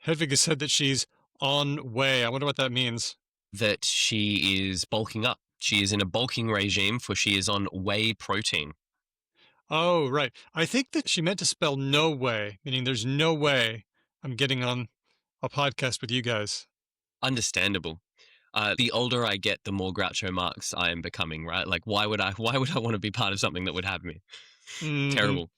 Hedvig has said that she's on way. I wonder what that means. That she is bulking up. She is in a bulking regime, for she is on whey protein. Oh, right. I think that she meant to spell no way, meaning there's no way I'm getting on a podcast with you guys. Understandable. The older I get, the more Groucho Marx I am becoming, right? Like, why would I want to be part of something that would have me? Mm-hmm. Terrible.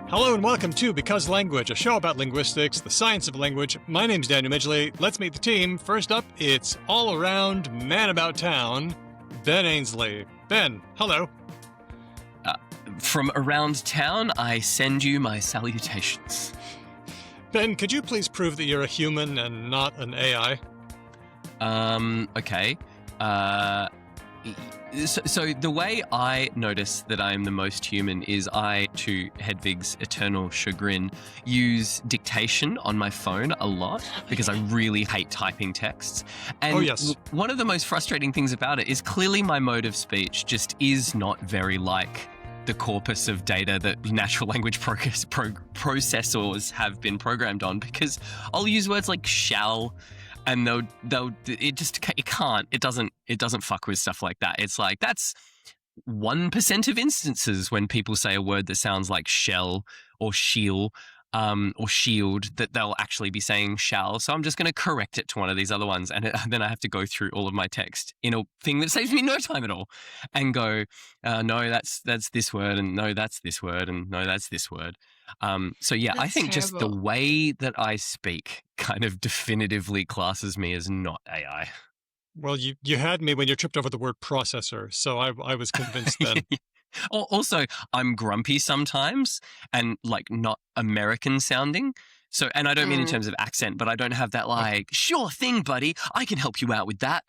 Hello and welcome to Because Language, a show about linguistics, the science of language. My name's Daniel Midgley. Let's meet the team. First up, it's all-around man about town, Ben Ainsley. Ben, hello. From around town, I send you my salutations. Ben, could you please prove that you're a human and not an AI? Okay. So the way I notice that I am the most human is I, to Hedvig's eternal chagrin, use dictation on my phone a lot because I really hate typing texts. And one of the most frustrating things about it is clearly my mode of speech just is not very like the corpus of data that natural language processors have been programmed on, because I'll use words like shall, and it doesn't fuck with stuff like that. It's like, that's 1% of instances when people say a word that sounds like shell or shield, that they'll actually be saying shall. So I'm just going to correct it to one of these other ones. And then I have to go through all of my text in a thing that saves me no time at all and go, no, that's this word. And no, that's this word. And no, that's this word. So yeah, That's I think terrible. just the way that I speak kind of definitively classes me as not AI. Well, you had me when you tripped over the word processor, so I was convinced then. Also, I'm grumpy sometimes and like not American sounding. So, and I don't mean in terms of accent, but I don't have that like, sure thing, buddy, I can help you out with that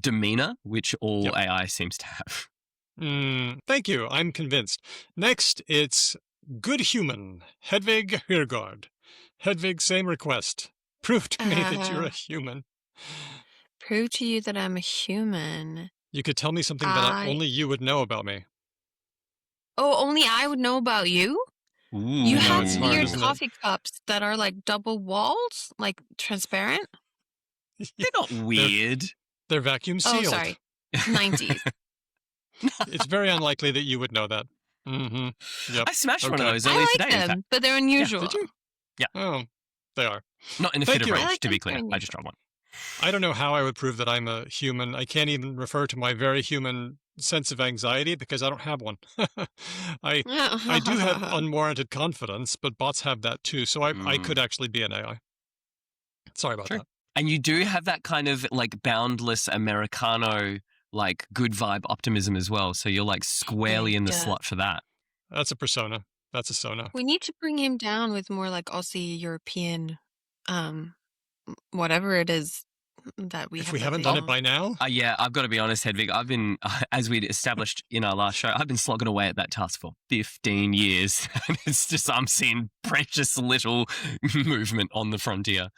demeanor, which all AI seems to have. Thank you. I'm convinced. Next, it's good human, Hedvig Hyrgaard. Hedvig, same request. Prove to me that you're a human. Prove to you that I'm a human. You could tell me something that only you would know about me. Oh, only I would know about you? Ooh. You have it's hard, weird isn't it? coffee cups that are like double walled, like transparent. They're not weird. They're vacuum sealed. Oh, sorry. 90s. It's very unlikely that you would know that. Mm-hmm. Yep. I smashed one of those I earlier like today, in fact. them, but they're unusual. Did you? Yeah. Oh, they are. Not in a Thank fit of you. rage, I like to be them clear. very I just dropped one. I don't know how I would prove that I'm a human. I can't even refer to my very human sense of anxiety because I don't have one. I do have unwarranted confidence, but bots have that too. So I could actually be an AI. Sorry about that. And you do have that kind of like boundless Americano, like good vibe optimism as well. So you're like squarely in the slot for that. That's a persona. That's a sona. We need to bring him down with more like Aussie European, whatever it is that we If have. we haven't done it by now? Yeah, I've got to be honest, Hedvig. I've been, as we established in our last show, I've been slogging away at that task for 15 years. And it's just, I'm seeing precious little movement on the frontier.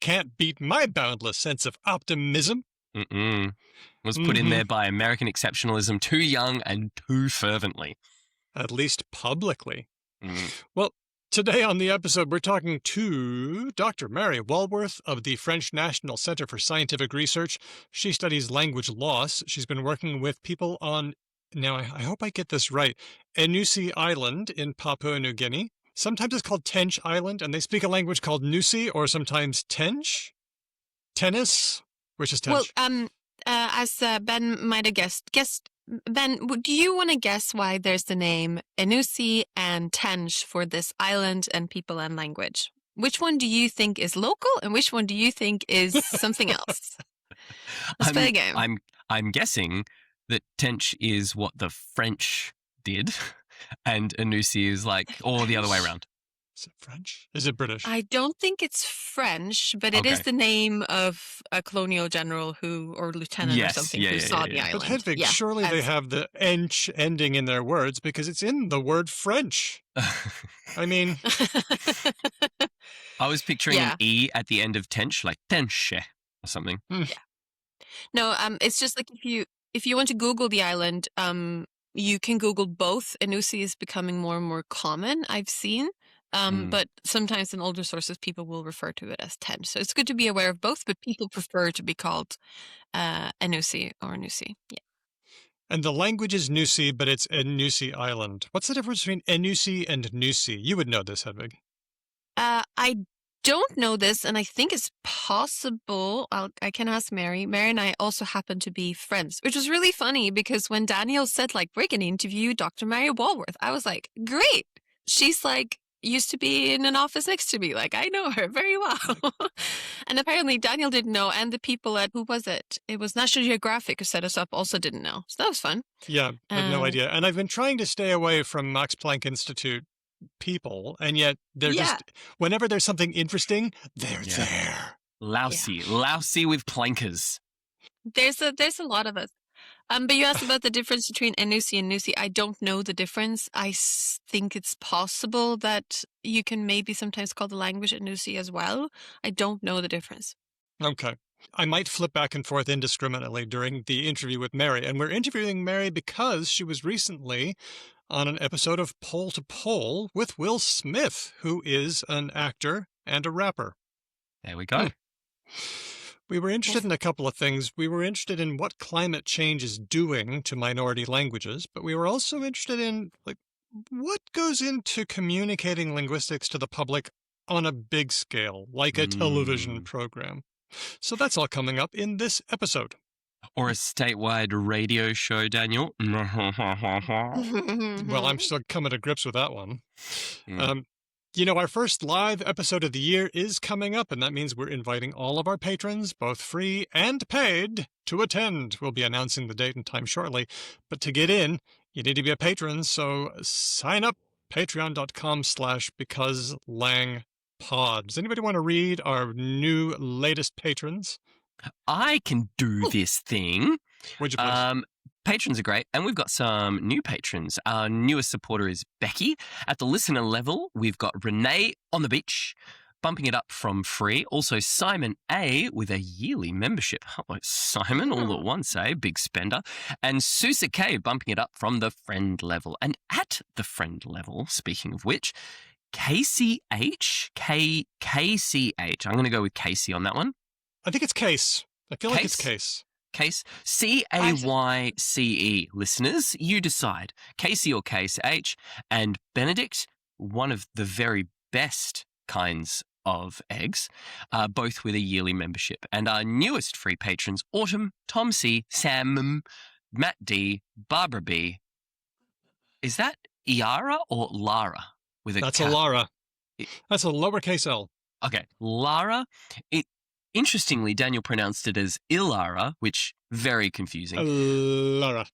Can't beat my boundless sense of optimism. Was put in there by American exceptionalism too young and too fervently. At least publicly. Well, today on the episode, we're talking to Dr. Mary Walworth of the French National Center for Scientific Research. She studies language loss. She's been working with people on, now I hope I get this right, Nusi Island in Papua New Guinea. Sometimes it's called Tench Island, and they speak a language called Nusi, or sometimes Tench? Tennis? Which is Tench? Well, as Ben might have guessed, Ben, do you want to guess why there's the name Nusi and Tench for this island and people and language? Which one do you think is local, and which one do you think is something else? Let's play a game. I'm guessing that Tench is what the French did, and Nusi is like, or the other way around. Is it French? Is it British? I don't think it's French, but it is Okay. the name of a colonial general or lieutenant or Yes, something yeah, who yeah, saw yeah, the yeah. island. But Hedvig, Yeah, surely they as- have the ench ending in their words because it's in the word French. I mean, I was picturing an Yeah. E at the end of tench, like tenche or something. No, it's just like if you want to Google the island, you can Google both. Nusi is becoming more and more common, I've seen. But sometimes in older sources, people will refer to it as Tench. So it's good to be aware of both, but people prefer to be called Nusi or Nusi. Yeah. and the language is Nusi, but it's Nusi Island. What's the difference between Nusi and Nusi? You would know this, Hedvig. I don't know this, and I think it's possible. I can ask Mary. Mary and I also happen to be friends, which was really funny because when Daniel said, like, we're going to interview Dr. Mary Walworth, I was like, great. She's like, used to be in an office next to me. Like, I know her very well. And apparently Daniel didn't know, and the people at, who was it? It was National Geographic who set us up, also didn't know. So that was fun. Yeah, I had no idea. And I've been trying to stay away from Max Planck Institute people, and yet they're just, whenever there's something interesting, they're there. Lousy with plankers. There's a lot of us. But you asked about the difference between Nusi and Nusi. I don't know the difference. I think it's possible that you can maybe sometimes call the language Nusi as well. I don't know the difference. Okay. I might flip back and forth indiscriminately during the interview with Mary. And we're interviewing Mary because she was recently on an episode of Pole to Pole with Will Smith, who is an actor and a rapper. There we go. We were interested in a couple of things. We were interested in what climate change is doing to minority languages, but we were also interested in, like, what goes into communicating linguistics to the public on a big scale, like a television program. So that's all coming up in this episode. Or a statewide radio show, Daniel. Well, I'm still coming to grips with that one. You know, our first live episode of the year is coming up, and that means we're inviting all of our patrons, both free and paid, to attend. We'll be announcing the date and time shortly. But to get in, you need to be a patron, so sign up, patreon.com/becauselangpod. Does anybody want to read our new latest patrons? I can do this thing. Would you please? Patrons are great, and we've got some new patrons. Our newest supporter is Becky. At the listener level, we've got Renee on the beach, bumping it up from free. Also, Simon A with a yearly membership. Oh, Simon, all at once, eh? Big spender. And Susa K bumping it up from the friend level. And at the friend level, speaking of which, KCH. I'm going to go with Casey on that one. I think it's Case. I feel like it's Case. Case. CAYCE, listeners. You decide. Casey or Case H. And Benedict, one of the very best kinds of eggs, both with a yearly membership. And our newest free patrons, Autumn, Tom C, Sam, Matt D, Barbara B. Is that Iara or Lara? That's a Lara. That's a lowercase L. Okay, Lara. Interestingly, Daniel pronounced it as Ilara, which very confusing. Lara.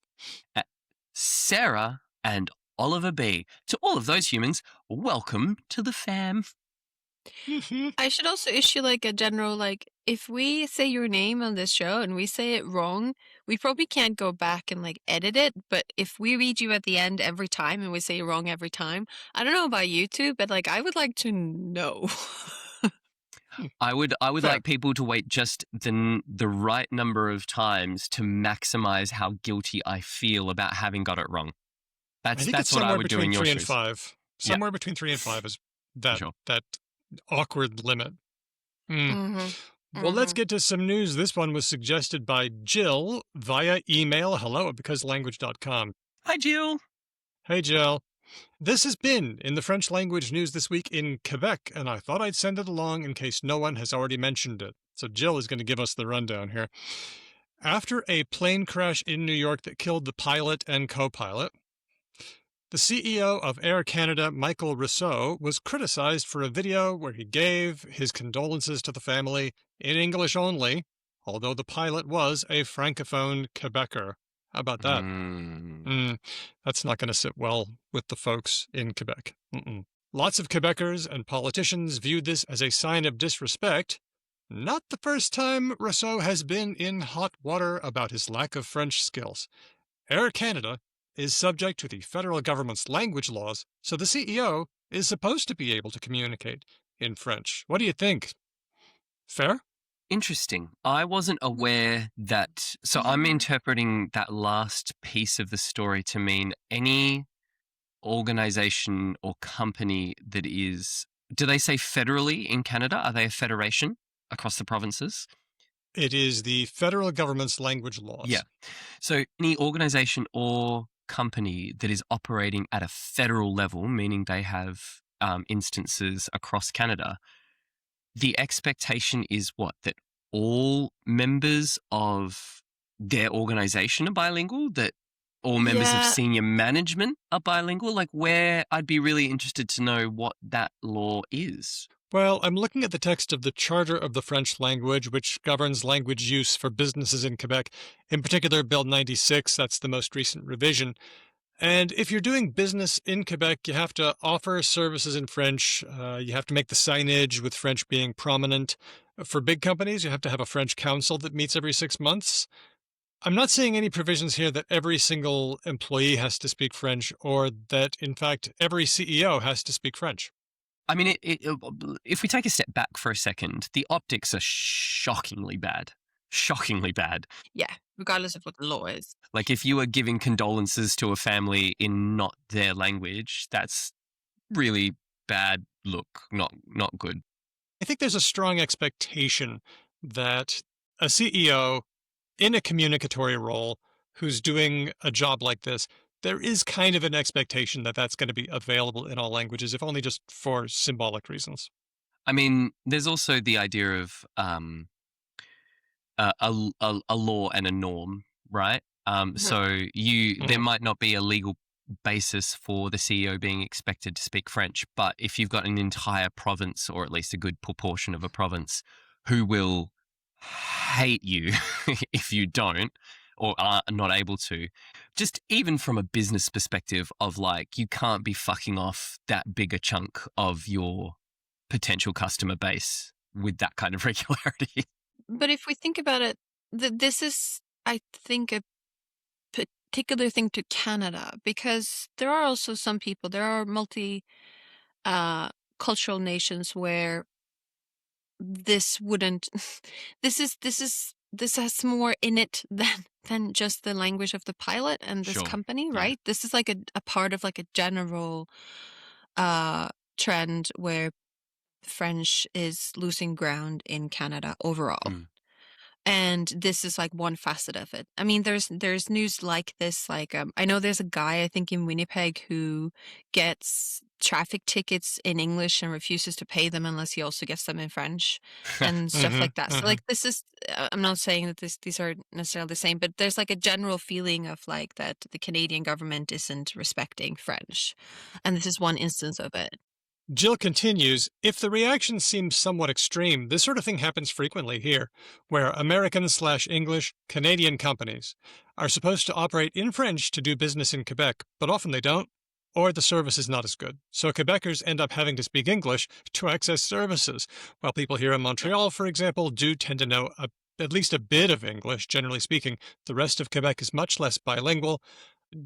Sarah and Oliver B. To all of those humans, welcome to the fam. I should also issue like a general, like, if we say your name on this show and we say it wrong, we probably can't go back and like edit it. But if we read you at the end every time and we say it wrong every time, I don't know about you two, but like I would like to know. I would like people to wait just the right number of times to maximize how guilty I feel about having got it wrong. That's what I would do in your shows. Somewhere between 3 and 5 is that awkward limit. Well, let's get to some news. This one was suggested by Jill via email, hello@becauselanguage.com. Hi, Jill. Hey, Jill. This has been in the French language news this week in Quebec, and I thought I'd send it along in case no one has already mentioned it. So Jill is going to give us the rundown here. After a plane crash in New York that killed the pilot and co-pilot, the CEO of Air Canada, Michael Rousseau, was criticized for a video where he gave his condolences to the family in English only, although the pilot was a francophone Quebecer. How about that? That's not going to sit well with the folks in Quebec. Lots of Quebecers and politicians viewed this as a sign of disrespect. Not the first time Rousseau has been in hot water about his lack of French skills. Air Canada is subject to the federal government's language laws, so the CEO is supposed to be able to communicate in French. What do you think? Fair? Interesting. I wasn't aware that. So I'm interpreting that last piece of the story to mean any organization or company that is, do they say federally in Canada? Are they a federation across the provinces? It is the federal government's language laws. Yeah. So any organization or company that is operating at a federal level, meaning they have instances across Canada, the expectation is what? That all members of their organization are bilingual? That all members of senior management are bilingual? Like, where I'd be really interested to know what that law is. Well, I'm looking at the text of the Charter of the French Language, which governs language use for businesses in Quebec, in particular Bill 96, that's the most recent revision. And if you're doing business in Quebec, you have to offer services in French. You have to make the signage with French being prominent. For big companies, you have to have a French council that meets every 6 months. I'm not seeing any provisions here that every single employee has to speak French or that, in fact, every CEO has to speak French. I mean, if we take a step back for a second, the optics are shockingly bad. Shockingly bad. Yeah, regardless of what the law is. Like, if you are giving condolences to a family in not their language, that's really bad look, not good. I think there's a strong expectation that a CEO in a communicatory role who's doing a job like this, there is kind of an expectation that that's going to be available in all languages, if only just for symbolic reasons. I mean, there's also the idea of a law and a norm, right? So there might not be a legal basis for the CEO being expected to speak French, but if you've got an entire province, or at least a good proportion of a province, who will hate you if you don't or are not able to, just even from a business perspective of like, you can't be fucking off that big a chunk of your potential customer base with that kind of regularity. But if we think about it, this is, I think, a particular thing to Canada, because there are also some people, there are cultural nations where this wouldn't, this has more in it than just the language of the pilot and this company, right? This is like a part of like a general trend where French is losing ground in Canada overall. And this is like one facet of it. I mean, there's news like this. Like, I know there's a guy, I think in Winnipeg, who gets traffic tickets in English and refuses to pay them unless he also gets them in French and stuff like that. So like, this is, I'm not saying that these are necessarily the same, but there's like a general feeling of like that the Canadian government isn't respecting French. And this is one instance of it. Jill continues, if the reaction seems somewhat extreme, this sort of thing happens frequently here, where American/English Canadian companies are supposed to operate in French to do business in Quebec, but often they don't, or the service is not as good. So Quebecers end up having to speak English to access services, while people here in Montreal, for example, do tend to know at least a bit of English, generally speaking. The rest of Quebec is much less bilingual.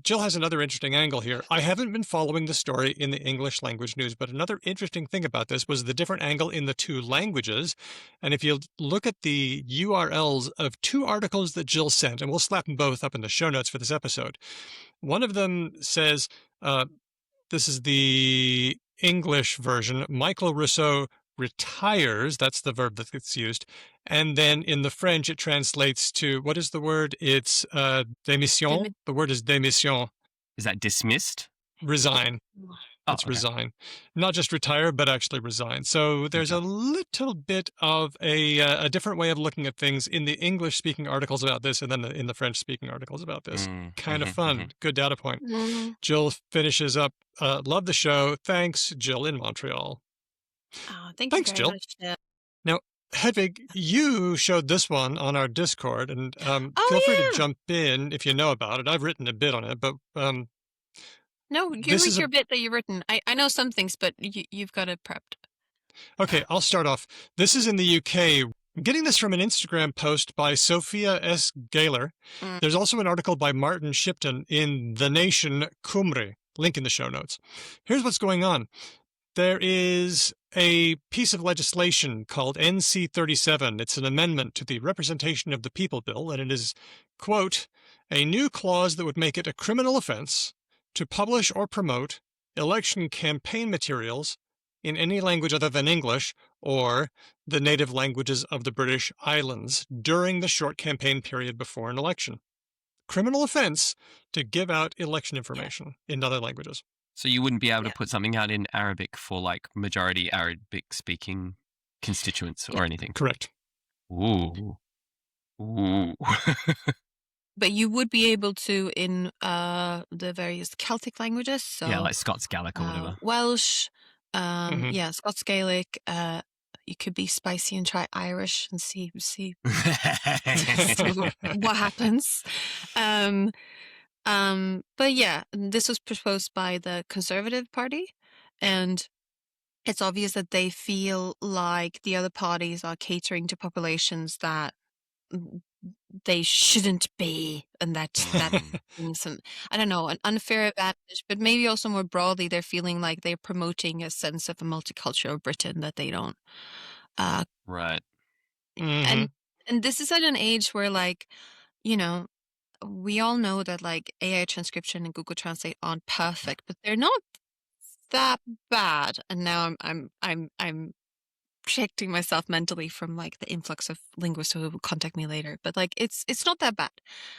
Jill has another interesting angle here. I haven't been following the story in the English language news, but another interesting thing about this was the different angle in the two languages. And if you look at the URLs of two articles that Jill sent, and we'll slap them both up in the show notes for this episode. One of them says, this is the English version, Michael Rousseau retires, that's the verb that gets used. And then in the French, it translates to, what is the word? It's démission. The word is démission. Is that dismissed? Resign. Oh, It's resign. Not just retire, but actually resign. So there's a little bit of a different way of looking at things in the English-speaking articles about this and then in the French-speaking articles about this. Kind of fun. Good data point. Jill finishes up, love the show. Thanks, Jill in Montreal. Oh, thanks, Jill. much, Jill. Now, Hedvig, you showed this one on our Discord, and feel free to jump in if you know about it. I've written a bit on it, but No, you This read is a your bit that you've written. I know some things, but you've got it prepped. Okay, I'll start off. This is in the UK. I'm getting this from an Instagram post by Sophia S. Gaylor. Mm. There's also an article by Martin Shipton in The Nation Cymru. Link in the show notes. Here's what's going on. There is a piece of legislation called NC 37. It's an amendment to the Representation of the People Bill, and it is, quote, a new clause that would make it a criminal offense to publish or promote election campaign materials in any language other than English or the native languages of the British Islands during the short campaign period before an election. Criminal offense to give out election information in other languages. So you wouldn't be able to put something out in Arabic for like majority Arabic-speaking constituents or anything? Correct. Ooh. Ooh. But you would be able to in the various Celtic languages. So yeah, like Scots Gaelic or whatever. Welsh, yeah, Scots Gaelic. You could be spicy and try Irish and see what happens. But yeah, this was proposed by the Conservative Party, and it's obvious that they feel like the other parties are catering to populations that they shouldn't be, and that brings some, I don't know, an unfair advantage, but maybe also more broadly, they're feeling like they're promoting a sense of a multicultural Britain that they don't. Right. And this is at an age where, like, you know, we all know that like AI transcription and Google Translate aren't perfect, but they're not that bad. And now I'm protecting myself mentally from like the influx of linguists who will contact me later. But like it's not that bad.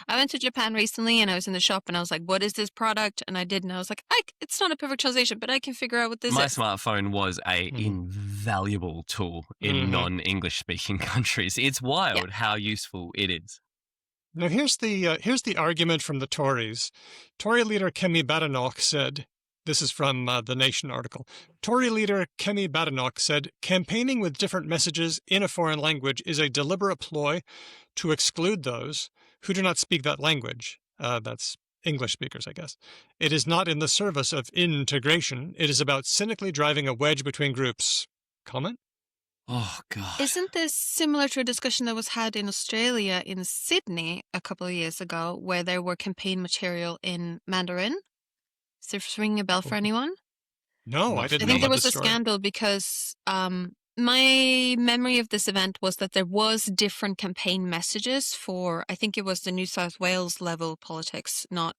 I went to Japan recently and I was in the shop and I was like, what is this product? And I did, and I was like, it's not a perfect translation, but I can figure out what this My is. smartphone was a invaluable tool in non-English speaking countries. It's wild how useful it is. Now here's the argument from the Tories. Tory leader Kemi Badenoch said, this is from the Nation article, Tory leader Kemi Badenoch said, campaigning with different messages in a foreign language is a deliberate ploy to exclude those who do not speak that language. That's English speakers, I guess. It is not in the service of integration. It is about cynically driving a wedge between groups. Comment? Oh, God. Isn't this similar to a discussion that was had in Australia, in Sydney, a couple of years ago, where there were campaign material in Mandarin? Is this ringing a bell for anyone? No, I didn't know. I think there was a scandal because my memory of this event was that there was different campaign messages for, I think it was the New South Wales level politics, not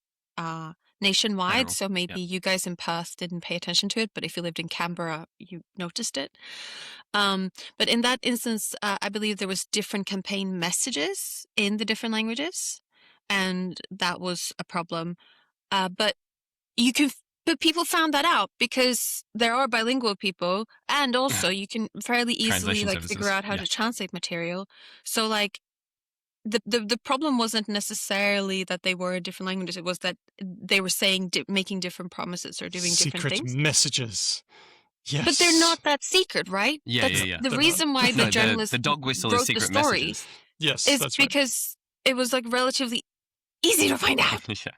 nationwide. General. So maybe you guys in Perth didn't pay attention to it, but if you lived in Canberra, you noticed it. But in that instance, I believe there was different campaign messages in the different languages, and that was a problem. But people found that out because there are bilingual people, and also you can fairly easily like figure out how to translate material. So like the problem wasn't necessarily that they were in different languages. It was that they were saying making different promises or doing different things. Secret messages. Yes. But they're not that secret, right? Yeah. The They're reason why the journalist the dog whistle wrote is secret the story messages. Yes, is that's right. because it was like relatively easy to find out. Yeah.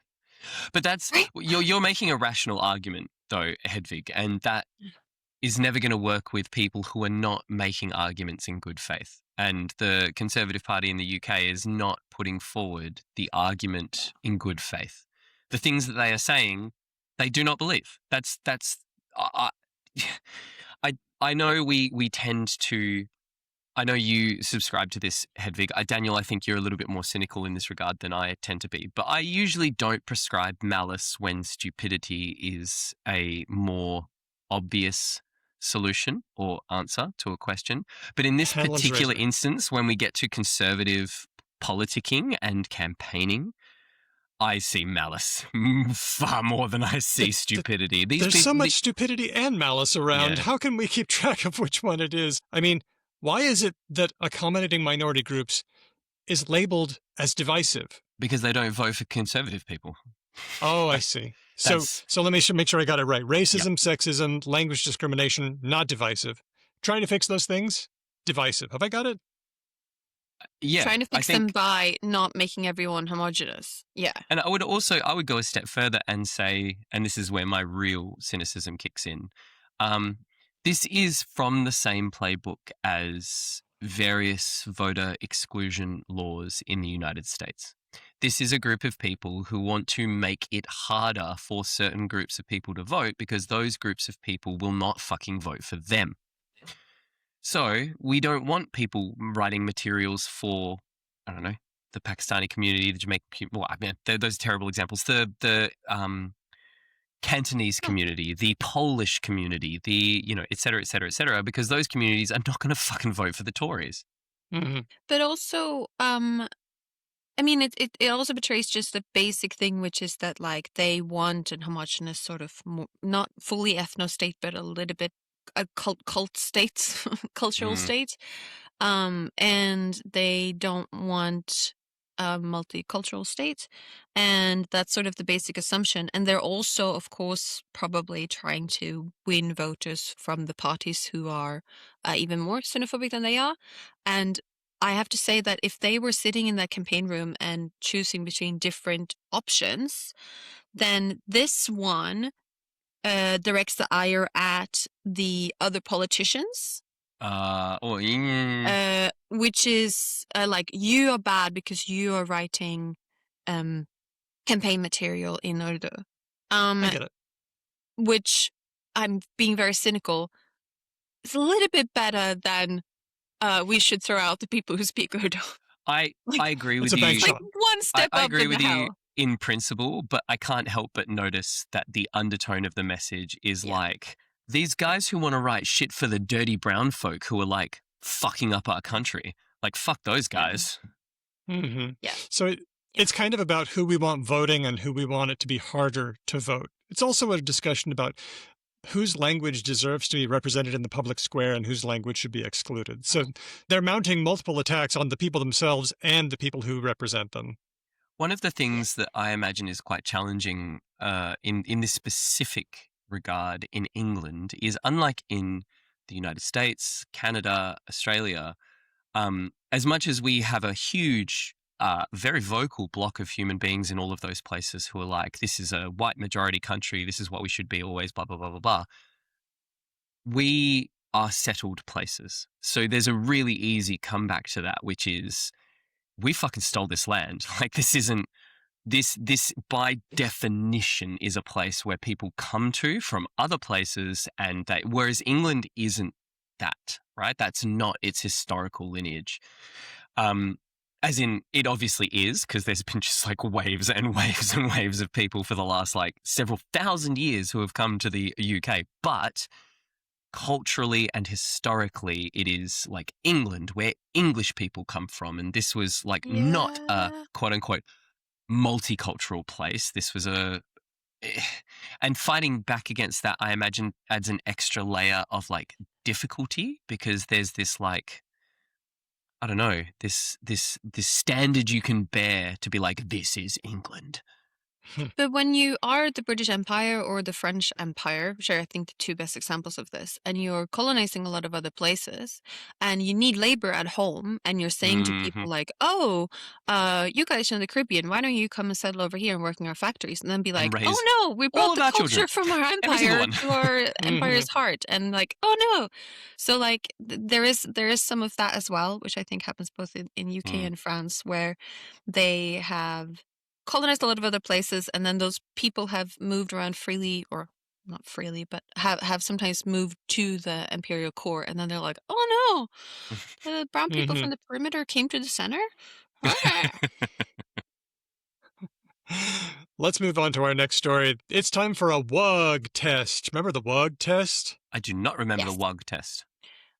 But that's you're making a rational argument though, Hedvig, and that is never going to work with people who are not making arguments in good faith. And the Conservative Party in the UK is not putting forward the argument in good faith. The things that they are saying, they do not believe. I know we tend to. I know you subscribe to this, Hedvig. Daniel, I think you're a little bit more cynical in this regard than I tend to be. But I usually don't prescribe malice when stupidity is a more obvious solution or answer to a question. But in this particular instance, when we get to conservative politicking and campaigning, I see malice far more than I see stupidity. There's so much stupidity and malice around. Yeah. How can we keep track of which one it is? I mean, why is it that accommodating minority groups is labeled as divisive? Because they don't vote for conservative people. Oh, I see. So let me make sure I got it right. Racism, sexism, language discrimination, not divisive. Trying to fix those things, divisive. Have I got it? Yeah. Trying to I fix them think, by not making everyone homogenous. Yeah. and I would go a step further and say, and this is where my real cynicism kicks in. This is from the same playbook as various voter exclusion laws in the United States. This is a group of people who want to make it harder for certain groups of people to vote because those groups of people will not fucking vote for them. So we don't want people writing materials for, I don't know, the Pakistani community, the Jamaican community. Well, I mean, those are terrible examples. The Cantonese community, the Polish community, the, et cetera, et cetera, et cetera, because those communities are not going to fucking vote for the Tories. Mm-hmm. But also, I mean, it also betrays just a basic thing, which is that like they want an homogenous sort of not fully ethno state, but a little bit a cult state, cultural state, and they don't want a multicultural state, and that's sort of the basic assumption. And they're also, of course, probably trying to win voters from the parties who are even more xenophobic than they are, and I have to say that if they were sitting in that campaign room and choosing between different options, then this one directs the ire at the other politicians, which is like, you are bad because you are writing campaign material in Urdu. I get it. Which, I'm being very cynical, is a little bit better than we should throw out the people who speak Urdu. I agree with It's a you. bank shot. Like one step I up agree in with the you hell. in principle, but I can't help but notice that the undertone of the message is like, these guys who want to write shit for the dirty brown folk who are like fucking up our country. Like, fuck those guys. Mm-hmm. Yeah. So it's kind of about who we want voting and who we want it to be harder to vote. It's also a discussion about whose language deserves to be represented in the public square and whose language should be excluded. So they're mounting multiple attacks on the people themselves and the people who represent them. One of the things that I imagine is quite challenging in this specific regard in England is, unlike in the United States, Canada, Australia, as much as we have a huge, very vocal block of human beings in all of those places who are like, this is a white majority country, this is what we should be always, blah, blah, blah, blah, blah. We are settled places. So there's a really easy comeback to that, which is, we fucking stole this land. Like, this isn't, this by definition is a place where people come to from other places, and whereas England isn't that, right? That's not its historical lineage. As in, it obviously is, because there's been just like waves and waves and waves of people for the last like several thousand years who have come to the UK. But culturally and historically, it is like England, where English people come from. And this was like not a quote unquote multicultural place. This was and fighting back against that, I imagine, adds an extra layer of like difficulty, because there's this like, I don't know, this standard you can bear to be like, this is England. But when you are the British Empire or the French Empire, which are, I think, the two best examples of this, and you're colonizing a lot of other places, and you need labor at home, and you're saying to people like, oh, you guys in the Caribbean, why don't you come and settle over here and work in our factories? And then be like, oh no, we brought the culture from our empire to our empire's heart. And like, oh no. So like, there is some of that as well, which I think happens both in UK and France, where they have colonized a lot of other places, and then those people have moved around freely, or not freely, but have sometimes moved to the imperial core, and then they're like, oh no, the brown people from the perimeter came to the center. Let's move on to our next story. It's time for a Wug Test. Remember the Wug Test? I do not remember the Wug Test.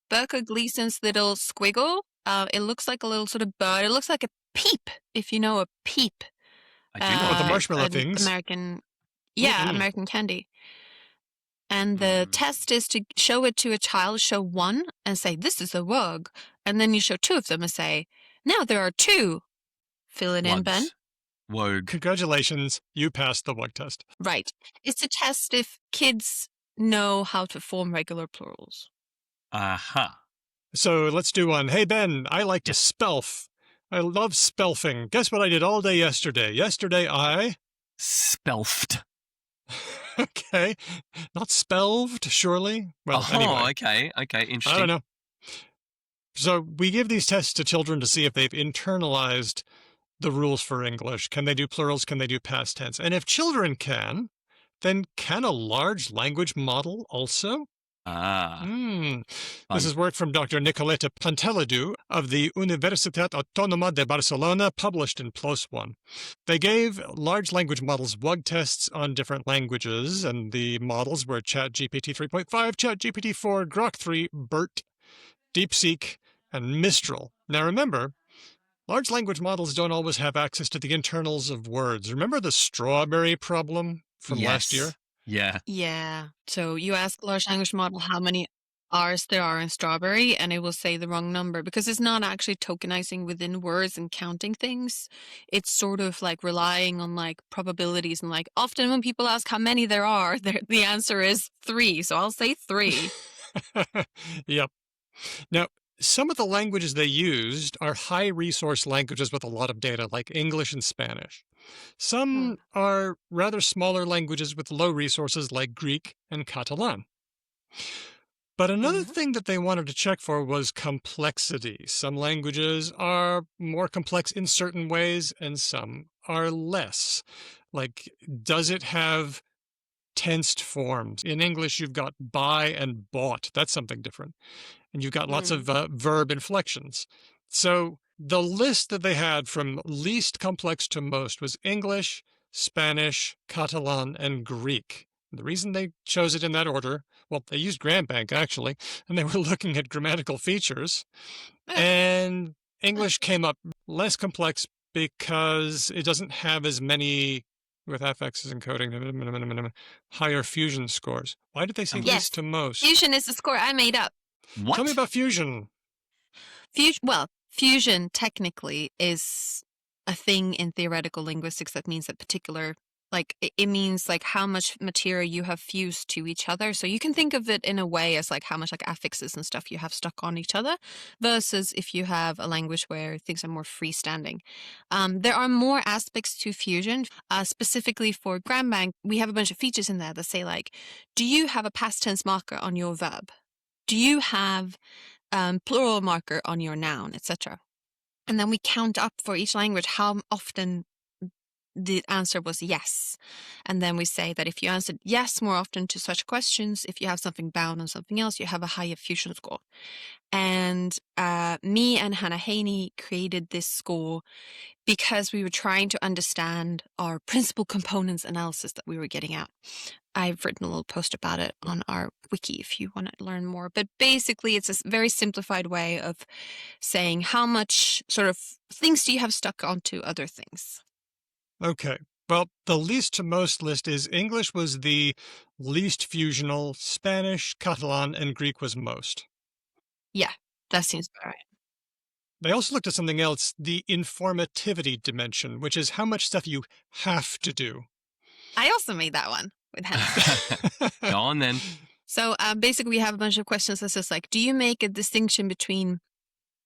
Berker Gleason's little squiggle. It looks like a little sort of bird. It looks like a peep, if you know a peep. I do know the marshmallow things. American candy. And the test is to show it to a child, show one and say, this is a wug. And then you show two of them and say, now there are two. Fill it in, Ben. Wug. Congratulations, you passed the Wug Test. Right. It's a test if kids know how to form regular plurals. Aha. So let's do one. Hey, Ben, I like to spelf. I love spelfing. Guess what I did all day yesterday? Yesterday I... Spelfed. Okay. Not spelved, surely? Well, anyway. Okay, interesting. I don't know. So we give these tests to children to see if they've internalized the rules for English. Can they do plurals? Can they do past tense? And if children can, then can a large language model also? This is work from Dr. Nicoleta Panteladou of the Universitat Autónoma de Barcelona, published in PLOS One. They gave large language models Wug tests on different languages, and the models were ChatGPT 3.5, ChatGPT 4, Grok 3, BERT, DeepSeek, and Mistral. Now remember, large language models don't always have access to the internals of words. Remember the strawberry problem from last year? Yeah. Yeah. So you ask large language model how many R's there are in strawberry, and it will say the wrong number because it's not actually tokenizing within words and counting things. It's sort of like relying on like probabilities, and like often when people ask how many there are, the answer is 3. So I'll say 3. Yep. Now, some of the languages they used are high resource languages with a lot of data, like English and Spanish. Some are rather smaller languages with low resources, like Greek and Catalan. But another thing that they wanted to check for was complexity. Some languages are more complex in certain ways, and some are less. Like, does it have tensed forms? In English, you've got buy and bought. That's something different. And you've got lots of verb inflections. So the list that they had from least complex to most was English, Spanish, Catalan, and Greek. The reason they chose it in that order, well, they used GramBank, actually, and they were looking at grammatical features. And English came up less complex because it doesn't have as many, with affixes encoding, higher fusion scores. Why did they say least to most? Fusion is the score I made up. What? Tell me about fusion. Fusion technically is a thing in theoretical linguistics that means that particular, like it means like how much material you have fused to each other. So you can think of it in a way as like how much like affixes and stuff you have stuck on each other versus if you have a language where things are more freestanding. There are more aspects to fusion. Specifically for GramBank, we have a bunch of features in there that say like, do you have a past tense marker on your verb? Do you have plural marker on your noun, etc.? And then we count up for each language how often the answer was yes. And then we say that if you answered yes more often to such questions, if you have something bound on something else, you have a higher fusion score. And me and Hannah Haney created this score because we were trying to understand our principal components analysis that we were getting at. I've written a little post about it on our wiki if you want to learn more. But basically, it's a very simplified way of saying how much sort of things do you have stuck onto other things. Okay. Well, the least to most list is English was the least fusional, Spanish, Catalan, and Greek was most. Yeah, that seems about right. They also looked at something else, the informativity dimension, which is how much stuff you have to do. I also made that one with Hannah. Go on then. So basically, we have a bunch of questions that says like, do you make a distinction between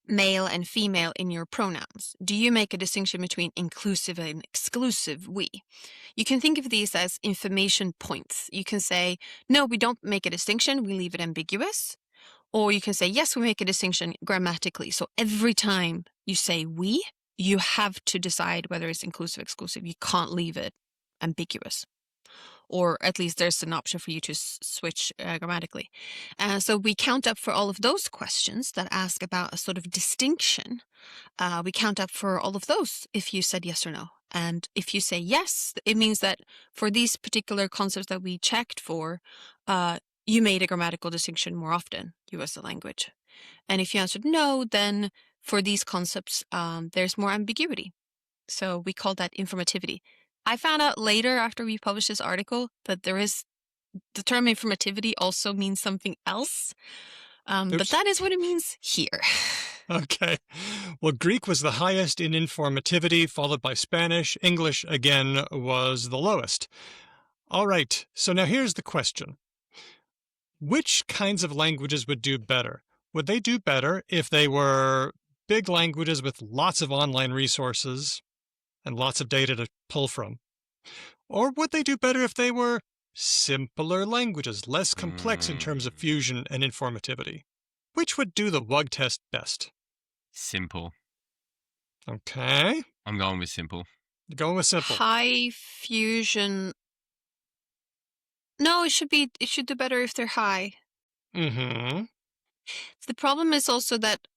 male and female in your pronouns? Do you make a distinction between inclusive and exclusive we? You can think of these as information points. You can say, no, we don't make a distinction. We leave it ambiguous. Or you can say, yes, we make a distinction grammatically. So every time you say we, you have to decide whether it's inclusive or exclusive. You can't leave it ambiguous. Or at least there's an option for you to switch grammatically. So we count up for all of those questions that ask about a sort of distinction. We count up for all of those if you said yes or no. And if you say yes, it means that for these particular concepts that we checked for, you made a grammatical distinction more often, you as a language. And if you answered no, then for these concepts, there's more ambiguity. So we call that informativity. I found out later after we published this article that the term informativity also means something else. But that is what it means here. Okay. Well, Greek was the highest in informativity, followed by Spanish. English, again, was the lowest. All right. So now here's the question. Which kinds of languages would do better? Would they do better if they were big languages with lots of online resources and lots of data to pull from? Or would they do better if they were simpler languages, less complex in terms of fusion and informativity? Which would do the Wug test best? Simple. Okay. I'm going with simple. You're going with simple. High fusion. No, it should do better if they're high. Mm-hmm. The problem is also that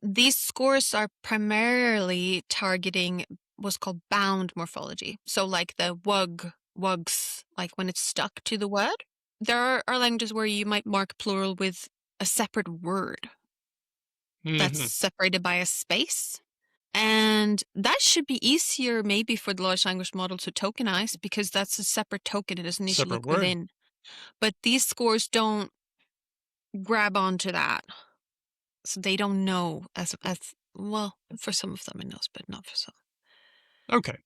these scores are primarily targeting what's called bound morphology. So like the wugs, like when it's stuck to the word. There are languages where you might mark plural with a separate word that's separated by a space. And that should be easier maybe for the large language model to tokenize because that's a separate token. It doesn't need to look within. But these scores don't grab onto that. So they don't know as well, for some of them it knows, but not for some. Okay.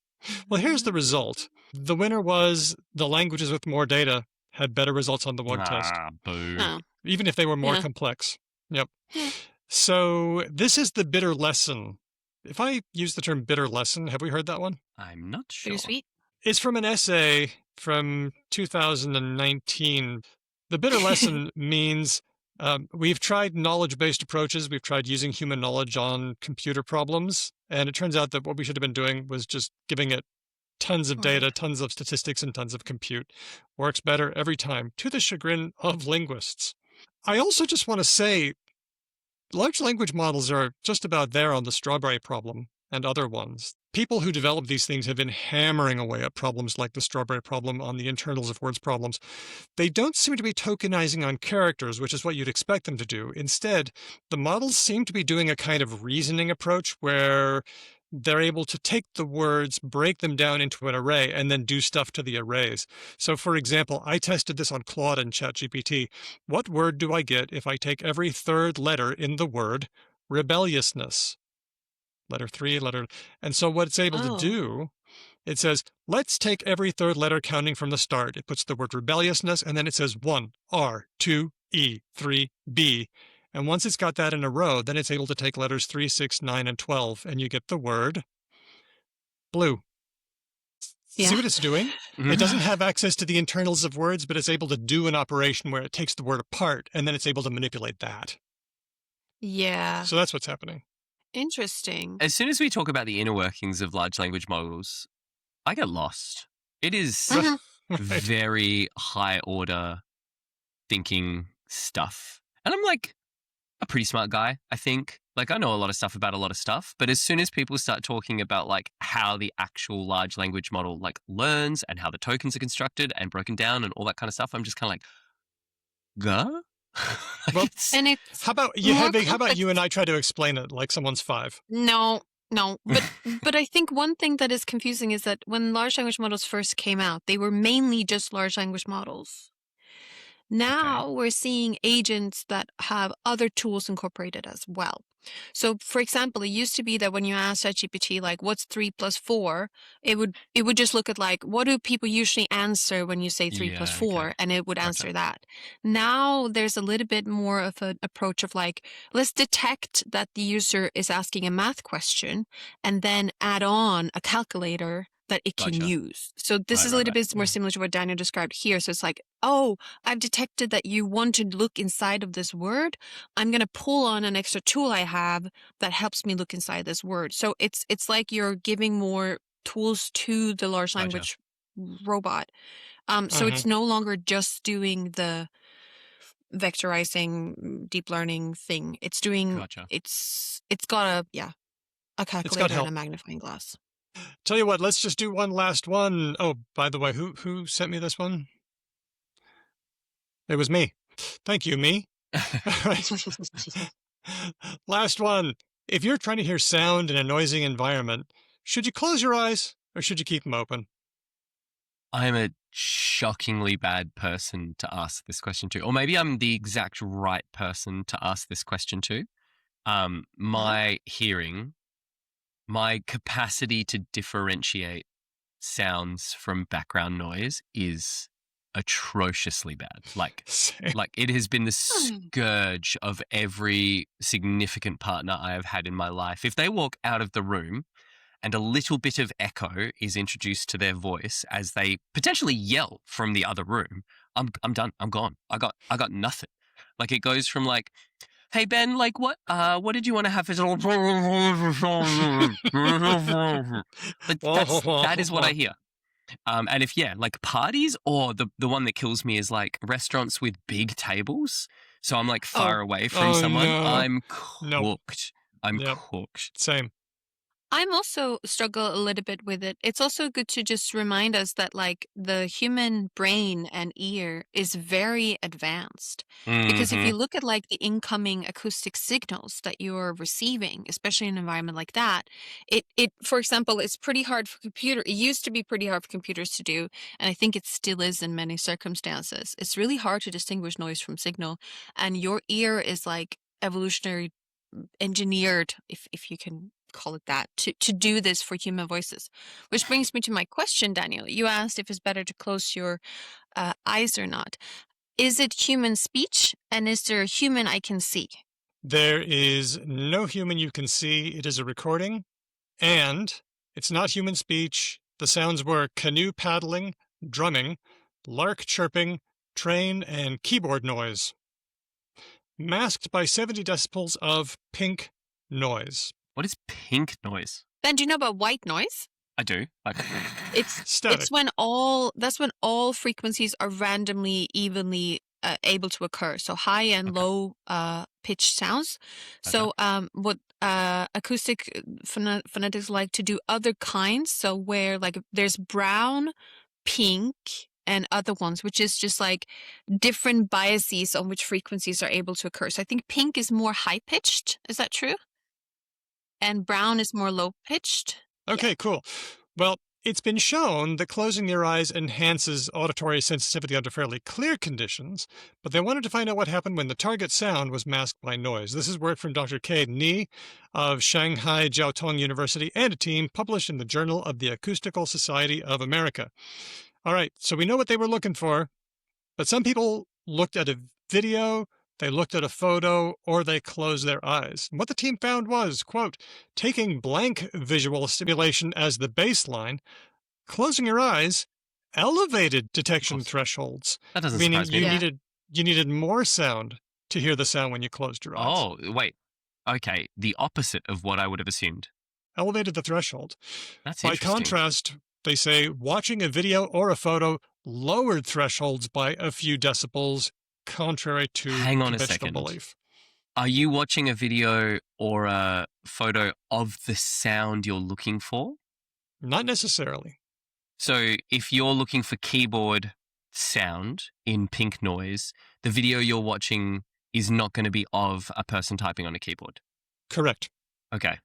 Well, here's the result. The winner was the languages with more data had better results on the Wug test. Boo. Oh. Even if they were more complex. Yep. So this is the bitter lesson. If I use the term bitter lesson, have we heard that one? I'm not sure. Pretty sweet. It's from an essay from 2019. The bitter lesson means we've tried knowledge-based approaches. We've tried using human knowledge on computer problems. And it turns out that what we should have been doing was just giving it tons of data, tons of statistics, and tons of compute. Works better every time, to the chagrin of linguists. I also just want to say, large language models are just about there on the strawberry problem and other ones. People who develop these things have been hammering away at problems like the strawberry problem on the internals of words problems. They don't seem to be tokenizing on characters, which is what you'd expect them to do. Instead, the models seem to be doing a kind of reasoning approach where they're able to take the words, break them down into an array, and then do stuff to the arrays. So, for example, I tested this on Claude and ChatGPT. What word do I get if I take every third letter in the word rebelliousness? Letter 3, letter... And so what it's able to do, it says, let's take every third letter counting from the start. It puts the word rebelliousness, and then it says 1, R, 2, E, 3, B. And once it's got that in a row, then it's able to take letters 3, 6, 9, and 12, and you get the word blue. Yeah. See what it's doing? It doesn't have access to the internals of words, but it's able to do an operation where it takes the word apart, and then it's able to manipulate that. Yeah. So that's what's happening. Interesting. As soon as we talk about the inner workings of large language models, I get lost. It is very high order thinking stuff. And I'm like a pretty smart guy, I think. Like, I know a lot of stuff about a lot of stuff, but as soon as people start talking about like how the actual large language model like learns and how the tokens are constructed and broken down and all that kind of stuff, I'm just kind of like, Guh? Well, and it's how about you and I try to explain it like someone's 5? No. But I think one thing that is confusing is that when large language models first came out, they were mainly just large language models. Now we're seeing agents that have other tools incorporated as well. So, for example, it used to be that when you asked ChatGPT, like, what's 3 plus 4, it would just look at, like, what do people usually answer when you say 3 plus 4, and it would answer that. Now there's a little bit more of an approach of, like, let's detect that the user is asking a math question and then add on a calculator that it can use. So this is a little bit more similar to what Daniel described here. So it's like, oh, I've detected that you want to look inside of this word. I'm going to pull on an extra tool I have that helps me look inside this word. So it's like you're giving more tools to the large language robot. So it's no longer just doing the vectorizing deep learning thing. It's doing, it's got a calculator and a magnifying glass. Tell you what, let's just do one last one. Oh, by the way, who sent me this one? It was me. Thank you, me. Last one. If you're trying to hear sound in a noisy environment, should you close your eyes or should you keep them open? I'm a shockingly bad person to ask this question to. Or maybe I'm the exact right person to ask this question to. My hearing... My capacity to differentiate sounds from background noise is atrociously bad. Same. Like it has been the scourge of every significant partner I have had in my life. If they walk out of the room and a little bit of echo is introduced to their voice as they potentially yell from the other room, I'm done. I'm gone. I got nothing. Like it goes from like, hey Ben, like what did you want to have? Like that is what I hear. And if like parties, or the one that kills me is like restaurants with big tables. So I'm like far away from someone. No. I'm Nope. cooked. I'm cooked. Same. I'm also struggle a little bit with it. It's also good to just remind us that like the human brain and ear is very advanced. Because if you look at like the incoming acoustic signals that you're receiving, especially in an environment like that, it for example, it's pretty hard for it used to be pretty hard for computers to do, and I think it still is in many circumstances. It's really hard to distinguish noise from signal, and your ear is like evolutionary engineered, if you can call it that, to do this for human voices. Which brings me to my question, Daniel. You asked if it's better to close your eyes or not. Is it human speech, and is there a human I can see? There is no human you can see. It is a recording, and it's not human speech. The sounds were canoe paddling, drumming, lark chirping, train, and keyboard noise, masked by 70 decibels of pink noise. What is pink noise? Ben, do you know about white noise? I do. It's Static. that's when all frequencies are randomly, evenly able to occur. So high and low pitched sounds. So what acoustic phonetics like to do other kinds. So where like there's brown, pink, and other ones, which is just like different biases on which frequencies are able to occur. So I think pink is more high pitched. Is that true? And brown is more low pitched. Okay, cool. Well, it's been shown that closing your eyes enhances auditory sensitivity under fairly clear conditions, but they wanted to find out what happened when the target sound was masked by noise. This is work from Dr. Ni of Shanghai Jiao Tong University and a team published in the Journal of the Acoustical Society of America. All right, so we know what they were looking for, but some people looked at a video, they looked at a photo, or they closed their eyes. And what the team found was, quote, taking blank visual stimulation as the baseline, closing your eyes elevated detection thresholds. That doesn't meaning surprise me. you needed more sound to hear the sound when you closed your eyes. Oh, wait. Okay, the opposite of what I would have assumed. Elevated the threshold. That's By interesting. contrast, they say watching a video or a photo lowered thresholds by a few decibels, contrary to Hang on a conventional second. belief. Are you watching a video or a photo of the sound you're looking for? Not necessarily. So if you're looking for keyboard sound in pink noise, the video you're watching is not going to be of a person typing on a keyboard. Correct. Okay.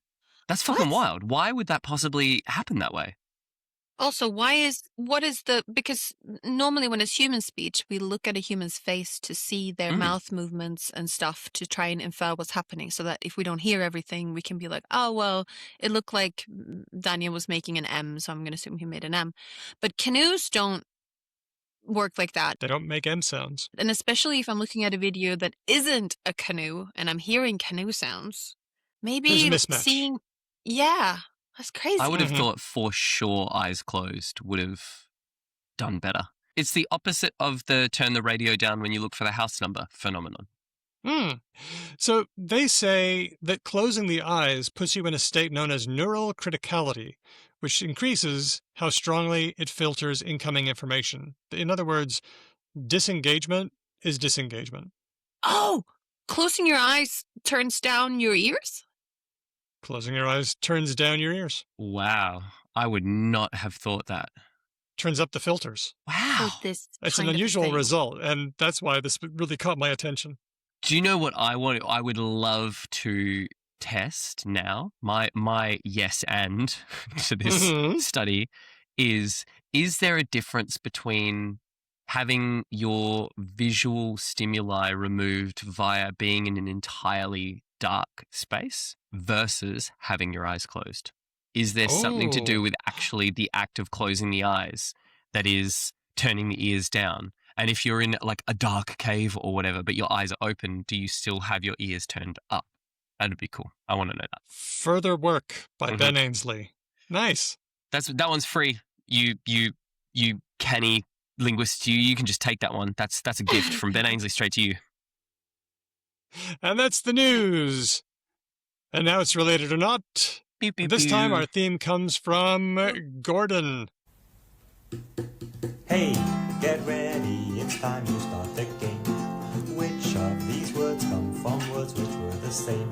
That's fucking wild. Why would that possibly happen that way? Also, because normally when it's human speech, we look at a human's face to see their mouth movements and stuff to try and infer what's happening, so that if we don't hear everything, we can be like, oh, well, it looked like Daniel was making an M, so I'm going to assume he made an M. But canoes don't work like that. They don't make M sounds. And especially if I'm looking at a video that isn't a canoe and I'm hearing canoe sounds, maybe There's a mismatch. seeing, yeah. That's crazy. I would have thought for sure eyes closed would have done better. It's the opposite of the turn the radio down when you look for the house number phenomenon. So they say that closing the eyes puts you in a state known as neural criticality, which increases how strongly it filters incoming information. In other words, disengagement is disengagement. Oh, closing your eyes turns down your ears? Closing your eyes turns down your ears. Wow. I would not have thought that. Turns up the filters. Wow. This It's an unusual result, and that's why this really caught my attention. Do you know what I want? I would love to test now. My yes and to this study is there a difference between having your visual stimuli removed via being in an entirely dark space versus having your eyes closed? Is there something to do with actually the act of closing the eyes that is turning the ears down? And if you're in like a dark cave or whatever, but your eyes are open, do you still have your ears turned up? That'd be cool. I want to know that. Further work by Ben Ainsley. Nice. That one's free. You canny linguist, you can just take that one. That's a gift from Ben Ainsley straight to you. And that's the news. And now it's related or not. Beep, beep, This time beep. our theme comes from Gordon. Hey, get ready, it's time to start the game. Which of these words come from words which were the same?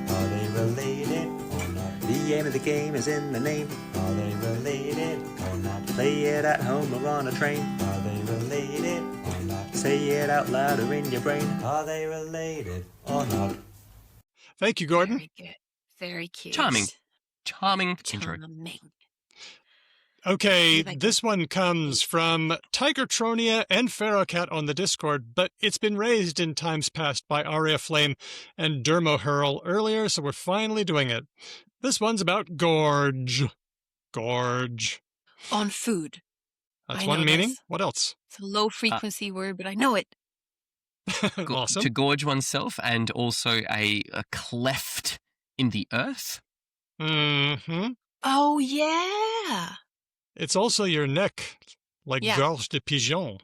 Are they related or not? The aim of the game is in the name. Are they related or not? Play it at home or on a train. Are they related or not? Say it out louder in your brain. Are they related or not? Thank you, Gordon. Very good. Very cute. Charming intro. Charming. Okay, Like this one comes from Tigertronia and Pharaohcat on the Discord, but it's been raised in times past by Aria Flame and Dermohurl earlier, so we're finally doing it. This one's about gorge. Gorge. On food. That's I one know meaning. this. What else? It's a low frequency word, but I know it. Awesome. To gorge oneself, and also a cleft in the earth. Mm-hmm. Oh, yeah. It's also your neck, like Yeah. gorge de pigeon.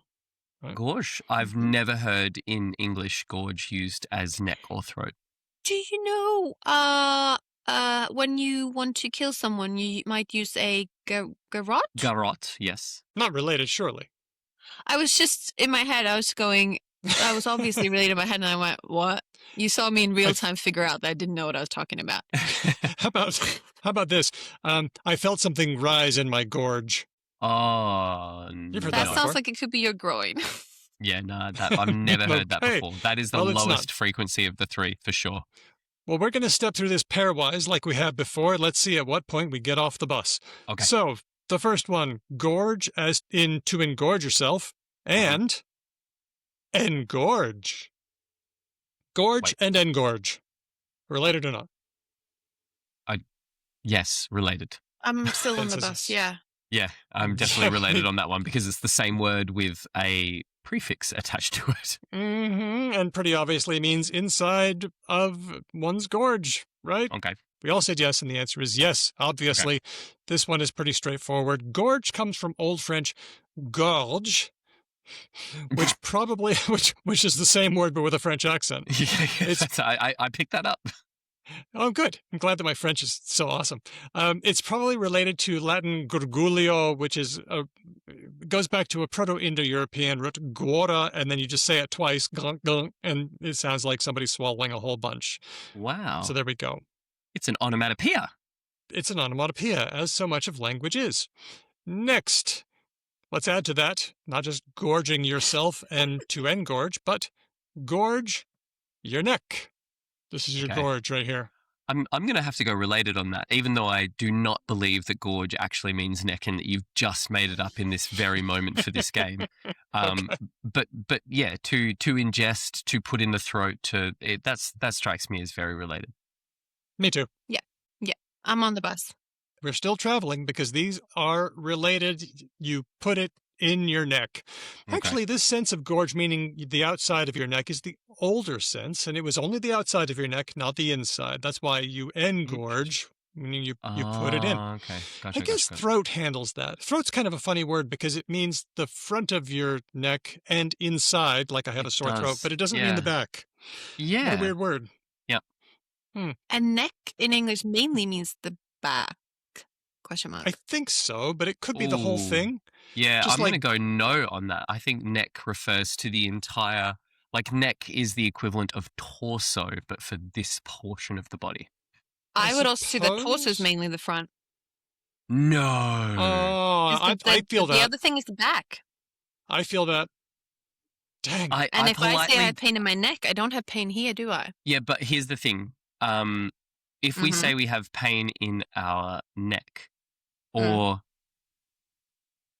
Gorge. I've never heard in English gorge used as neck or throat. Do you know, when you want to kill someone, you might use a garrote? Garrote, yes. Not related, surely. I was just, in my head, I was obviously related in my head, and I went, what? You saw me in real time figure out that I didn't know what I was talking about. How about this? I felt something rise in my gorge. Oh, You've heard That before? sounds like it could be your groin. yeah, no, I've never heard that Okay. before. That is the Well, it's not. lowest frequency of the three, for sure. Well, we're going to step through this pairwise like we have before. Let's see at what point we get off the bus. Okay. So, the first one, gorge, as in to engorge yourself, and engorge. Gorge and engorge. Related or not? Yes, related. I'm still on the Consensus. bus, yeah. Yeah, I'm definitely related on that one because it's the same word with a prefix attached to it. Mm-hmm. And pretty obviously means inside of one's gorge, right? Okay. We all said yes, and the answer is yes. Obviously, This one is pretty straightforward. Gorge comes from Old French gorge, which probably which is the same word but with a French accent. It's, I picked that up. Oh, good. I'm glad that my French is so awesome. It's probably related to Latin gurgulio, which is goes back to a Proto-Indo-European root guara, and then you just say it twice, glunk, glunk, and it sounds like somebody's swallowing a whole bunch. Wow. So there we go. It's an onomatopoeia. It's an onomatopoeia, as so much of language is. Next, let's add to that, not just gorging yourself and to engorge, but gorge your neck. This is your Okay. gorge right here. I'm going to have to go related on that, even though I do not believe that gorge actually means neck and that you've just made it up in this very moment for this game. But yeah, to ingest, to put in the throat, that strikes me as very related. Me too. I'm on the bus. We're still traveling because these are related. You put it in your neck. Okay. Actually, this sense of gorge, meaning the outside of your neck, is the older sense, and it was only the outside of your neck, not the inside. That's why you engorge, meaning you put it in. Okay. Gotcha, I guess gotcha. throat handles that. Throat's kind of a funny word because it means the front of your neck and inside, like I had a sore throat, does, but it doesn't mean the yeah. back. Yeah. What a weird word. And neck in English mainly means the back. Question mark. I think so, but it could be the whole Ooh. thing. Yeah, Just I'm going to like- go no on that. I think neck refers to the entire, like neck is the equivalent of torso, but for this portion of the body. I would also say that torso is suppose- mainly the front. No. Oh, 'Cause I feel the that. other thing is the back. I feel that. Dang. And if I say I politely- had pain in my neck, I don't have pain here, do I? Yeah, but here's the thing. If we Mhm. say we have pain in our neck, Mm. or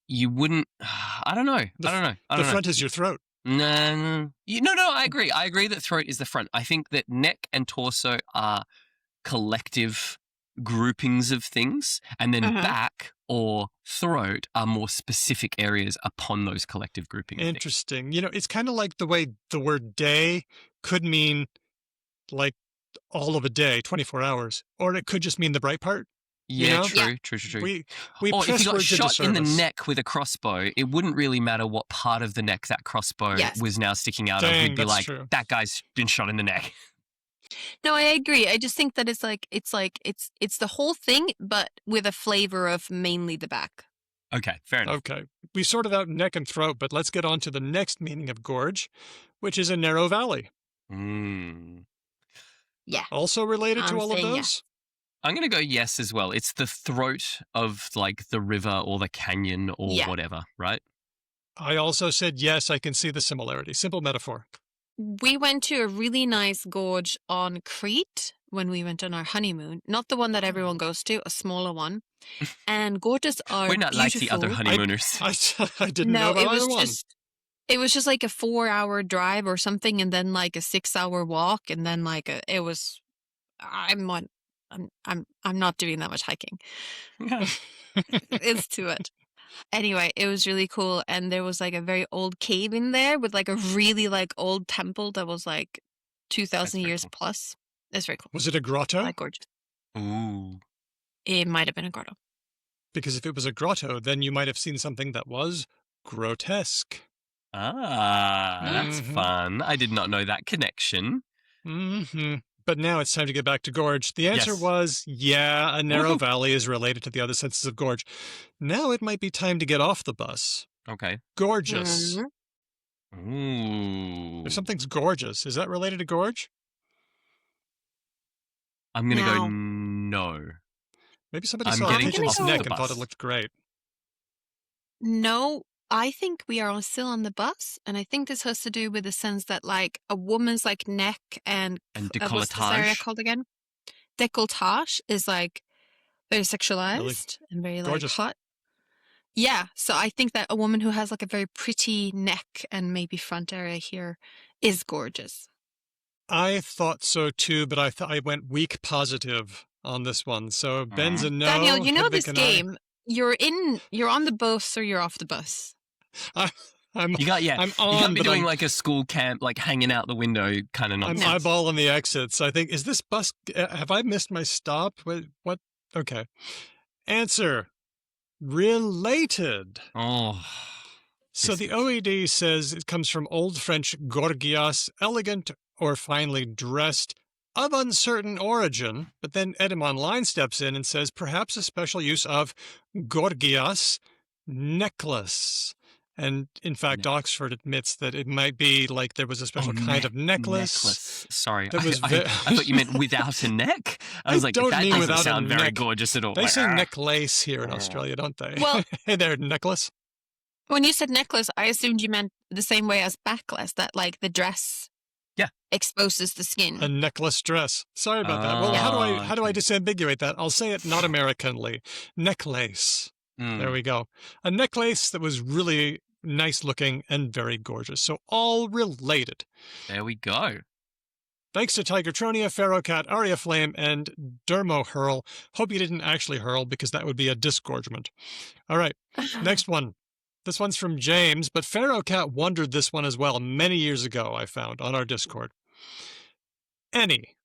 you wouldn't, I don't know. I don't know. The front is your throat. No, no. I agree. I agree that throat is the front. I think that neck and torso are collective groupings of things, and then Uh-huh. back or throat are more specific areas upon those collective grouping of things. Interesting. You know, it's kind of like the way the word day could mean like all of a day, 24 hours, or it could just mean the bright part. Yeah, know? true. We Or if press you got words into shot in the service. neck with a crossbow, it wouldn't really matter what part of the neck that crossbow Yes. was now sticking out of. Dang, We'd be that's like, true. that guy's been shot in the neck. No, I agree. I just think that it's the whole thing, but with a flavor of mainly the back. Okay, fair enough. Okay. We sorted out neck and throat, but let's get on to the next meaning of gorge, which is a narrow valley. Yeah. Also related to I'm all of saying those? yes. I'm going to go yes as well. It's the throat of like the river or the canyon or Yeah. whatever, right? I also said yes, I can see the similarity. Simple metaphor. We went to a really nice gorge on Crete when we went on our honeymoon. Not the one that everyone goes to, a smaller one. And gorges are We're not like the other beautiful. honeymooners. I didn't know about either one. It was just like a 4-hour drive or something, and then like a 6-hour walk, and then like it was. I'm not doing that much hiking. It's too much. Anyway, it was really cool, and there was like a very old cave in there with like a really like old temple that was like 2,000 very years cool. plus. It's very cool. Was it a grotto? Like gorgeous. Ooh. It might have been a grotto. Because if it was a grotto, then you might have seen something that was grotesque. That's Mhm. fun. I did not know that connection. Mm-hmm. But now it's time to get back to gorge. The answer Yes. was, yeah, a narrow Woohoo. valley is related to the other senses of gorge. Now it might be time to get off the bus. Okay. Gorgeous. Mhm. Ooh. If something's gorgeous, is that related to gorge? I'm going to go Now- no. Maybe somebody I'm saw a getting pigeon's off neck the and thought bus. it looked great. No, I think we are still on the bus, and I think this has to do with the sense that like a woman's like neck and And what's this area décolletage. called again? Décolletage is like very sexualized and very like gorgeous. hot. Yeah, so I think that a woman who has like a very pretty neck and maybe front area here is gorgeous. I thought so too, but I went weak positive on this one. So Ben's a no. Daniel, you know Hedvig this and I- game. You're on the bus or you're off the bus. I'm You got, yeah. I'm You on, can't be but doing I'm, like a school camp, like hanging out the window kind of I'm nonsense. eyeballing the exits. I think, is this bus, have I missed my stop? What? Okay. Answer, related. Oh. So the Distance. OED says it comes from Old French gorgias, elegant or finely dressed, of uncertain origin, but then Edem Online steps in and says perhaps a special use of gorgias, necklace. And in fact, Oxford admits that it might be like there was a special kind of necklace. Sorry, That was I thought you meant without a neck. I was like, don't that mean doesn't without a sound very neck. gorgeous at all. They Like, say ah. necklace here in Australia, don't they? Well- hey there, necklace. When you said necklace, I assumed you meant the same way as backless, that like the dress exposes the skin. A necklace dress. Sorry about that. Well, how do I okay. disambiguate that? I'll say it not Americanly. Necklace. Mm. There we go. A necklace that was really nice looking and very gorgeous. So all related. There we go. Thanks to Tigertronia, Pharaoh Cat, Aria Flame, and Dermo Hurl. Hope you didn't actually hurl because that would be a disgorgement. All right, next one. This one's from James, but Pharaoh Cat wondered this one as well many years ago, I found, on our Discord. Any,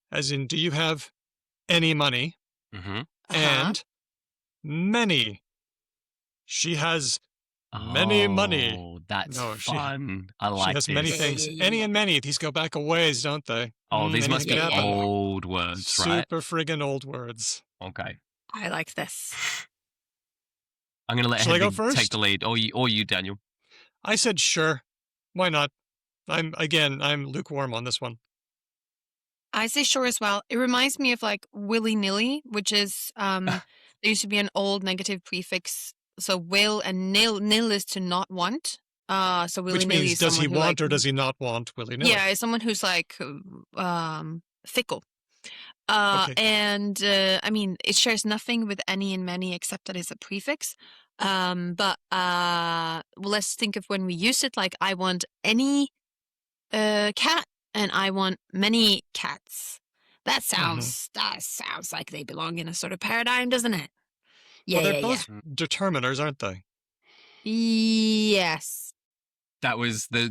as in, do you have any money? Mm-hmm. And many. She has many money. Oh, that's No, she- fun. I She like has this. many things. Yeah. Any and many. These go back a ways, don't they? Oh, these Anything must be can happen. old words, right? Super friggin' old words. Okay. I like this. I'm going to let Shall I go Hedvig first? take the lead. Or you, Daniel. I said sure. Why not? I'm lukewarm on this one. I say sure as well. It reminds me of like willy-nilly, which is there used to be an old negative prefix. So will and nil is to not want. So Which willy-nilly means, is does he someone who, want like, or does he not want willy-nilly? Yeah, it's someone who's like fickle. Okay. And I mean, it shares nothing with any and many except that it's a prefix. But well, let's think of when we use it. Like, I want any cat, and I want many cats. That sounds like they belong in a sort of paradigm, doesn't it? Yeah, Well, they're yeah, both determiners, aren't they? yeah. Yes. That was the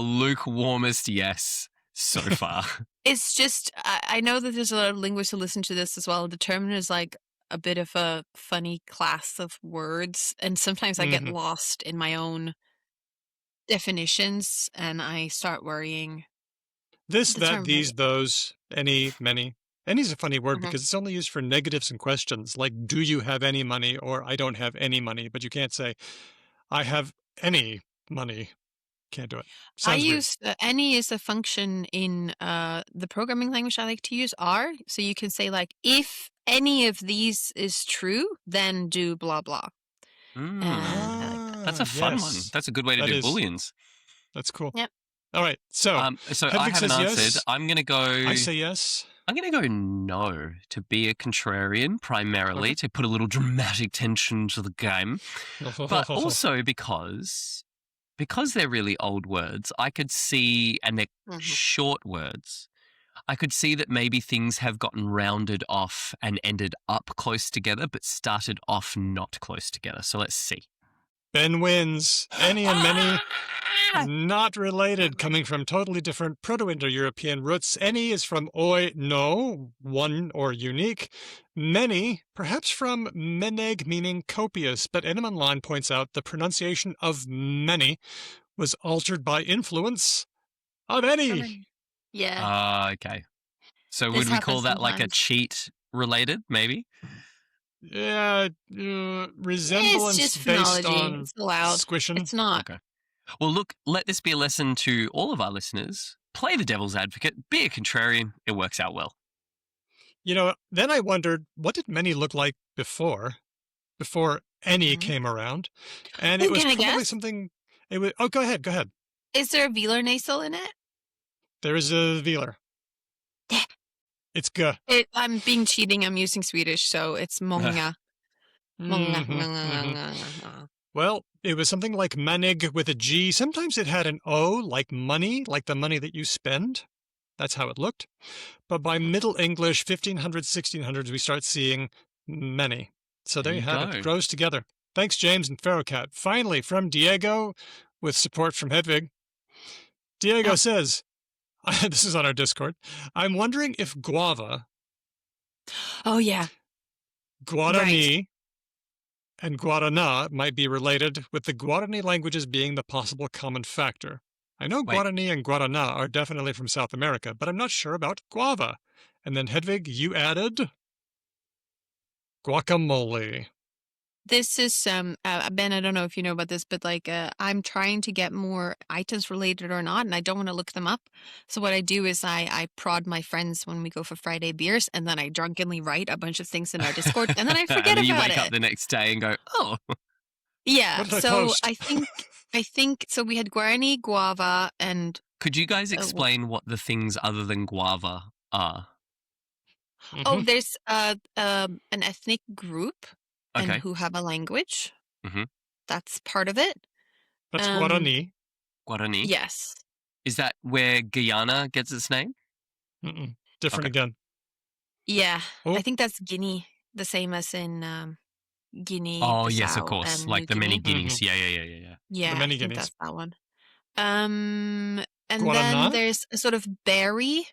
lukewarmest yes so far. It's just, I know that there's a lot of linguists who listen to this as well. Determiner is like a bit of a funny class of words. And sometimes I get lost in my own definitions and I start worrying. This, that, these, Determinate. those, any, many. Any's a funny word because it's only used for negatives and questions, like do you have any money or I don't have any money, but you can't say I have any money. Can't do it. I Sounds weird. use any is a function in the programming language I like to use, R. So you can say like, if any of these is true, then do blah blah. And I like that. That's a fun one. yes. That's a good way to That do is. booleans. That's cool. Yep. All right. So, So I Hedvig haven't says answered. yes. I'm gonna go. I say yes. I'm going to go no to be a contrarian, primarily to put a little dramatic tension to the game, but also because they're really old words, I could see, and they're short words, I could see that maybe things have gotten rounded off and ended up close together, but started off not close together. So let's see. Ben wins. Any and many, not related, coming from totally different Proto-Indo-European roots. Any is from oi, no, one or unique. Many, perhaps from meneg, meaning copious, but Eneman Line points out the pronunciation of many was altered by influence of any. Yeah. Okay. So This would we call happens that like a sometimes. cheat related, maybe? Yeah, resemblance It's just based phonology. on It's allowed. squishing. It's not. Okay. Well, look, let this be a lesson to all of our listeners. Play the devil's advocate, be a contrarian. It works out well. You know, then I wondered, what did many look like before any came around? And Oh, it was can I probably guess? something, it was, oh, go ahead. Is there a velar nasal in it? There is a velar. It's g. I'm being cheating. I'm using Swedish, so it's många. Well, it was something like manig with a G. Sometimes it had an O, like money, like the money that you spend. That's how it looked. But by Middle English, 1500s, 1600s, we start seeing many. So there you have it. It grows together. Thanks, James and Pharaohcat. Finally, from Diego, with support from Hedvig. Diego says, this is on our Discord, I'm wondering if GUAVA, Oh, yeah. Guaraní, and Guaraná might be related, with the Guarani languages being the possible common factor. I know Guarani and Guaraná are definitely from South America, but I'm not sure about guava. And then Hedvig, you added guacamole. This is Ben, I don't know if you know about this, but like I'm trying to get more items related or not, and I don't want to look them up. So what I do is I prod my friends when we go for Friday beers, and then I drunkenly write a bunch of things in our Discord, and then I forget and then you about wake it. up the next day and go, oh. Yeah. What did I So post? I think so. We had Guarani, guava, and Could you guys explain what the things other than guava are? oh, there's an ethnic group. And Okay. who have a language. Mhm. That's part of it. That's Guarani. Guarani? Yes. Is that where Guyana gets its name? Different again. Yeah. Oh. I think that's Guinea, the same as in Guinea. Oh, yes, of Bissau course. and Like New the many Guinea. guineas. Yeah. Yeah, many I think guineas. that's that one. And Guaraná? then there's a sort of berry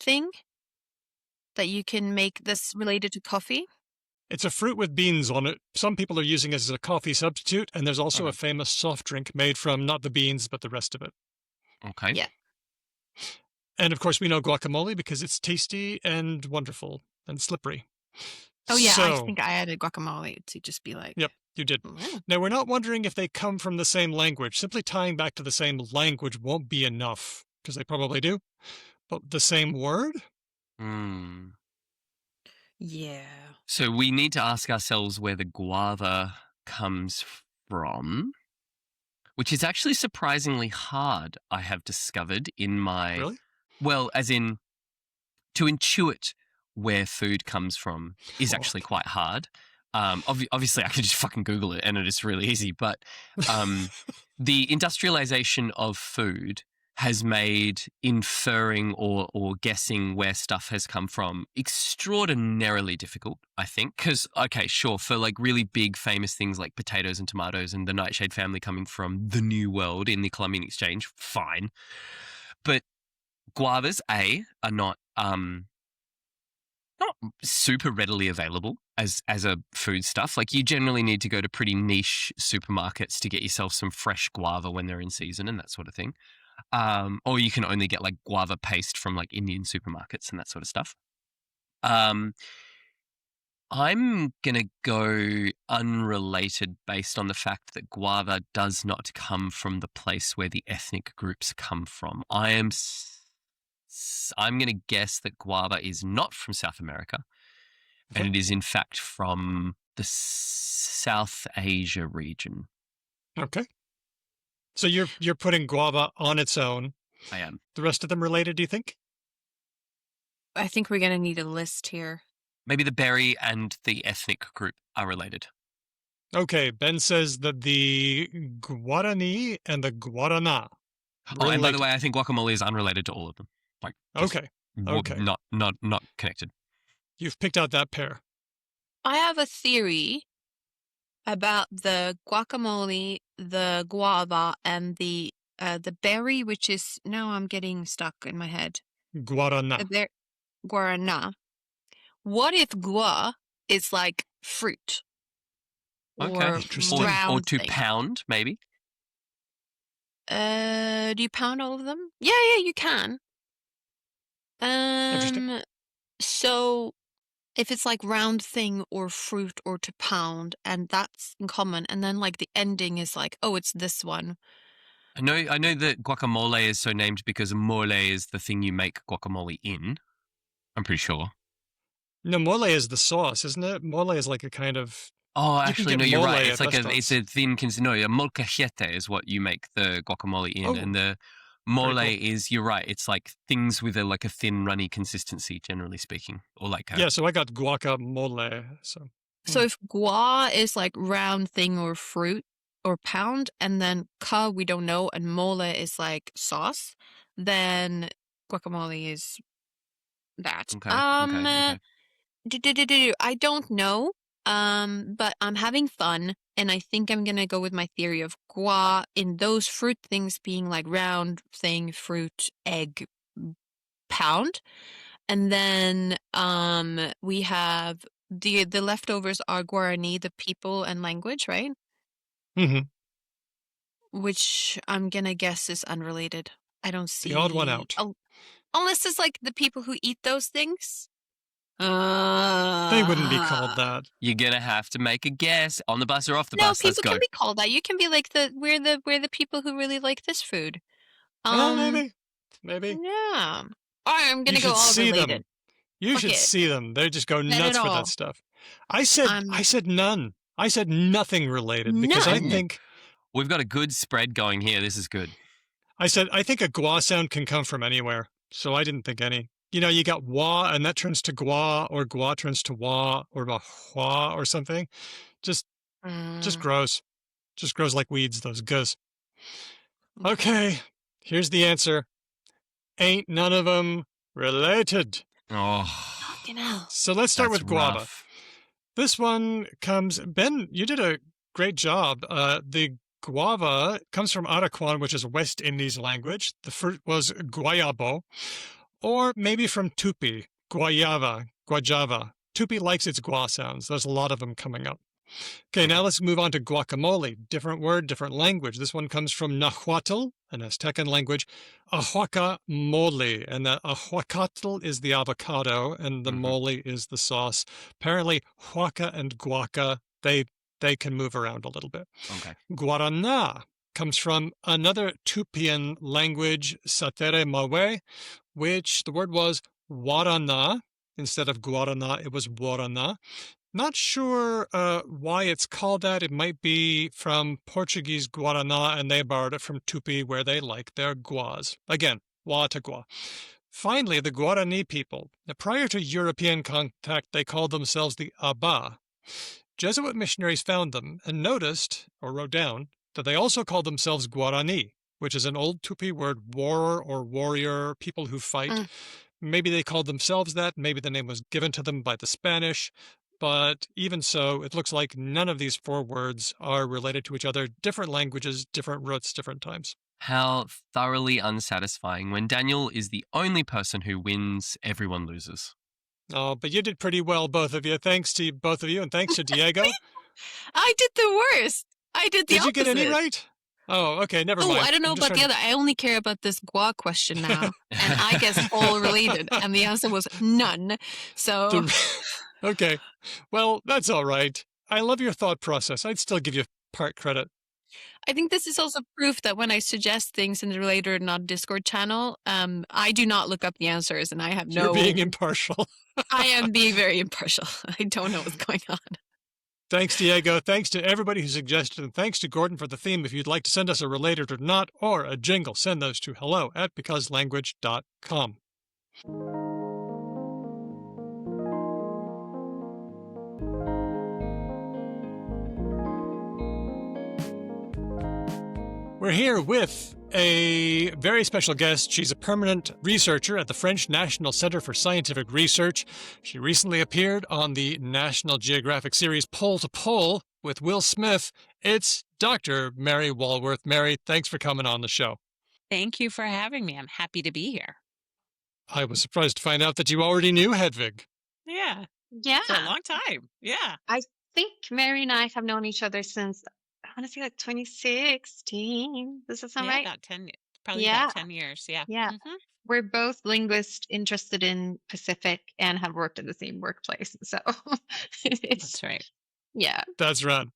thing that you can make this related to coffee. It's a fruit with beans on it. Some people are using it as a coffee substitute, and there's also a famous soft drink made from not the beans, but the rest of it. Okay. Yeah. And of course, we know guacamole because it's tasty and wonderful and slippery. Oh, yeah. I So, think I added guacamole to just be like, Yep, you did. "Mm." Now, we're not wondering if they come from the same language. Simply tying back to the same language won't be enough, because they probably do. But the same word? Hmm. Yeah. So we need to ask ourselves where the guava comes from, which is actually surprisingly hard, I have discovered in my... Really? Well, as in, to intuit where food comes from is Oh. actually quite hard. Obviously, I could just fucking Google it and it is really easy, but the industrialization of food has made inferring or guessing where stuff has come from extraordinarily difficult, I think. Because, okay, sure, for like really big famous things like potatoes and tomatoes and the nightshade family coming from the New World in the Columbian Exchange, fine. But guavas, are not super readily available as a food stuff. Like, you generally need to go to pretty niche supermarkets to get yourself some fresh guava when they're in season and that sort of thing. Or you can only get like guava paste from like Indian supermarkets and that sort of stuff. I'm going to go unrelated based on the fact that guava does not come from the place where the ethnic groups come from. I'm going to guess that guava is not from South America, and it is in fact from the South Asia region. Okay. So you're putting guava on its own. I am. The rest of them related, do you think? I think we're going to need a list here. Maybe the berry and the ethnic group are related. Okay, Ben says that the Guarani and the Guaraná. Oh, and by the way, I think guacamole is unrelated to all of them. Like, Okay. Not connected. You've picked out that pair. I have a theory about the guacamole, the guava, and the berry, which is, now I'm getting stuck in my head. Guaraná. Guaraná. What if gua is like fruit? Okay. Or Interesting. brown Or to thing? pound, maybe. Do you pound all of them? Yeah, you can. Interesting. So if it's like round thing or fruit or to pound, and that's in common, and then like the ending is like, oh, it's this one. I know that guacamole is so named because mole is the thing you make guacamole in. I'm pretty sure. No, mole is the sauce, isn't it? Mole is like a kind of... Oh, You can actually, get no, you're mole right. at It's like restaurants. it's a thin no, a molcajete is what you make the guacamole in, Oh, and the mole cool. is, you're right. It's like things with a thin runny consistency, generally speaking, or like Yeah, so I got guacamole. So So if gua is like round thing or fruit or pound, and then ka we don't know, and mole is like sauce, then guacamole is that. Okay. I don't know. But I'm having fun, and I think I'm gonna go with my theory of gua in those fruit things being like round thing, fruit, egg, pound, and then we have the leftovers are Guarani, the people and language, right? Mm-hmm. Which I'm gonna guess is unrelated. I don't see The odd one out. Unless it's like the people who eat those things. They wouldn't be called that. You're gonna have to make a guess on the bus or off the No, bus. Let's people go. can be called that. You can be like we're the people who really like this food. Maybe. Yeah. I'm gonna You go should all see related. them. You Fuck should it. see them. They just go Not nuts at for all. that stuff. I said none. I said nothing related because I None? think We've got a good spread going here. This is good. I think a gua sound can come from anywhere. So I didn't think any. You know, you got wa and that turns to gua, or gua turns to wa, or a hua or something. Just grows. Just grows like weeds, those gus. Okay, here's the answer. Ain't none of them related. Oh, Fucking hell. So let's start that's with guava. rough. This one comes... Ben, you did a great job. The guava comes from Arakan, which is a West Indies language. The fruit was guayabo. Or maybe from Tupi, guayava, guajava. Tupi likes its gua sounds. There's a lot of them coming up. Okay, now let's move on to guacamole. Different word, different language. This one comes from Nahuatl, an Aztecan language. Ahuaca mole, and the ahuacatl is the avocado, and the mole is the sauce. Apparently, huaca and guaca, they can move around a little bit. Okay. Guaraná comes from another Tupian language, Satere Mawe, which the word was Guaraná. Instead of Guaraná, it was Guaraná. Not sure why it's called that. It might be from Portuguese Guaraná, and they borrowed it from Tupi, where they like their guas. Again, wa to gua. Finally, the Guarani people. Now, prior to European contact, they called themselves the Aba. Jesuit missionaries found them and noticed, or wrote down, that they also called themselves Guarani, which is an old Tupi word, war or warrior, people who fight. Mm. Maybe they called themselves that. Maybe the name was given to them by the Spanish. But even so, it looks like none of these 4 words are related to each other. Different languages, different roots, different times. How thoroughly unsatisfying. When Daniel is the only person who wins, everyone loses. Oh, but you did pretty well, both of you. Thanks to both of you, and thanks to Diego. I did the worst. I did the Did you opposite. get any right? Oh, okay, never Oh, mind. I don't know I'm just about the trying other. I only care about this gua question now. And I guess all related. And the answer was none. So, to- Okay, well, that's all right. I love your thought process. I'd still give you part credit. I think this is also proof that when I suggest things in the Related or Not Discord channel, I do not look up the answers, and I have no. You're being impartial. I am being very impartial. I don't know what's going on. Thanks, Diego. Thanks to everybody who suggested, and thanks to Gordon for the theme. If you'd like to send us a Related or Not or a jingle, send those to hello@becauselanguage.com. We're here with a very special guest. She's a permanent researcher at the French National Center for Scientific Research. She recently appeared on the National Geographic series Pole to Pole with Will Smith. It's Dr. Mary Walworth. Mary, thanks for coming on the show. Thank you for having me. I'm happy to be here. I was surprised to find out that you already knew Hedvig. Yeah, Yeah. for a long time. Yeah. I think Mary and I have known each other since, I want to say like 2016. Does that sound Yeah, right? about 10, probably Yeah. about 10 years. Yeah. Yeah. Mhm. We're both linguists interested in Pacific and have worked in the same workplace. So it's, That's right. yeah. That's right.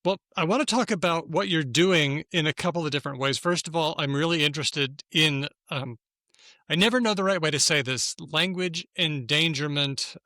Well, I want to talk about what you're doing in a couple of different ways. First of all, I'm really interested in, I never know the right way to say this, language endangerment.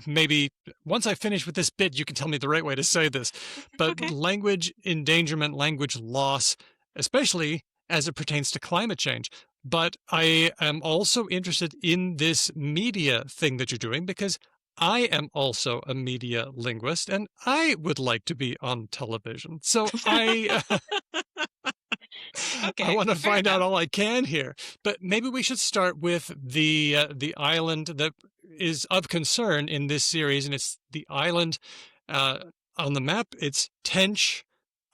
Maybe once I finish with this bit, you can tell me the right way to say this. But Okay. language endangerment, language loss, especially as it pertains to climate change. But I am also interested in this media thing that you're doing because I am also a media linguist and I would like to be on television. So I Okay. want to fair find out enough. all I can here. But maybe we should start with the island that is of concern in this series, and it's the island on the map. It's Tench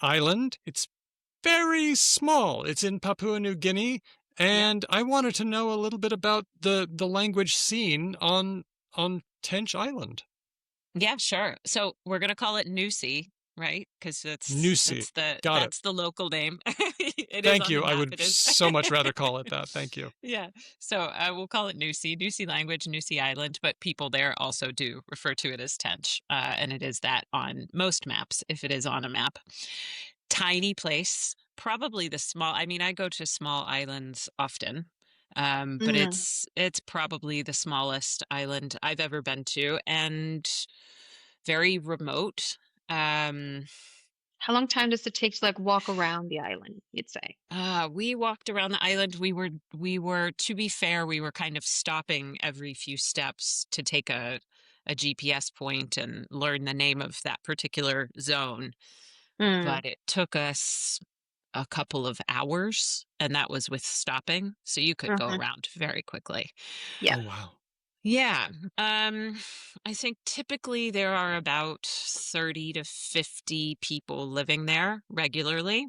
Island. It's very small. It's in Papua New Guinea, and I wanted to know a little bit about the language scene on Tench Island. Yeah, sure. So we're going to call it Nusi, right? Because Nusi. Got it. that's the local name. It is Thank on you. the I map. would It is. so much rather call it that. Thank you. Yeah. So we'll call it Nusi, Nusi language, Nusi Island, but people there also do refer to it as Tench. And it is that on most maps, if it is on a map. Tiny place, probably I mean, I go to small islands often. But Mhm. it's probably the smallest island I've ever been to and very remote. How long time does it take to like walk around the island, you'd say? We walked around the island. We were, to be fair, we were kind of stopping every few steps to take a GPS point and learn the name of that particular zone. Mm. But it took us a couple of hours, and that was with stopping. So you could go Mhm. around very quickly. Yeah. Oh, wow. Yeah. I think typically there are about 30 to 50 people living there regularly.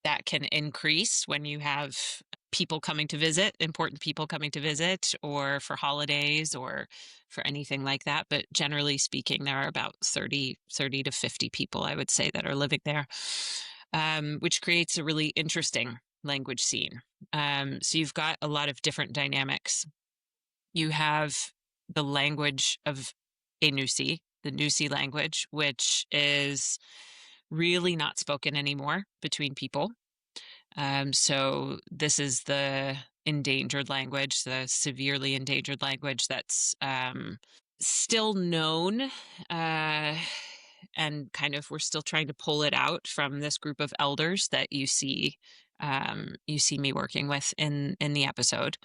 That can increase when you have people coming to visit, important people coming to visit, or for holidays or for anything like that. But generally speaking, there are about 30 to 50 people, I would say, that are living there, which creates a really interesting language scene. So you've got a lot of different dynamics. You have the language of Nusi, the Nusi language, which is really not spoken anymore between people. So this is the endangered language, the severely endangered language that's still known, and kind of we're still trying to pull it out from this group of elders that you see me working with in the episode.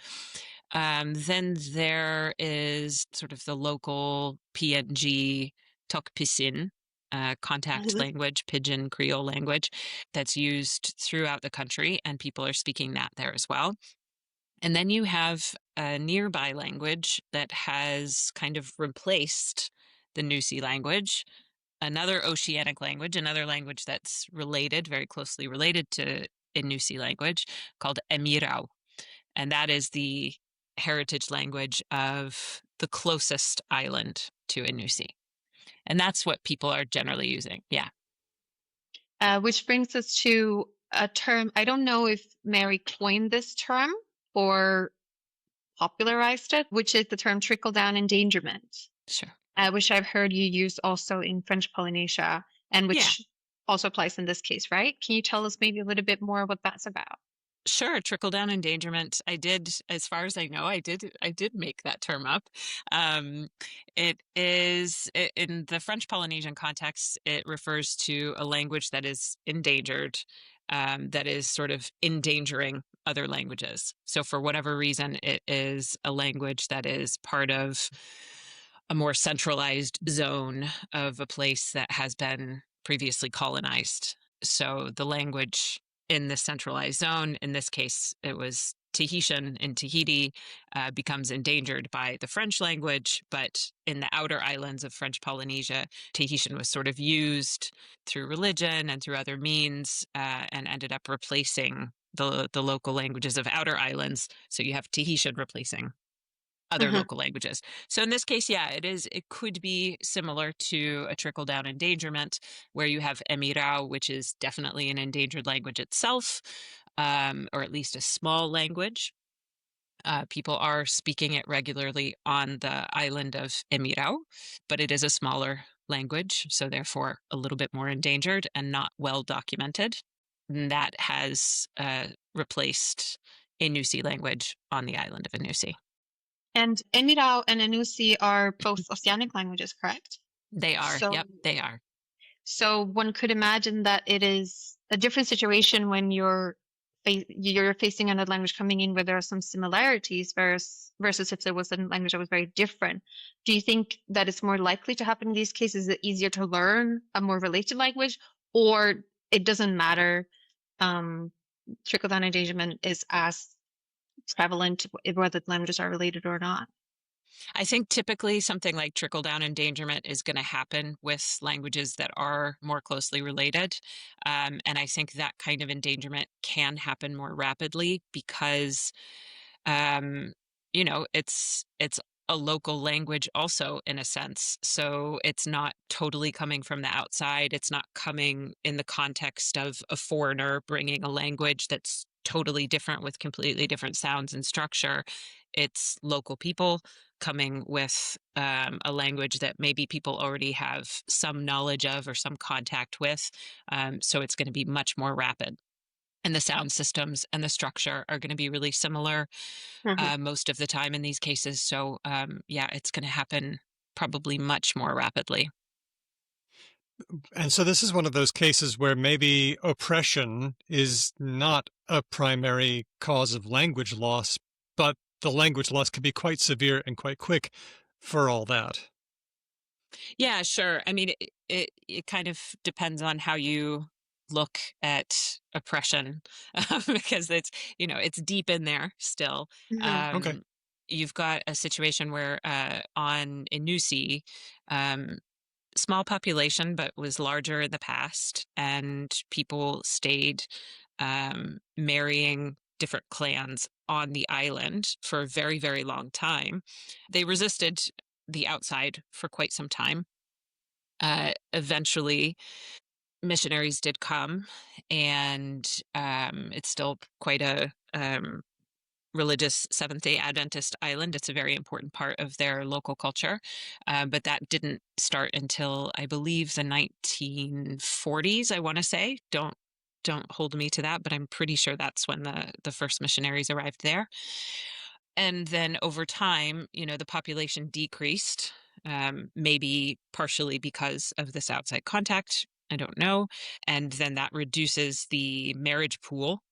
Then there is sort of the local PNG Tokpisin contact Mhm. language, pidgin Creole language that's used throughout the country, and people are speaking that there as well. And then you have a nearby language that has kind of replaced the Nusi language, another oceanic language, another language that's related, very closely related to Inusi language, called Emirau. And that is the heritage language of the closest island to Inusi. And that's what people are generally using. Yeah. Which brings us to a term. I don't know if Mary coined this term or popularized it, which is the term trickle down endangerment, Sure. which I've heard you use also in French Polynesia and Yeah. which also applies in this case, right? Can you tell us maybe a little bit more what that's about? Sure, trickle down endangerment. I did, as far as I know, I did make that term up. Um, it is in the French Polynesian context, it refers to a language that is endangered, that is sort of endangering other languages. So for whatever reason, it is a language that is part of a more centralized zone of a place that has been previously colonized. So the language in this centralized zone, in this case, it was Tahitian in Tahiti, becomes endangered by the French language. But in the outer islands of French Polynesia, Tahitian was sort of used through religion and through other means, and ended up replacing the local languages of outer islands. So you have Tahitian replacing other Mhm. local languages. So in this case, yeah, it could be similar to a trickle down endangerment where you have Emirau, which is definitely an endangered language itself, or at least a small language. People are speaking it regularly on the island of Emirau, but it is a smaller language, so therefore a little bit more endangered and not well documented. And that has replaced Inusi language on the island of Inusi. And Emirau and Anusi are both Oceanic languages, correct? They are. So, Yep, they are. so one could imagine that it is a different situation when you're facing another language coming in where there are some similarities versus if there was a language that was very different. Do you think that it's more likely to happen in these cases? Is it easier to learn a more related language, or it doesn't matter? Um, Trickle down engagement is as prevalent whether the languages are related or not. I think typically something like trickle down endangerment is going to happen with languages that are more closely related. And I think that kind of endangerment can happen more rapidly because um, it's a local language also in a sense. So it's not totally coming from the outside. It's not coming in the context of a foreigner bringing a language that's totally different with completely different sounds and structure. It's local people coming with a language that maybe people already have some knowledge of or some contact with. So it's going to be much more rapid, and the sound systems and the structure are going to be really similar Mhm. most of the time in these cases. So, yeah, it's going to happen probably much more rapidly. And so this is one of those cases where maybe oppression is not a primary cause of language loss, but the language loss can be quite severe and quite quick for all that. Yeah, sure. I mean, it kind of depends on how you look at oppression, because it's deep in there still. Mhm. Okay. Um, you've got a situation where on Inusi, um, small population, but was larger in the past, and people stayed marrying different clans on the island for a very, very long time. They resisted the outside for quite some time. Eventually, missionaries did come, and it's still quite a religious Seventh day Adventist island. It's a very important part of their local culture. But that didn't start until I believe the 1940s, I want to say. Don't hold me to that, but I'm pretty sure that's when the first missionaries arrived there. And then over time, the population decreased, maybe partially because of this outside contact. I don't know. And then that reduces the marriage pool,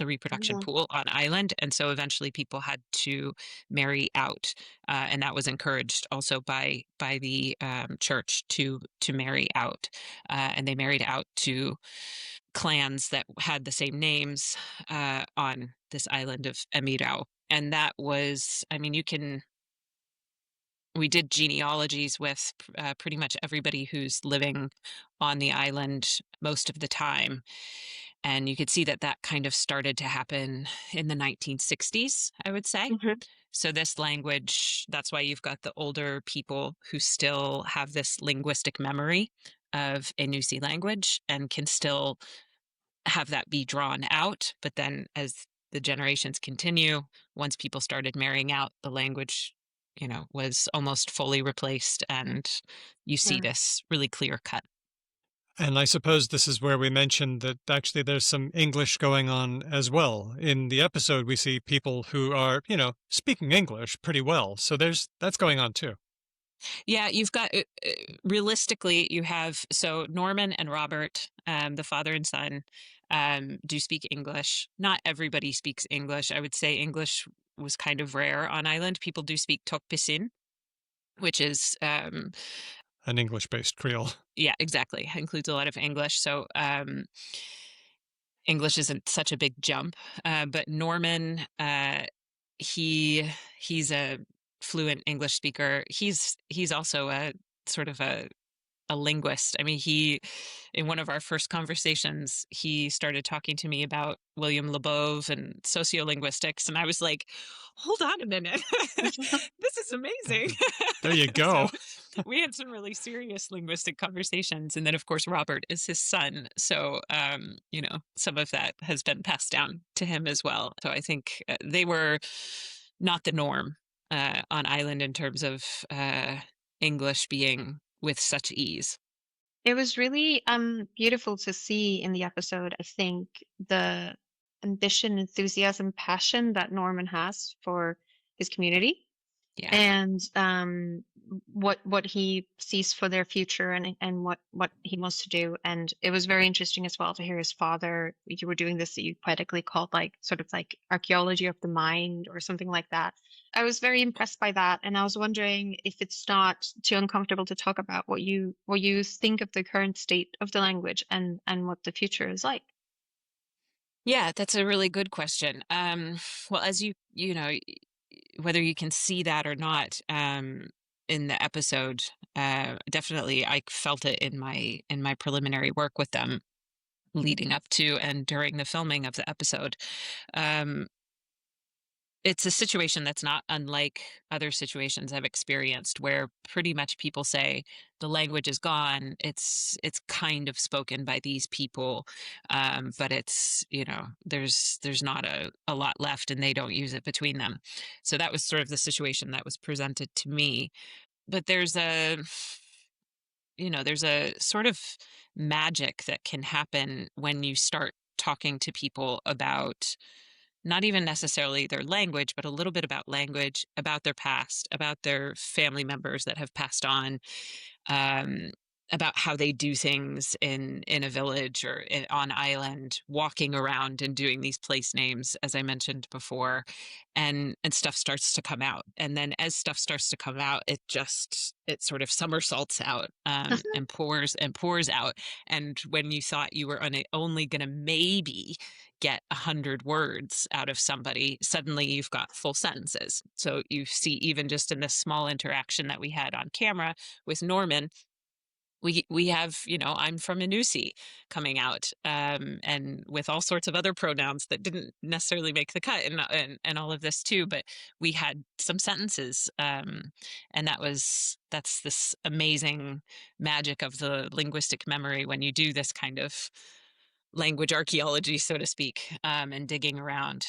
the reproduction Mhm. pool on island, and so eventually people had to marry out, and that was encouraged also by the church to marry out, and they married out to clans that had the same names on this island of Emirau. And that was, I mean, we did genealogies with pretty much everybody who's living on the island most of the time. And you could see that that kind of started to happen in the 1960s, I would say. Mhm. So, this language, that's why you've got the older people who still have this linguistic memory of a Nusi language and can still have that be drawn out. But then as the generations continue, once people started marrying out, the language, was almost fully replaced. And you see Yeah. this really clear cut. And I suppose this is where we mentioned that actually there's some English going on as well. In the episode, we see people who are, speaking English pretty well. So that's going on too. Yeah, you've got realistically, you have so Norman and Robert, the father and son, do speak English. Not everybody speaks English. I would say English was kind of rare on island. People do speak Tokpisin, which is An English-based Creole. yeah, exactly, includes a lot of English. So English isn't such a big jump, but Norman, he's a fluent English speaker. He's also a sort of a linguist. I mean, in one of our first conversations, he started talking to me about William Labov and sociolinguistics, and I was like, "Hold on a minute, this is amazing." There you go. So we had some really serious linguistic conversations, and then of course Robert is his son, so some of that has been passed down to him as well. So I think they were not the norm on island in terms of English being with such ease. It was really beautiful to see in the episode, I think, the ambition, enthusiasm, passion that Norman has for his community Yeah. and what he sees for their future and what he wants to do. And it was very interesting as well to hear his father. You were doing this that you poetically called like sort of like archaeology of the mind or something like that. I was very impressed by that, and I was wondering if it's not too uncomfortable to talk about what you think of the current state of the language and what the future is like. Yeah, that's a really good question. Well, as whether you can see that or not, in the episode, definitely I felt it in my preliminary work with them leading up to and during the filming of the episode. Um, it's a situation that's not unlike other situations I've experienced where pretty much people say the language is gone. It's kind of spoken by these people, but it's there's not a lot left, and they don't use it between them. So that was sort of the situation that was presented to me. But there's a sort of magic that can happen when you start talking to people about not even necessarily their language, but a little bit about language, about their past, about their family members that have passed on, um, about how they do things in a village or on island, walking around and doing these place names, as I mentioned before, and stuff starts to come out. And then as stuff starts to come out, it sort of somersaults out, and pours out. And when you thought you were only going to maybe get 100 words out of somebody, suddenly you've got full sentences. So you see, even just in this small interaction that we had on camera with Norman, we have, I'm from Nusi coming out, and with all sorts of other pronouns that didn't necessarily make the cut, and all of this too, but we had some sentences, and that's this amazing magic of the linguistic memory when you do this kind of language archaeology, so to speak, and digging around.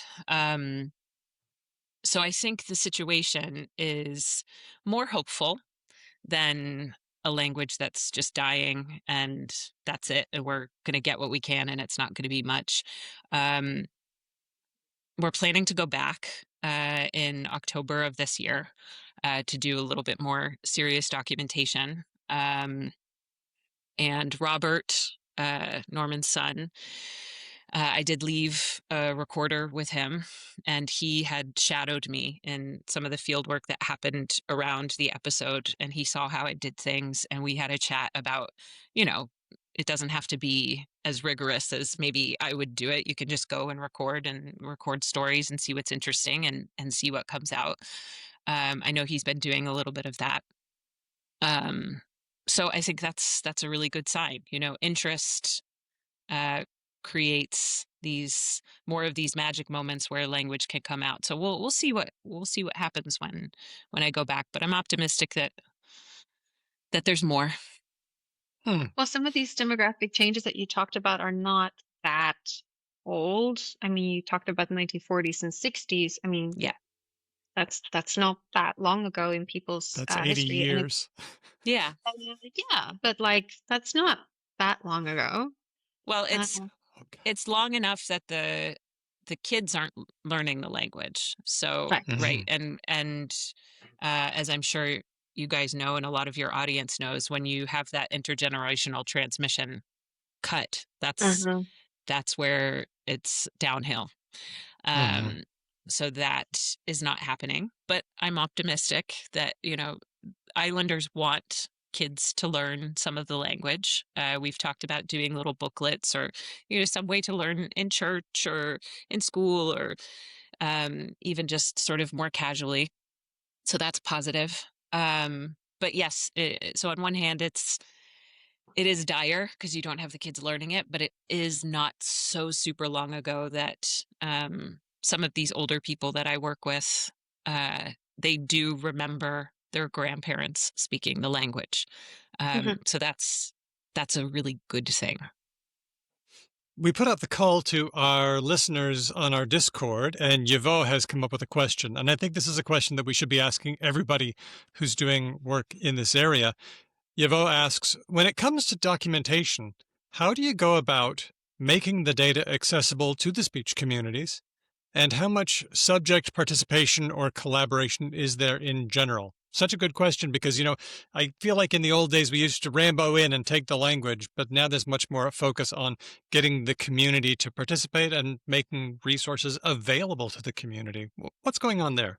So I think the situation is more hopeful than a language that's just dying and that's it. And we're going to get what we can, and it's not going to be much. Um, we're planning to go back in October of this year to do a little bit more serious documentation. And Robert, Norman's son, I did leave a recorder with him, and he had shadowed me in some of the field work that happened around the episode. And he saw how I did things, and we had a chat about, you know, it doesn't have to be as rigorous as maybe I would do it. You can just go and record stories and see what's interesting and see what comes out. I know he's been doing a little bit of that. So I think that's a really good sign. You know, interest creates these more of these magic moments where language can come out. So we'll see what happens when I go back. But I'm optimistic that there's more. Well, some of these demographic changes that you talked about are not that old. I mean, you talked about the 1940s and 60s. I mean, Yeah. that's not that long ago in people's That's 80 history. years. Yeah. Yeah, but like that's not that long ago. Well, it's Okay. it's long enough that the kids aren't learning the language. So Right. right, and as I'm sure you guys know, and a lot of your audience knows, when you have that intergenerational transmission cut, that's where it's downhill. So that is not happening, but I'm optimistic that, you know, islanders want kids to learn some of the language. We've talked about doing little booklets or, you know, some way to learn in church or in school or even just sort of more casually. So that's positive. But yes, so on one hand, it is dire because you don't have the kids learning it, but it is not so super long ago that some of these older people that I work with, they do remember their grandparents speaking the language. So that's a really good thing. We put out the call to our listeners on our Discord, and Yvo has come up with a question. And I think this is a question that we should be asking everybody who's doing work in this area. Yvo asks, when it comes to documentation, how do you go about making the data accessible to the speech communities? And how much subject participation or collaboration is there in general? Such a good question because, you know, I feel like in the old days we used to Rambo in and take the language, but now there's much more focus on getting the community to participate and making resources available to the community. What's going on there?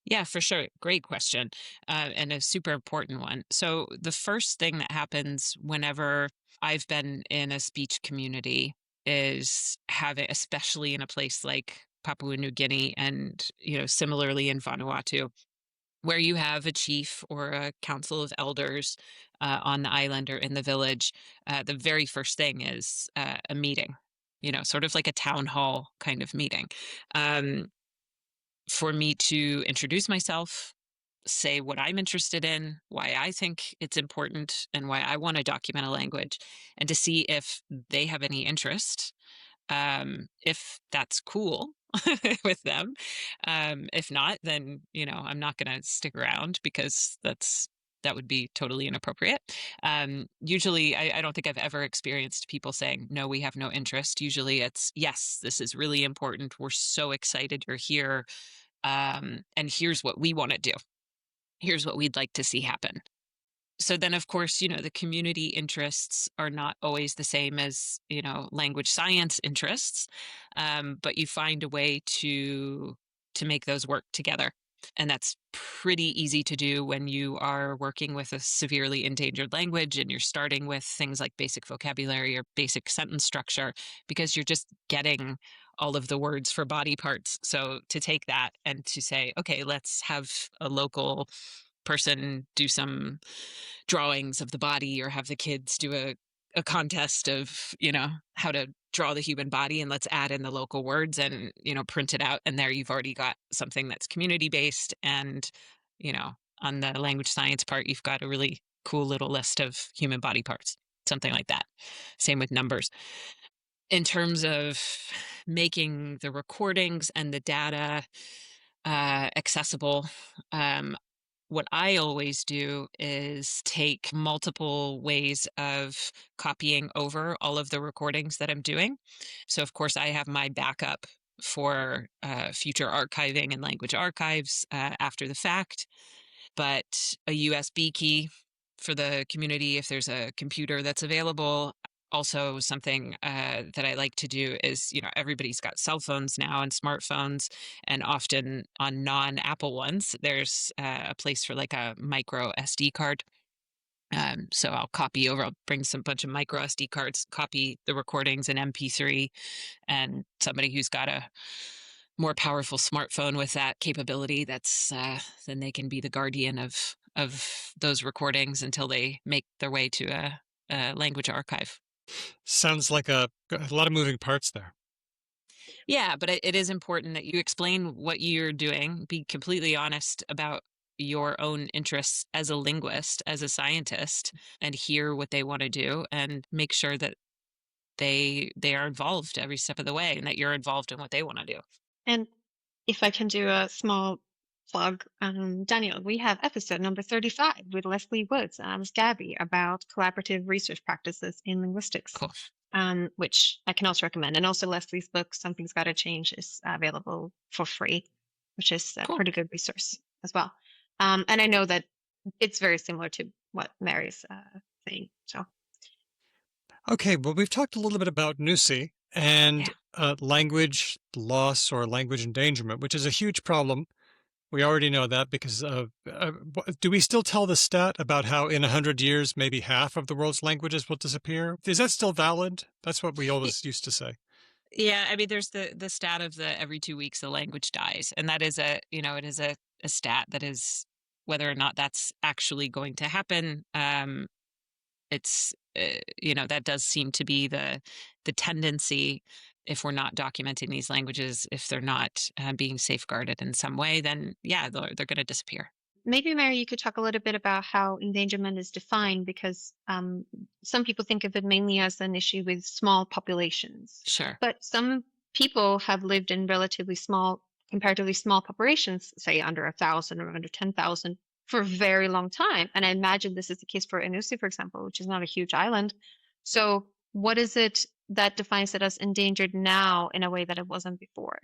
Yeah, for sure. Great question. And a super important one. So the first thing that happens whenever I've been in a speech community is having, especially in a place like Papua New Guinea and, you know, similarly in Vanuatu, where you have a chief or a council of elders on the island or in the village, the very first thing is a meeting, you know, sort of like a town hall kind of meeting. For me to introduce myself, say what I'm interested in, why I think it's important, and why I want to document a language, and to see if they have any interest, if that's cool with them. If not, then, you know, I'm not going to stick around because that would be totally inappropriate. Usually, I don't think I've ever experienced people saying, no, we have no interest. Usually it's, yes, this is really important. We're so excited you're here. And here's what we want to do. Here's what we'd like to see happen. So then, of course, you know, the community interests are not always the same as, you know, language science interests, but you find a way to make those work together. And that's pretty easy to do when you are working with a severely endangered language and you're starting with things like basic vocabulary or basic sentence structure, because you're just getting all of the words for body parts. So to take that and to say, okay, let's have a local person do some drawings of the body, or have the kids do a contest of, you know, how to draw the human body, and let's add in the local words and, you know, print it out. And there you've already got something that's community based. And, you know, on the language science part, you've got a really cool little list of human body parts, something like that. Same with numbers. In terms of making the recordings and the data accessible, what I always do is take multiple ways of copying over all of the recordings that I'm doing. So, of course, I have my backup for future archiving and language archives after the fact, but a USB key for the community, if there's a computer that's available, also something that I like to do is, everybody's got cell phones now and smartphones, and often on non-Apple ones, there's a place for like a micro SD card. So I'll bring some bunch of micro SD cards, copy the recordings in MP3, and somebody who's got a more powerful smartphone with that capability, then they can be the guardian of those recordings until they make their way to a language archive. Sounds like a lot of moving parts there. Yeah, but it is important that you explain what you're doing, be completely honest about your own interests as a linguist, as a scientist, and hear what they want to do, and make sure that they are involved every step of the way, and that you're involved in what they want to do. And if I can do a small plug, Daniel, we have episode number 35 with Leslie Woods and Gabby about collaborative research practices in linguistics, Cool. which I can also recommend. And also Leslie's book, Something's Gotta Change, is available for free, which is a Cool. pretty good resource as well. And I know that it's very similar to what Mary's saying. So, Okay, well, we've talked a little bit about Nusi and language loss or language endangerment, which is a huge problem. We already know that because do we still tell the stat about how in 100 years, maybe half of the world's languages will disappear? Is that still valid? That's what we always used to say. Yeah, I mean, there's the stat of the every 2 weeks a language dies, and that is it is a stat that is, whether or not that's actually going to happen. It's that does seem to be the tendency. If we're not documenting these languages, if they're not being safeguarded in some way, then yeah, they're going to disappear. maybe Mary, you could talk a little bit about how endangerment is defined, because some people think of it mainly as an issue with small populations. Sure. But some people have lived in comparatively small populations, say under 1,000 or under 10,000, for a very long time. And I imagine this is the case for Nusi, for example, which is not a huge island. So what is it that defines it as endangered now in a way that it wasn't before?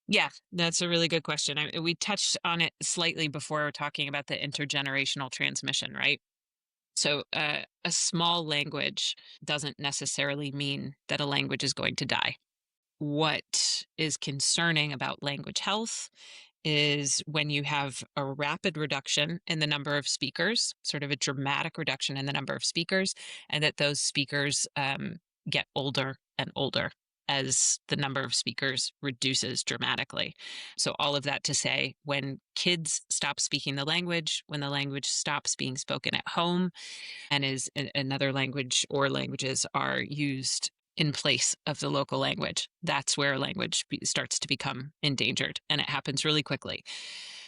Yeah, that's a really good question. We touched on it slightly before talking about the intergenerational transmission, right? So a small language doesn't necessarily mean that a language is going to die. What is concerning about language health is when you have a rapid reduction in the number of speakers, sort of a dramatic reduction in the number of speakers, and that those speakers get older and older as the number of speakers reduces dramatically. So all of that to say, when kids stop speaking the language, when the language stops being spoken at home and is another language or languages are used in place of the local language, that's where a language starts to become endangered, and it happens really quickly.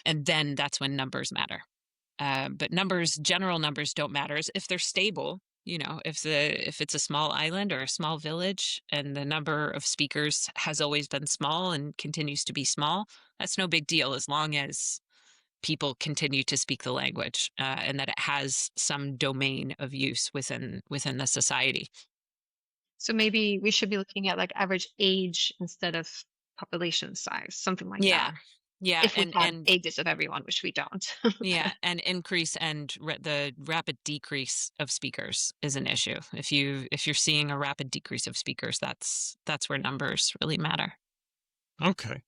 And then that's when numbers matter. But general numbers don't matter if they're stable. If it's a small island or a small village and the number of speakers has always been small and continues to be small, that's no big deal as long as people continue to speak the language and that it has some domain of use within the society. So maybe we should be looking at like average age instead of population size, something like Yeah. that. Yeah, If we had ages of everyone, which we don't. yeah, and increase and the rapid decrease of speakers is an issue. If you're seeing a rapid decrease of speakers, that's where numbers really matter. Okay.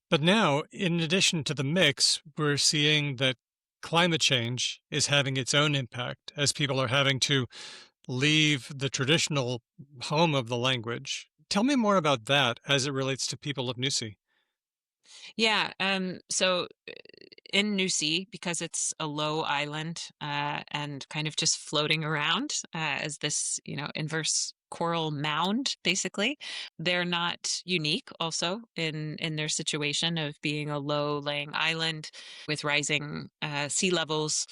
But now, in addition to the mix, we're seeing that climate change is having its own impact as people are having to leave the traditional home of the language. Tell me more about that as it relates to people of Nusi. Yeah. So in Nusi, because it's a low island and kind of just floating around as this, inverse coral mound, basically, they're not unique. Also, in their situation of being a low-lying island with rising sea levels,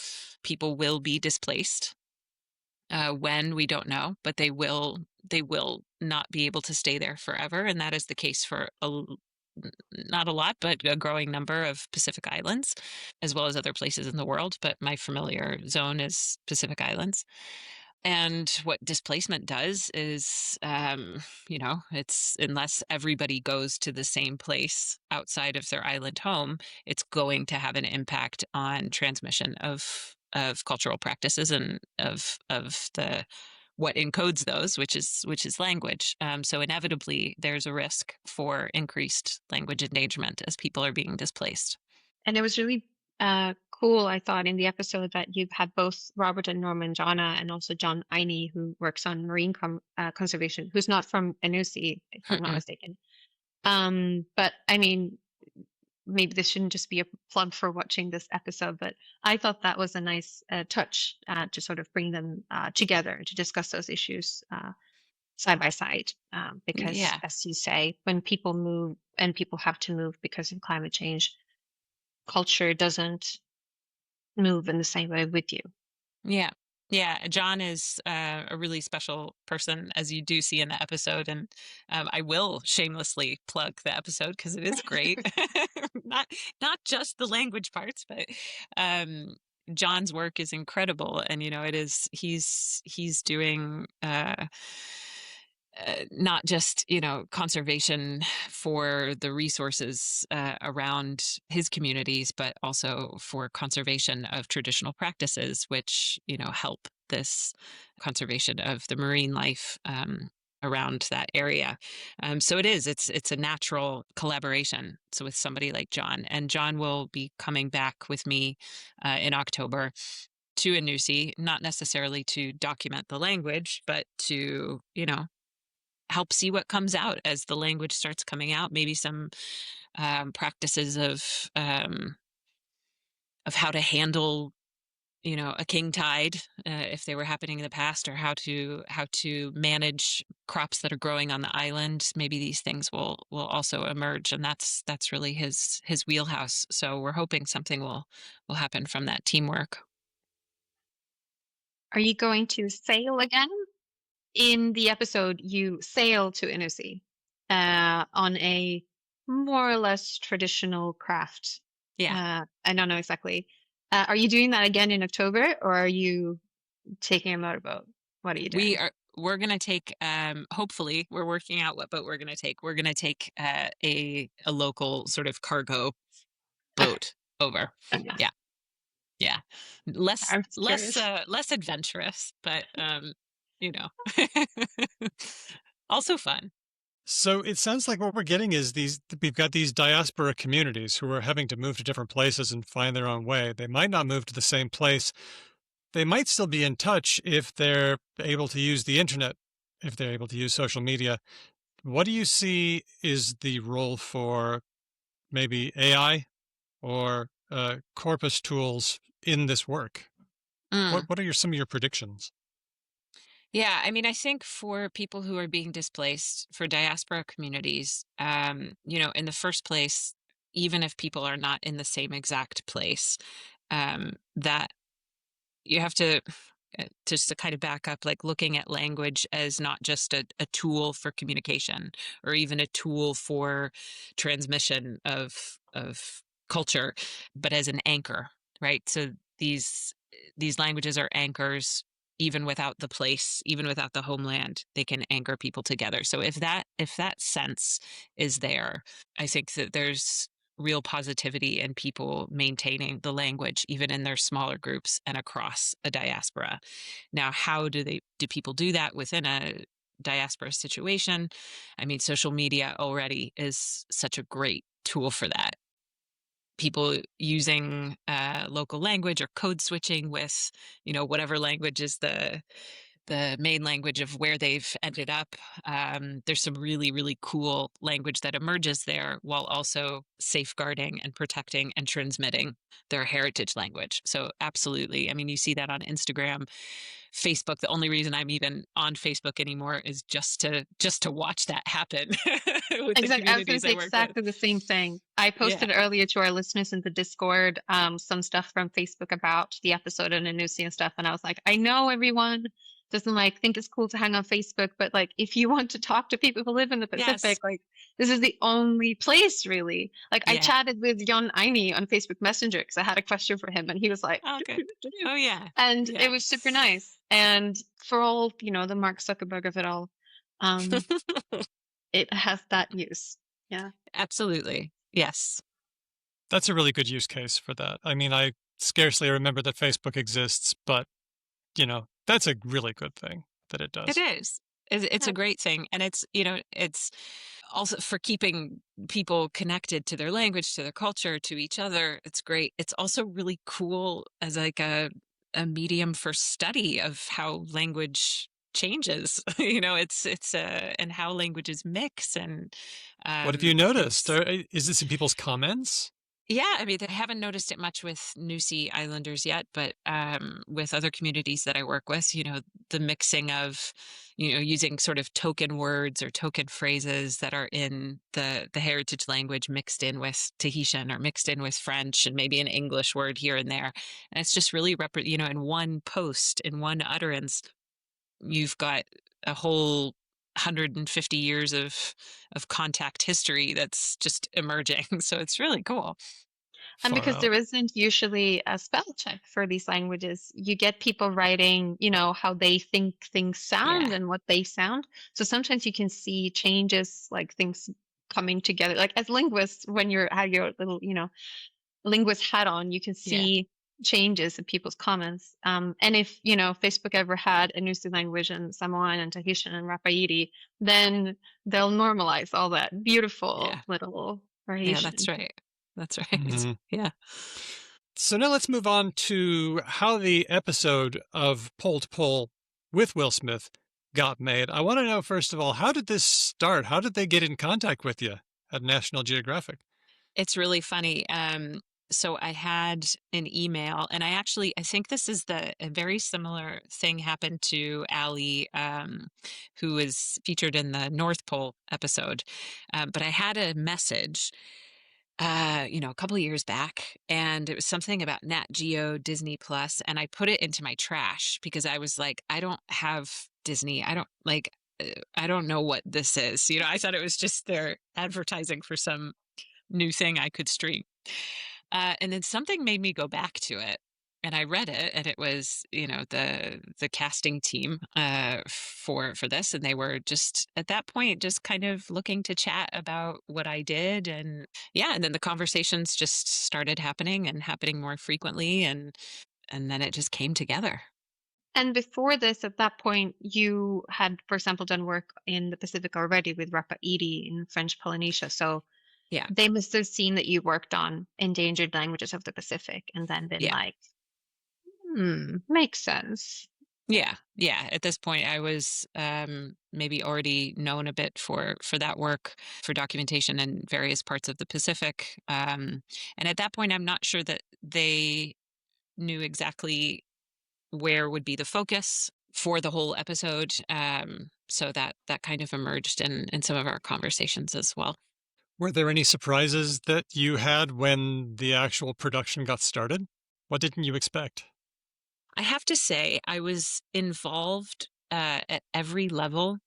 people will be displaced. When, we don't know, but they will not be able to stay there forever, and that is the case for not a lot, but a growing number of Pacific Islands, as well as other places in the world. But my familiar zone is Pacific Islands. And what displacement does is, it's unless everybody goes to the same place outside of their island home, it's going to have an impact on transmission of cultural practices and of the what encodes those, which is language. So inevitably, there's a risk for increased language endangerment as people are being displaced. And it was really cool, I thought, in the episode that you've had both Robert and Norman Jana and also John Iney, who works on marine conservation, who's not from Nusi, if I'm not mistaken. But I mean, maybe this shouldn't just be a plug for watching this episode, but I thought that was a nice touch to sort of bring them together to discuss those issues side by side. Because, Yeah. as you say, when people move and people have to move because of climate change, culture doesn't move in the same way with you. Yeah. Yeah. John is a really special person, as you do see in the episode. And I will shamelessly plug the episode because it is great. not just the language parts, but John's work is incredible. And, it is, he's doing not just conservation for the resources around his communities, but also for conservation of traditional practices, which help this conservation of the marine life around that area. So it's a natural collaboration. So with somebody like John, and John will be coming back with me in October to Nusi, not necessarily to document the language, but to help see what comes out as the language starts coming out. Maybe some practices of how to handle, a king tide if they were happening in the past, or how to manage crops that are growing on the island. Maybe these things will also emerge, and that's really his wheelhouse. So we're hoping something will happen from that teamwork. Are you going to sail again? In the episode, you sail to Nusi on a more or less traditional craft. Yeah. I don't know exactly. Are you doing that again in October, or are you taking a motorboat? What are you doing? We're going to take, hopefully we're working out what boat we're going to take. We're going to take a local sort of cargo boat over. Yeah. Yeah. Less adventurous, but, also fun. So it sounds like what we're getting is we've got these diaspora communities who are having to move to different places and find their own way. They might not move to the same place. They might still be in touch if they're able to use the internet, if they're able to use social media. What do you see is the role for maybe AI or corpus tools in this work? What are some of your predictions? Yeah, I mean, I think for people who are being displaced, for diaspora communities, in the first place, even if people are not in the same exact place, that you have to just to kind of back up, like looking at language as not just a tool for communication or even a tool for transmission of culture, but as an anchor, right? So these languages are anchors. Even without the place, even without the homeland, they can anchor people together. So if that sense is there, I think that there's real positivity in people maintaining the language, even in their smaller groups and across a diaspora. Now, how do people do that within a diaspora situation? I mean, social media already is such a great tool for that. People using local language or code switching with, whatever language is the main language of where they've ended up. There's some really, really cool language that emerges there while also safeguarding and protecting and transmitting their heritage language. So absolutely. I mean, you see that on Instagram, Facebook. The only reason I'm even on Facebook anymore is just to watch that happen with the Exactly. I was going communities to I say work exactly the same thing. I posted earlier to our listeners in the Discord some stuff from Facebook about the episode and Nusi and stuff, and I was like, I know everyone doesn't think it's cool to hang on Facebook, but if you want to talk to people who live in the Pacific, this is the only place really. I chatted with John Iney on Facebook Messenger because I had a question for him, and he was like, "Oh, good. Oh, yeah." And it was super nice. And for all, the Mark Zuckerberg of it all, it has that use. Yeah. Absolutely. Yes. That's a really good use case for that. I mean, I scarcely remember that Facebook exists, but, that's a really good thing that it It does. is. It's a great thing. And it's also for keeping people connected to their language, to their culture, to each other. It's great. It's also really cool as like a medium for study of how language changes. And how languages mix. And What have you noticed? it's Is this in people's comments? yeah, I mean, I haven't noticed it much with Nusi Islanders yet, but with other communities that I work with, the mixing of, using sort of token words or token phrases that are in the heritage language mixed in with Tahitian or mixed in with French and maybe an English word here and there. And it's just really, in one post, in one utterance, you've got a whole 150 years of contact history that's just emerging. So it's really cool. And Far because out. there isn't usually a spell check for these languages, you get people writing, how they think things sound Yeah. and what they sound. So sometimes you can see changes, like things coming together. Like as linguists, when you have your little, linguist hat on, you can Yeah. see changes in people's comments. And if, Facebook ever had a Nusi language and Samoan and Tahitian and Rapaidi, then they'll normalize all that beautiful Yeah. little Yeah, that's variation. right. That's right. Mhm. Yeah. So now let's move on to how the episode of Pole to Pole with Will Smith got made. I want to know, first of all, how did this start? How did they get in contact with you at National Geographic? It's really funny. So I had an email, and I think this is a very similar thing happened to Allie, who is featured in the North Pole episode. But I had a message, a couple of years back, and it was something about Nat Geo, Disney Plus, and I put it into my trash because I was like, I don't have Disney. I don't know what this is. I thought it was just their advertising for some new thing I could stream. And then something made me go back to it. And I read it, and it was, the casting team for this, and they were just at that point just kind of looking to chat about what I did, and yeah, and then the conversations just started happening and happening more frequently, and then it just came together. And before this, at that point, you had, for example, done work in the Pacific already with Rapaidi in French Polynesia. So Yeah, they must have seen that you worked on endangered languages of the Pacific and then been yeah. like, makes sense. Yeah. At this point, I was maybe already known a bit for that work, for documentation in various parts of the Pacific. And at that point, I'm not sure that they knew exactly where would be the focus for the whole episode. So that kind of emerged in some of our conversations as well. Were there any surprises that you had when the actual production got started? What didn't you expect? I have to say, I was involved at every level,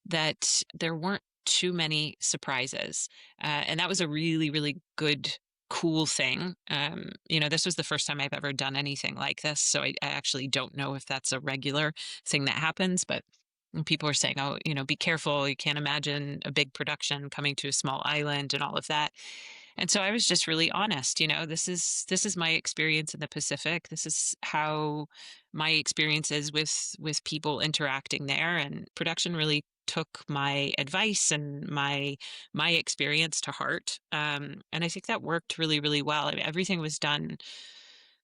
that there weren't too many surprises. And that was a really, really good, cool thing. This was the first time I've ever done anything like this. So I actually don't know if that's a regular thing that happens, but when people are saying, oh, be careful. You can't imagine a big production coming to a small island and all of that. And so I was just really honest, this is my experience in the Pacific. This is how my experience is with people interacting there, and production really took my advice and my experience to heart. And I think that worked really, really well. I mean, everything was done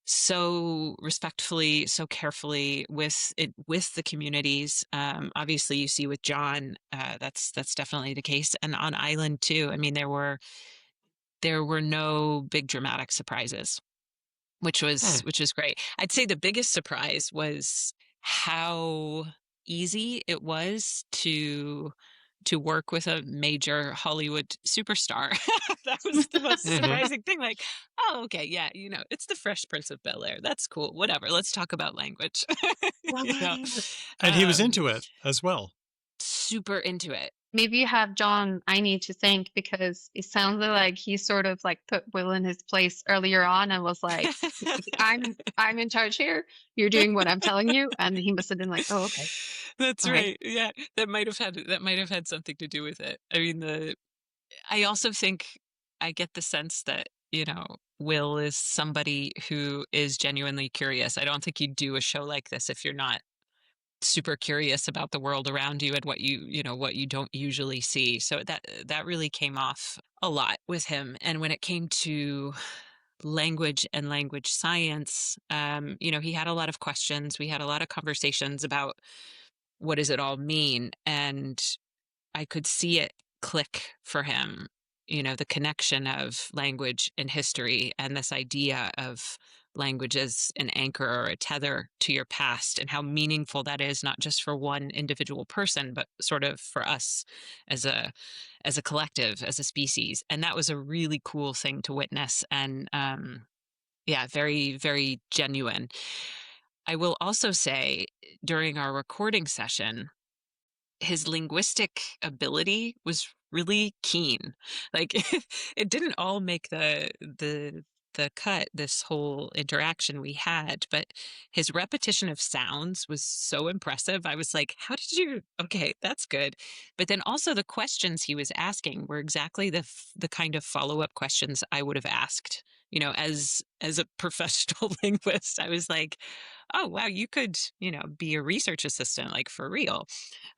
so respectfully, so carefully with the communities. Obviously, you see with John, that's definitely the case, and on island too. I mean, there were no big dramatic surprises, which Hmm. was great. I'd say the biggest surprise was how easy it was to work with a major Hollywood superstar. That was the most Hmm. surprising thing. Like, oh, okay, yeah, it's the Fresh Prince of Bel-Air. That's cool. Whatever. Let's talk about language. you know, And he was um, into it as well. super into it. Maybe you have John, I need to thank, because it sounded like he sort of like put Will in his place earlier on and was like, I'm in charge here. You're doing what I'm telling you. And he must have been like, oh, okay. That's All right. right. Yeah, that might have had something to do with it. I mean, I also think I get the sense that, Will is somebody who is genuinely curious. I don't think you'd do a show like this if you're not super curious about the world around you and what you don't usually see. So that really came off a lot with him. And when it came to language and language science, he had a lot of questions. We had a lot of conversations about what does it all mean, and I could see it click for him, the connection of language and history, and this idea of language as an anchor or a tether to your past, and how meaningful that is, not just for one individual person, but sort of for us as a collective, as a species. And that was a really cool thing to witness. And yeah, very, very genuine. I will also say, during our recording session, his linguistic ability was really keen. Like, it didn't all make the cut, this whole interaction we had, but his repetition of sounds was so impressive. I was like, how did you, okay, that's good. But then also the questions he was asking were exactly the kind of follow-up questions I would have asked, as a professional linguist. I was like, oh wow, you could, be a research assistant, like, for real.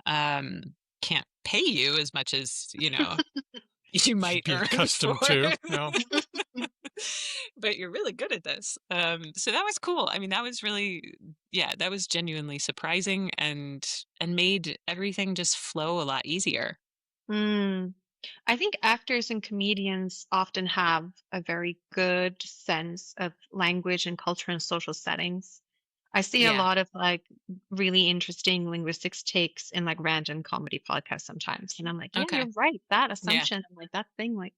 um can't pay you as much as you might Be earn accustomed for to. it. No. But you're really good at this. So that was cool. I mean, that was really, yeah, that was genuinely surprising, and made everything just flow a lot easier. Mm. I think actors and comedians often have a very good sense of language and culture and social settings. I see a Yeah. lot of like really interesting linguistics takes in like random comedy podcasts sometimes. And I'm like, yeah, Okay. you're right. That Yeah. assumption, like that thing, like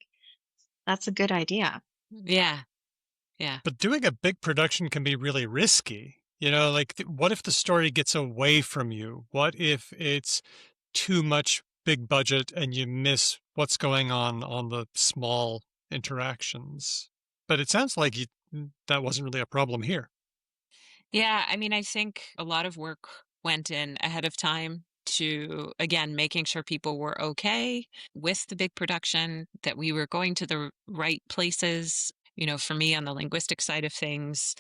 that's a good idea. Yeah. Yeah. But doing a big production can be really risky. Like, what if the story gets away from you? What if it's too much big budget and you miss what's going on the small interactions? But it sounds like that wasn't really a problem here. Yeah. I mean, I think a lot of work went in ahead of time to, again, making sure people were okay with the big production, that we were going to the right places. For me, on the linguistic side of things,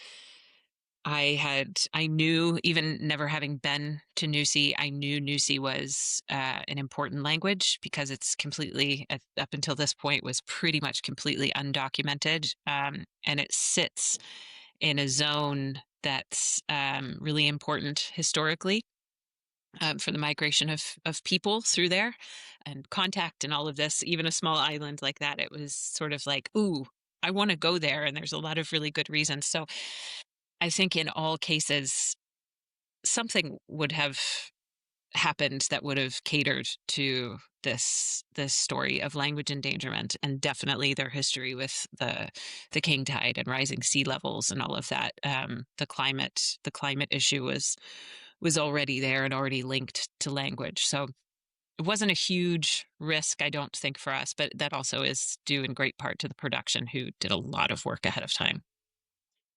I knew, even never having been to Nusi, I knew Nusi was an important language, because it's completely, up until this point, was pretty much completely undocumented. And it sits in a zone that's really important historically, for the migration of people through there and contact and all of this. Even a small island like that, it was sort of like, ooh, I want to go there. And there's a lot of really good reasons. So I think in all cases, something would have happened that would have catered to this story of language endangerment, and definitely their history with the king tide and rising sea levels and all of that. The climate issue was already there and already linked to language. So it wasn't a huge risk, I don't think, for us, but that also is due in great part to the production, who did a lot of work ahead of time.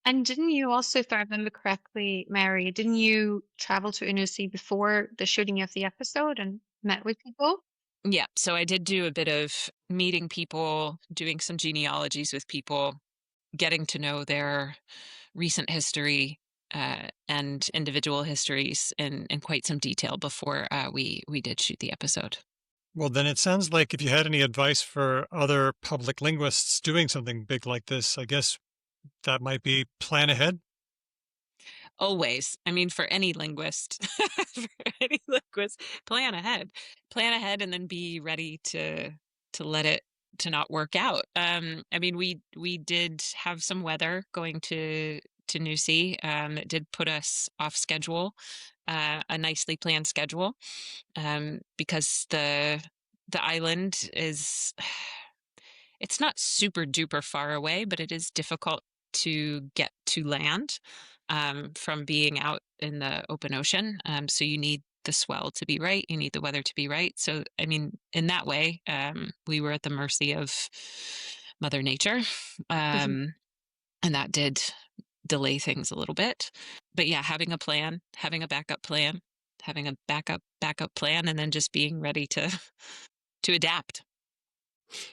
And didn't you also, if I remember correctly, Mary, didn't you travel to Inusi before the shooting of the episode and met with people? Yeah, so I did do a bit of meeting people, doing some genealogies with people, getting to know their recent history, and individual histories in quite some detail before we did shoot the episode. Well, then it sounds like if you had any advice for other public linguists doing something big like this, I guess that might be plan ahead. Always. I mean, for any linguist, for any linguist, plan ahead, and then be ready to let it to not work out. I mean, we did have some weather going to Nusi. It did put us off schedule, a nicely planned schedule, because the island is, it's not super duper far away, but it is difficult to get to land, from being out in the open ocean. So you need the swell to be right. You need the weather to be right. So, I mean, in that way, we were at the mercy of Mother Nature. Um, and that did delay things a little bit. But yeah, having a plan, having a backup plan, having a backup plan, and then just being ready to adapt.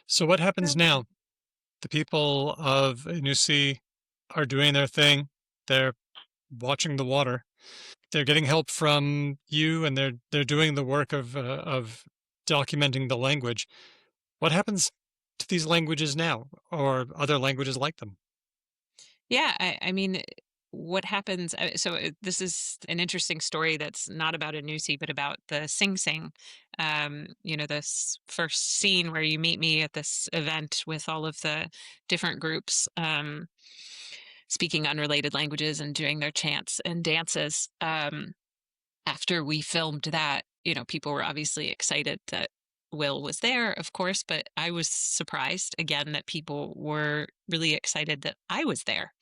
So what happens now? The people of Nusi are doing their thing. They're watching the water. they're getting help from you, and they're doing the work of documenting the language. What happens to these languages now, or other languages like them? Yeah, I mean, what happens? This is an interesting story that's not about a Nusi, but about the Sing Sing. This first scene where you meet me at this event with all of the different groups speaking unrelated languages and doing their chants and dances. After we filmed that, people were obviously excited that Will was there, of course, but I was surprised again that people were really excited that I was there.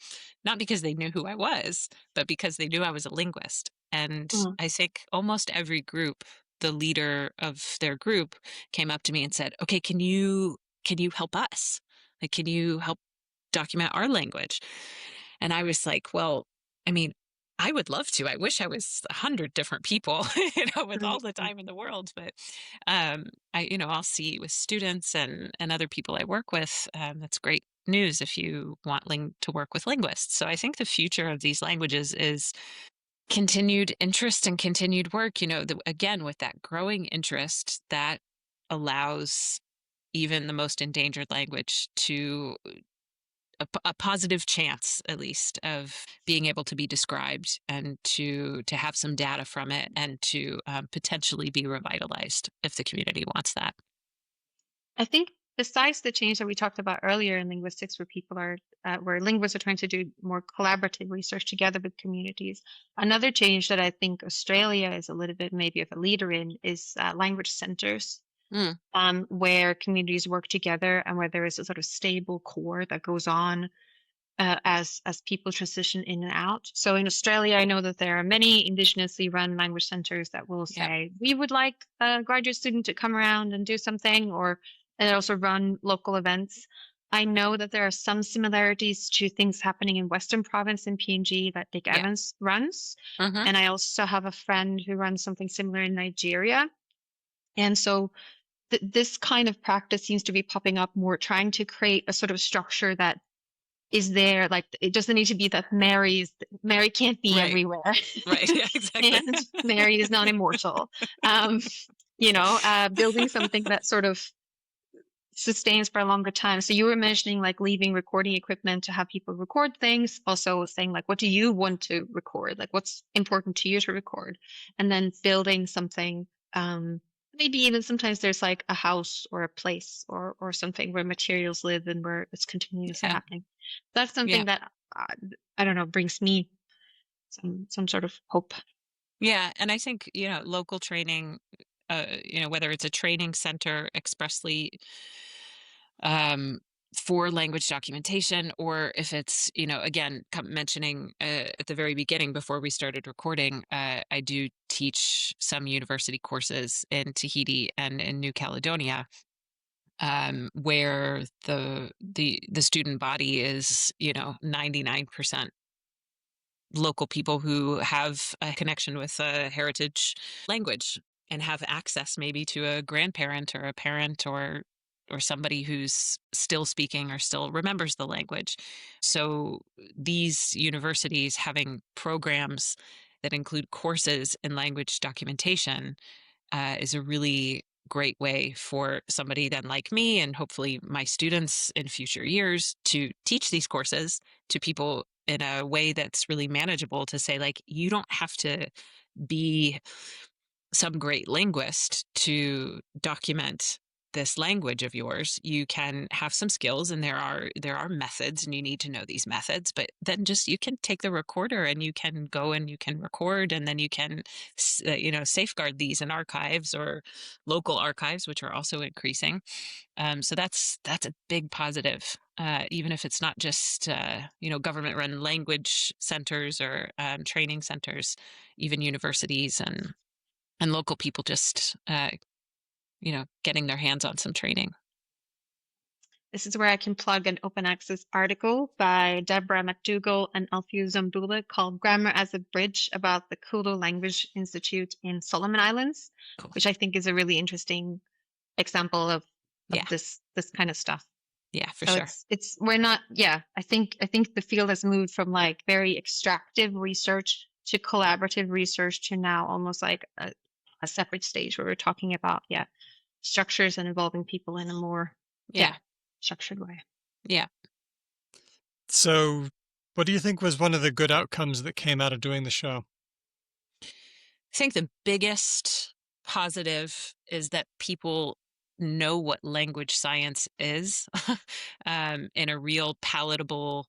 Not because they knew who I was, but because they knew I was a linguist. And Mm. I think almost every group, the leader of their group came up to me and said, "Okay, can you help us? Like, can you help document our language?" And I was like, "Well, I mean, I would love to. I wish I was 100 different people, with all the Mm. time in the world. But I'll see with students and other people I work with. That's great news if you want to work with linguists. So I think the future of these languages is continued interest and continued work. Again, with that growing interest that allows even the most endangered language to a positive chance, at least, of being able to be described and to have some data from it, and to potentially be revitalized if the community wants that. I think besides the change that we talked about earlier in linguistics, where linguists are trying to do more collaborative research together with communities, another change that I think Australia is a little bit maybe of a leader in is language centers, Mm, where communities work together and where there is a sort of stable core that goes on as people transition in and out. So in Australia, I know that there are many indigenously run language centers that will yep. say, we would like a graduate student to come around and do something, or and they also run local events. I know that there are some similarities to things happening in Western Province in PNG that Dick Yeah. Evans runs. Hmm. And I also have a friend who runs something similar in Nigeria. And so this kind of practice seems to be popping up more, trying to create a sort of structure that is there. Like, it doesn't need to be that Mary can't be Right. everywhere, Right. Yeah. Exactly. and Mary is not immortal. Um, building something that sort of sustains for a longer time. So you were mentioning like leaving recording equipment to have people record things, also saying like, what do you want to record? Like, what's important to you to record? And then building something, maybe even sometimes there's like a house or a place or something where materials live and where it's continuously Yeah. happening. That's something Yeah. that I don't know, brings me some sort of hope. Yeah. And I think, local training, whether it's a training center expressly um, for language documentation, or if it's, again, mentioning at the very beginning before we started recording, I do teach some university courses in Tahiti and in New Caledonia, where the student body is, 99% local people who have a connection with a heritage language and have access maybe to a grandparent or a parent, or somebody who's still speaking or still remembers the language. So these universities having programs that include courses in language documentation is a really great way for somebody then like me, and hopefully my students in future years, to teach these courses to people in a way that's really manageable, to say, like, you don't have to be some great linguist to document this language of yours. You can have some skills, and there are methods, and you need to know these methods, but then just you can take the recorder and you can go and you can record, and then you can safeguard these in archives or local archives, which are also increasing. So that's a big positive, even if it's not just government run language centers or training centers, even universities and local people just getting their hands on some training. This is where I can plug an open access article by Deborah McDougall and Alfio Zambula called Grammar as a Bridge about the Kulu Language Institute in Solomon Islands, Cool. which I think is a really interesting example of Yeah. this kind of stuff. Yeah, for So sure. we're not, yeah, I think the field has moved from like very extractive research to collaborative research to now almost like a separate stage where we're talking about, structures and involving people in a more, structured way. Yeah. So, what do you think was one of the good outcomes that came out of doing the show? I think the biggest positive is that people know what language science is in a real palatable,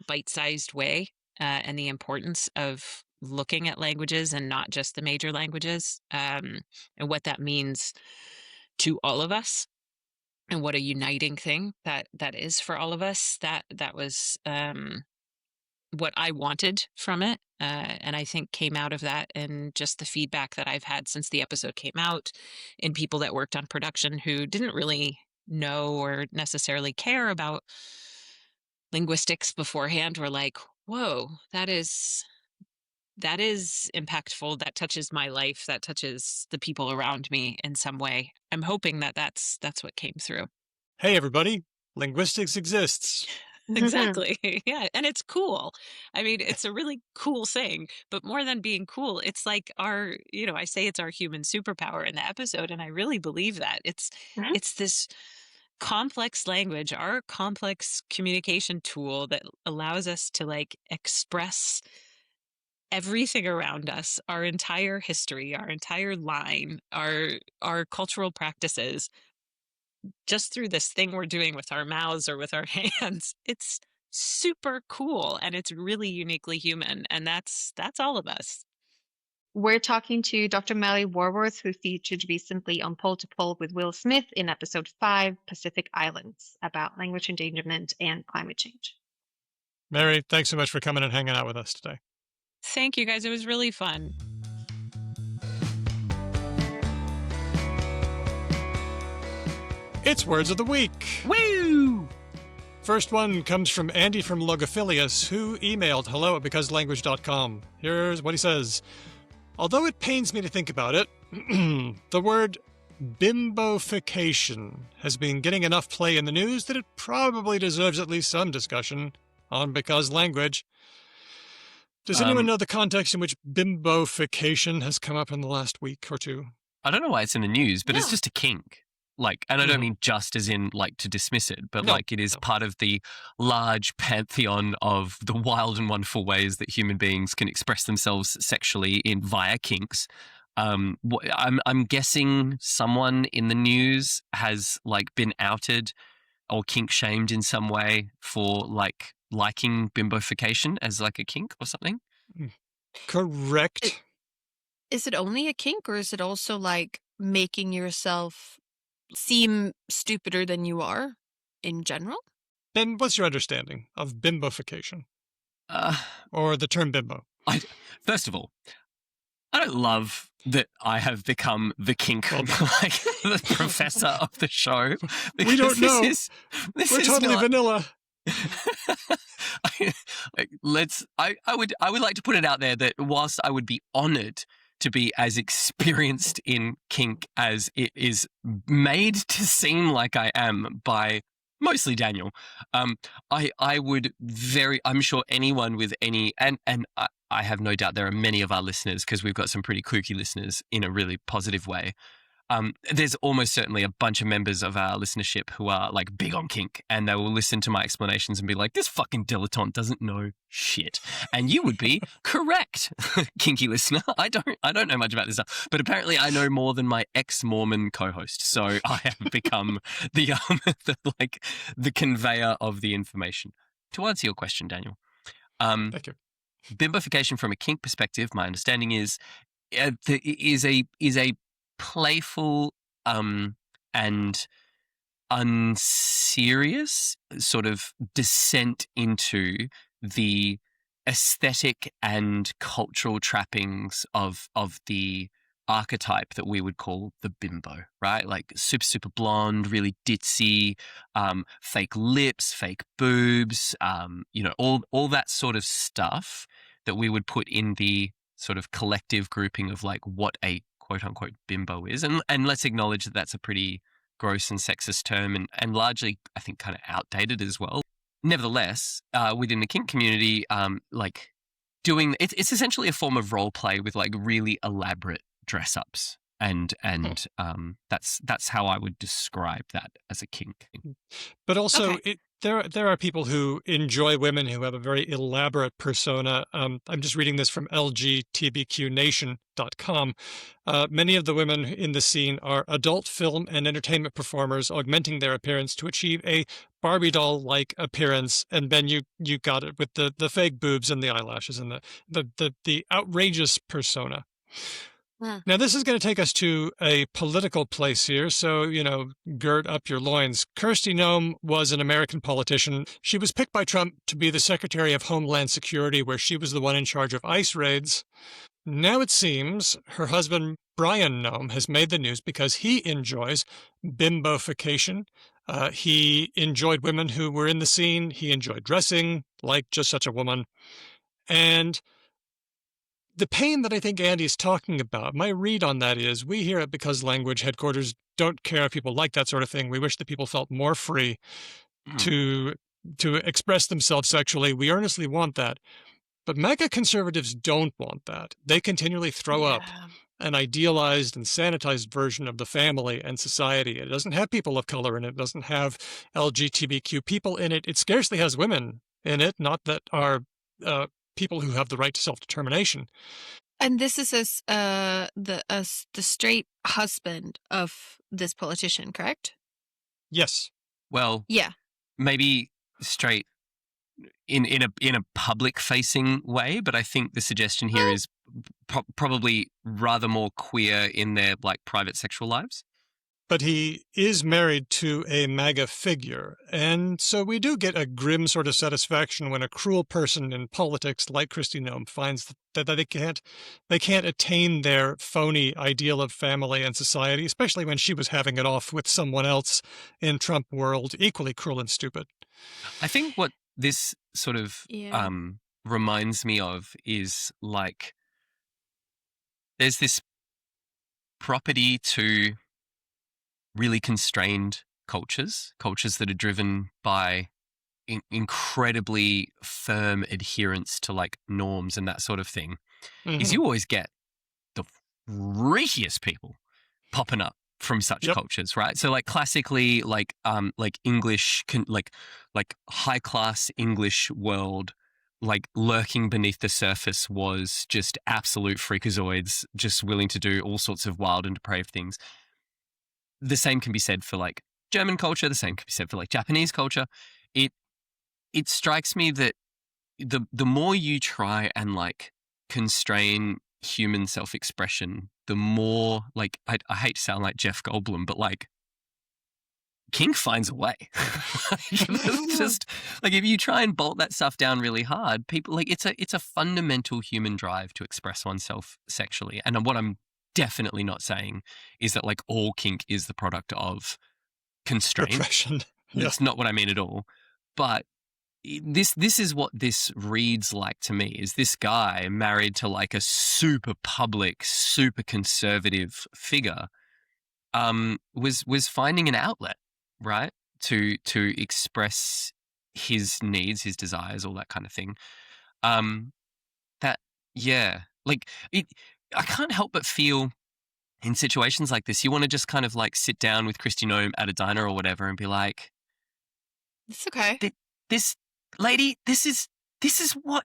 bite-sized way, and the importance of looking at languages and not just the major languages, and what that means to all of us, and what a uniting thing that is for all of us. That was what I wanted from it. And I think came out of that and just the feedback that I've had since the episode came out, in people that worked on production who didn't really know or necessarily care about linguistics beforehand, were like, whoa, that is impactful. That touches my life. That touches the people around me in some way. I'm hoping that that's what came through. Hey, everybody, linguistics exists. Exactly. Yeah. And it's cool. I mean, it's a really cool thing, but more than being cool, it's like our, I say it's our human superpower in the episode. And I really believe that it's this complex language, our complex communication tool that allows us to like express everything around us, our entire history, our entire line, our cultural practices, just through this thing we're doing with our mouths or with our hands. It's super cool, and it's really uniquely human, and that's all of us. We're talking to Dr. Mary Walworth, who featured recently on Pole to Pole with Will Smith in episode 5, Pacific Islands, about language endangerment and climate change. Mary, thanks so much for coming and hanging out with us today. Thank you, guys. It was really fun. It's Words of the Week. Woo! First one comes from Andy from Logophilius, who emailed hello@becauselanguage.com. Here's what he says. Although it pains me to think about it, the word bimbofication has been getting enough play in the news that it probably deserves at least some discussion on Because Language. Does anyone know the context in which bimbofication has come up in the last week or two? I don't know why it's in the news, but it's just a kink. Like, and I don't mean just as in like to dismiss it, but like it is part of the large pantheon of the wild and wonderful ways that human beings can express themselves sexually via kinks. I'm guessing someone in the news has like been outed or kink shamed in some way for like liking bimbofication as like a kink or something. Correct. Is it only a kink, or is it also like making yourself seem stupider than you are in general? Ben, what's your understanding of bimbofication? Or the term bimbo? First of all, I don't love that I have become the kink, like the professor of the show. We don't know. We're totally vanilla. I would like to put it out there that whilst I would be honored to be as experienced in kink as it is made to seem like I am by mostly Daniel, I'm sure anyone with any, and I have no doubt there are many of our listeners, because we've got some pretty kooky listeners in a really positive way. There's almost certainly a bunch of members of our listenership who are like big on kink, and they will listen to my explanations and be like, this fucking dilettante doesn't know shit. And you would be correct, kinky listener. I don't know much about this stuff, but apparently I know more than my ex-Mormon co-host. So I have become the conveyor of the information. To answer your question, Daniel. Thank you. Bimbofication from a kink perspective, my understanding is a playful and unserious sort of descent into the aesthetic and cultural trappings of the archetype that we would call the bimbo, right? Like super blonde, really ditzy, fake lips, fake boobs, all that sort of stuff that we would put in the sort of collective grouping of like what a quote unquote bimbo is. And let's acknowledge that that's a pretty gross and sexist term and largely, I think, kind of outdated as well. Nevertheless, within the kink community, like doing it's essentially a form of role play with like really elaborate dress ups. And that's how I would describe that as a kink. But also, Okay. there are people who enjoy women who have a very elaborate persona. I'm just reading this from LGBTQNation.com. Many of the women in the scene are adult film and entertainment performers, augmenting their appearance to achieve a Barbie doll-like appearance. And Ben, you got it with the fake boobs and the eyelashes and the outrageous persona. Now, this is going to take us to a political place here, so, gird up your loins. Kristi Noem was an American politician. She was picked by Trump to be the Secretary of Homeland Security, where she was the one in charge of ICE raids. Now it seems her husband, Brian Noem, has made the news because he enjoys bimbofication. He enjoyed women who were in the scene. He enjoyed dressing like just such a woman. And the pain that I think Andy's talking about, my read on that is we hear it because language headquarters don't care if people like that sort of thing. We wish that people felt more free to express themselves sexually. We earnestly want that. But MAGA conservatives don't want that. They continually throw up an idealized and sanitized version of the family and society. It doesn't have people of color in it. It doesn't have LGBTQ people in it. It scarcely has women in it, not that are people who have the right to self-determination. And this is the straight husband of this politician, correct? Yes. Well, yeah, maybe straight in a public-facing way, but I think the suggestion here is probably rather more queer in their like private sexual lives. But he is married to a MAGA figure, and so we do get a grim sort of satisfaction when a cruel person in politics like Kristi Noem finds that they can't attain their phony ideal of family and society, especially when she was having it off with someone else in Trump world, equally cruel and stupid. I think what this sort of reminds me of is like there's this property to really constrained cultures that are driven by incredibly firm adherence to like norms and that sort of thing, is you always get the freakiest people popping up from such cultures, right? So like classically, like English, like high class English world, like lurking beneath the surface was just absolute freakazoids, just willing to do all sorts of wild and depraved things. The same can be said for like German culture. The same can be said for like Japanese culture. It strikes me that the more you try and like constrain human self-expression, the more like I hate to sound like Jeff Goldblum, but like kink finds a way. It's just like if you try and bolt that stuff down really hard, people like it's a fundamental human drive to express oneself sexually. And what I'm definitely not saying is that like all kink is the product of constraint. Repression. That's not what I mean at all. But this is what this reads like to me, is this guy married to like a super public, super conservative figure was finding an outlet, right, to express his needs, his desires, all that kind of thing. I can't help but feel in situations like this, you want to just kind of like sit down with Kristi Noem at a diner or whatever and be like, it's okay. This lady, this is what,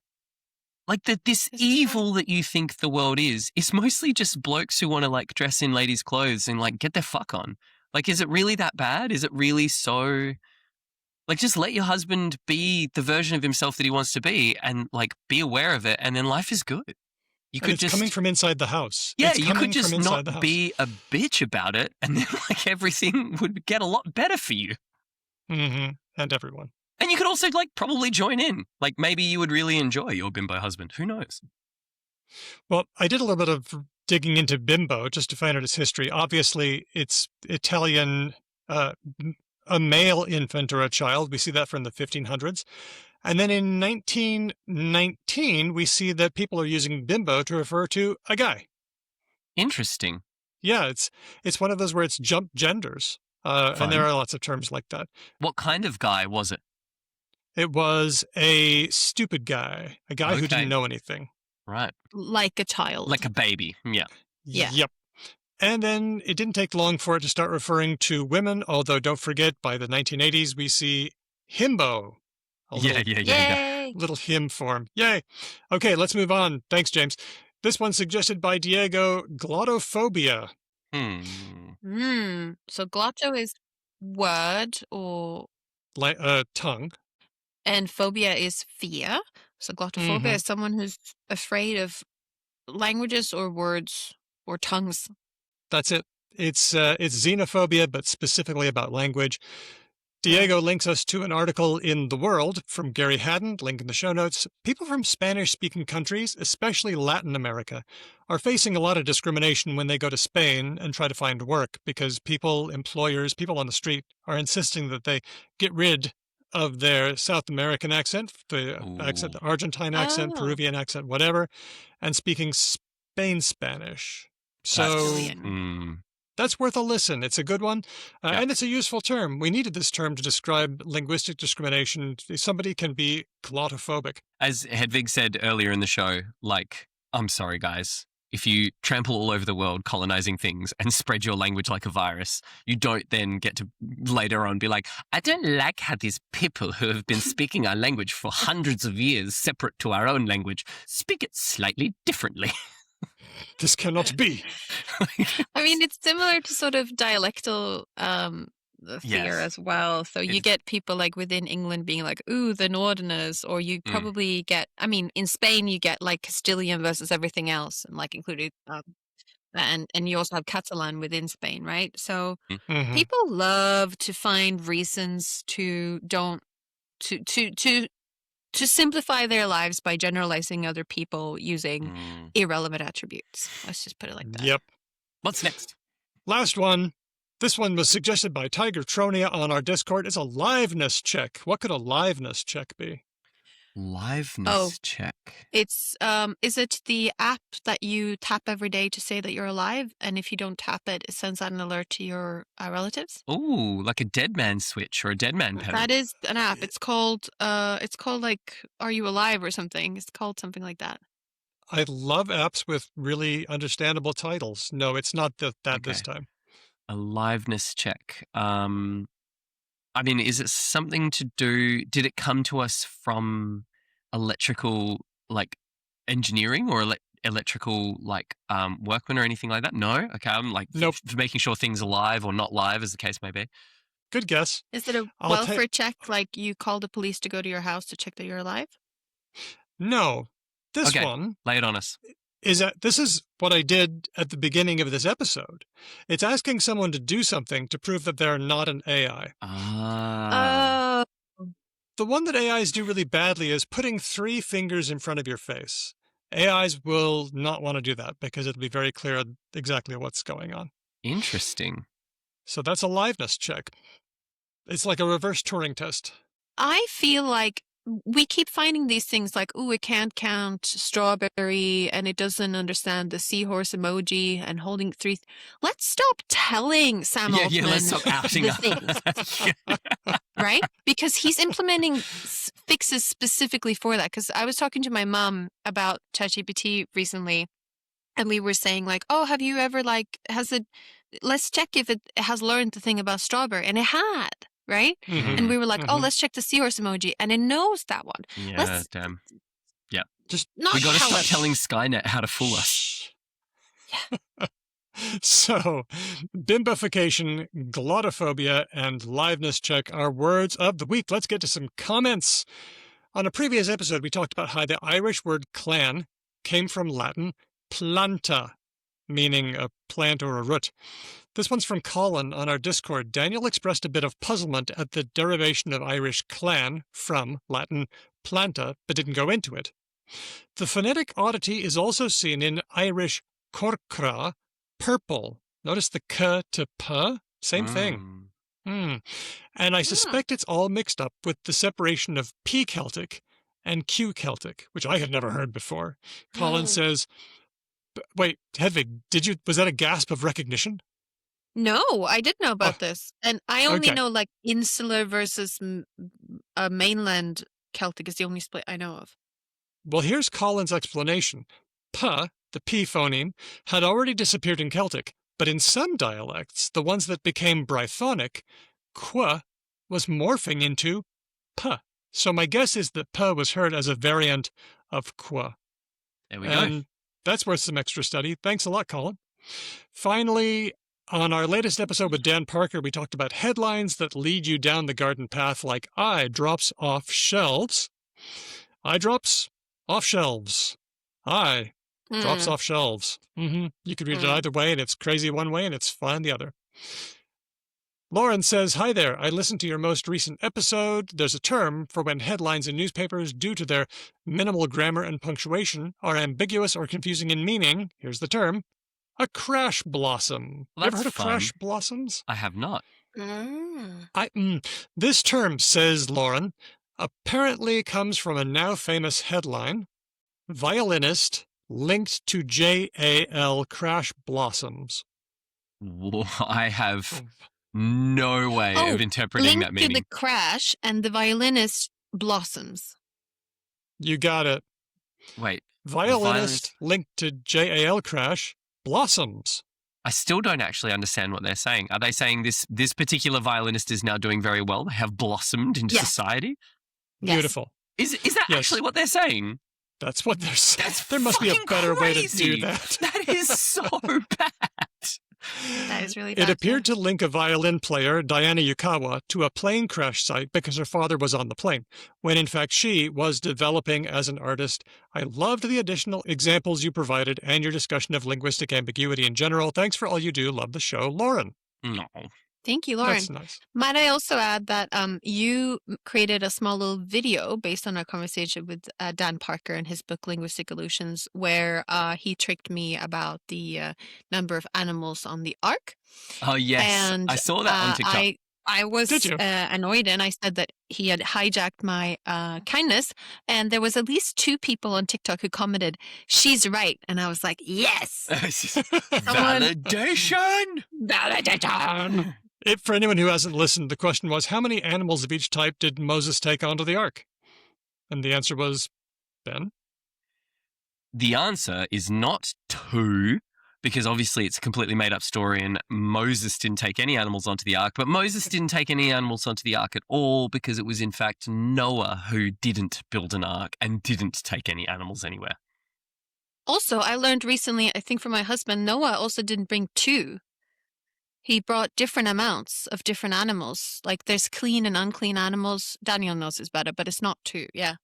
like this evil that you think the world is. It's mostly just blokes who want to like dress in ladies' clothes and like get their fuck on. Like, is it really that bad? Is it really so? Like, just let your husband be the version of himself that he wants to be and like be aware of it, and then life is good. You could just coming from inside the house. Yeah, you could just not be a bitch about it, and then like everything would get a lot better for you. Mm-hmm. And everyone. And you could also like probably join in. Like maybe you would really enjoy your bimbo husband. Who knows? Well, I did a little bit of digging into bimbo just to find out its history. Obviously, it's Italian, a male infant or a child. We see that from the 1500s. And then in 1919, we see that people are using bimbo to refer to a guy. Interesting. Yeah, it's one of those where it's jumped genders. And there are lots of terms like that. What kind of guy was it? It was a stupid guy, a guy who Okay. didn't know anything. Right. Like a child. Like a baby. Yeah. Yeah. Yep. And then it didn't take long for it to start referring to women, although don't forget, by the 1980s, we see himbo. Yeah. Yay! Little him form. Yay. Okay, let's move on. Thanks, James. This one's suggested by Diego, glottophobia. So glotto is word or Tongue. and phobia is fear. So glottophobia is someone who's afraid of languages or words or tongues. That's it. It's xenophobia, but specifically about language. Diego links us to an article in The World from Gary Haddon, link in the show notes. People from Spanish-speaking countries, especially Latin America, are facing a lot of discrimination when they go to Spain and try to find work because employers, people on the street are insisting that they get rid of their South American accent, the accent, the Argentine accent, Peruvian accent, whatever, and speaking Spain Spanish. So that's worth a listen. It's a good one, and it's a useful term. We needed this term to describe linguistic discrimination. Somebody can be glottophobic. As Hedvig said earlier in the show, like, I'm sorry, guys. If you trample all over the world colonizing things and spread your language like a virus, you don't then get to later on be like, I don't like how these people who have been speaking our language for hundreds of years, separate to our own language, speak it slightly differently. This cannot be. I mean, it's similar to sort of dialectal fear as well. So you get people like within England being like, ooh, the Northerners, or you probably get, I mean, in Spain, you get like Castilian versus everything else, and like included, and you also have Catalan within Spain, right? So people love to find reasons to simplify their lives by generalizing other people using irrelevant attributes. Let's just put it like that. Yep. What's next? Last one. This one was suggested by Tiger Tronia on our Discord. It's a liveness check. What could a liveness check be? Liveness check. It's is it the app that you tap every day to say that you're alive, and if you don't tap it, it sends out an alert to your relatives? Ooh, like a dead man switch or a dead man pedal. That is an app. It's called like Are You Alive or something. It's called something like that. I love apps with really understandable titles. No, it's not that this time. A liveness check. I mean, is it something to do? Did it come to us from electrical, like engineering or electrical, like workmen or anything like that? No. Okay, I'm like nope. For making sure things are live or not live, as the case may be. Good guess. Is it a welfare check? Like you call the police to go to your house to check that you're alive? No. This one. Lay it on us. This is what I did at the beginning of this episode. It's asking someone to do something to prove that they're not an AI. The one that AIs do really badly is putting 3 fingers in front of your face. AIs will not want to do that because it'll be very clear exactly what's going on. Interesting. So that's a liveness check. It's like a reverse Turing test. I feel like we keep finding these things like, oh, it can't count strawberry and it doesn't understand the seahorse emoji and holding 3. Let's stop telling Sam Altman let's stop outing the things. Right? Because he's implementing fixes specifically for that. Because I was talking to my mom about ChatGPT recently, and we were saying like, oh, have you ever let's check if it has learned the thing about strawberry. And it had. Right? And we were like, oh, let's check the seahorse emoji. And it knows that one. Yeah, damn. Yeah. Just we got to stop telling Skynet how to fool us. Yeah. So, bimbofication, glottophobia, and liveness check are words of the week. Let's get to some comments. On a previous episode, we talked about how the Irish word clan came from Latin planta, meaning a plant or a root. This one's from Colin on our Discord. Daniel expressed a bit of puzzlement at the derivation of Irish clan from Latin planta, but didn't go into it. The phonetic oddity is also seen in Irish corcra, purple. Notice the k to p? Same thing. And I suspect it's all mixed up with the separation of P Celtic and Q Celtic, which I had never heard before. Colin says, wait, Hedvig, was that a gasp of recognition? No, I did know about this. And I only okay. know like insular versus mainland Celtic is the only split I know of. Well, here's Colin's explanation. P, the P phoneme, had already disappeared in Celtic, but in some dialects, the ones that became Brythonic, qu was morphing into P. So my guess is that P was heard as a variant of qu. There we go. And that's worth some extra study. Thanks a lot, Colin. Finally, on our latest episode with Dan Parker, we talked about headlines that lead you down the garden path, like I drops off shelves. I drops off shelves. I drops off shelves. You could read it either way, and it's crazy one way, and it's fun the other. Lauren says, hi there. I listened to your most recent episode. There's a term for when headlines in newspapers, due to their minimal grammar and punctuation, are ambiguous or confusing in meaning. Here's the term. A crash blossom. Well, Ever that's heard of fun. crash blossoms? I have not. This term, says Lauren, apparently comes from a now famous headline, violinist linked to JAL crash blossoms. I have no way of interpreting that linked to meaning. the crash and the violinist blossoms. You got it. Wait, Violinist linked to JAL crash blossoms. I still don't actually understand what they're saying. Are they saying this particular violinist is now doing very well? They have blossomed into Yes. society? Yes. Beautiful. Is that Yes. actually what they're saying? That's what they're saying. That's There must be a fucking better way to crazy. do that. That is so bad. That is really bad. It appeared to link a violin player, Diana Yukawa, to a plane crash site because her father was on the plane, when in fact she was developing as an artist. I loved the additional examples you provided and your discussion of linguistic ambiguity in general. Thanks for all you do. Love the show, Lauren. No. Thank you, Lauren. That's nice. Might I also add that you created a small little video based on our conversation with Dan Parker and his book Linguistic Illusions, where he tricked me about the number of animals on the ark. Oh, yes. And I saw that on TikTok. I was Did you? annoyed, and I said that he had hijacked my kindness. And there was at least 2 people on TikTok who commented, "She's right," and I was like, "Yes, Validation! validation." For anyone who hasn't listened, the question was, how many animals of each type did Moses take onto the ark? And the answer was, Ben? The answer is not 2, because obviously it's a completely made up story and Moses didn't take any animals onto the ark, but Moses didn't take any animals onto the ark at all because it was in fact Noah who didn't build an ark and didn't take any animals anywhere. Also, I learned recently, I think from my husband, Noah also didn't bring 2. He brought different amounts of different animals. Like there's clean and unclean animals. Daniel knows this better, but it's not 2. Yeah.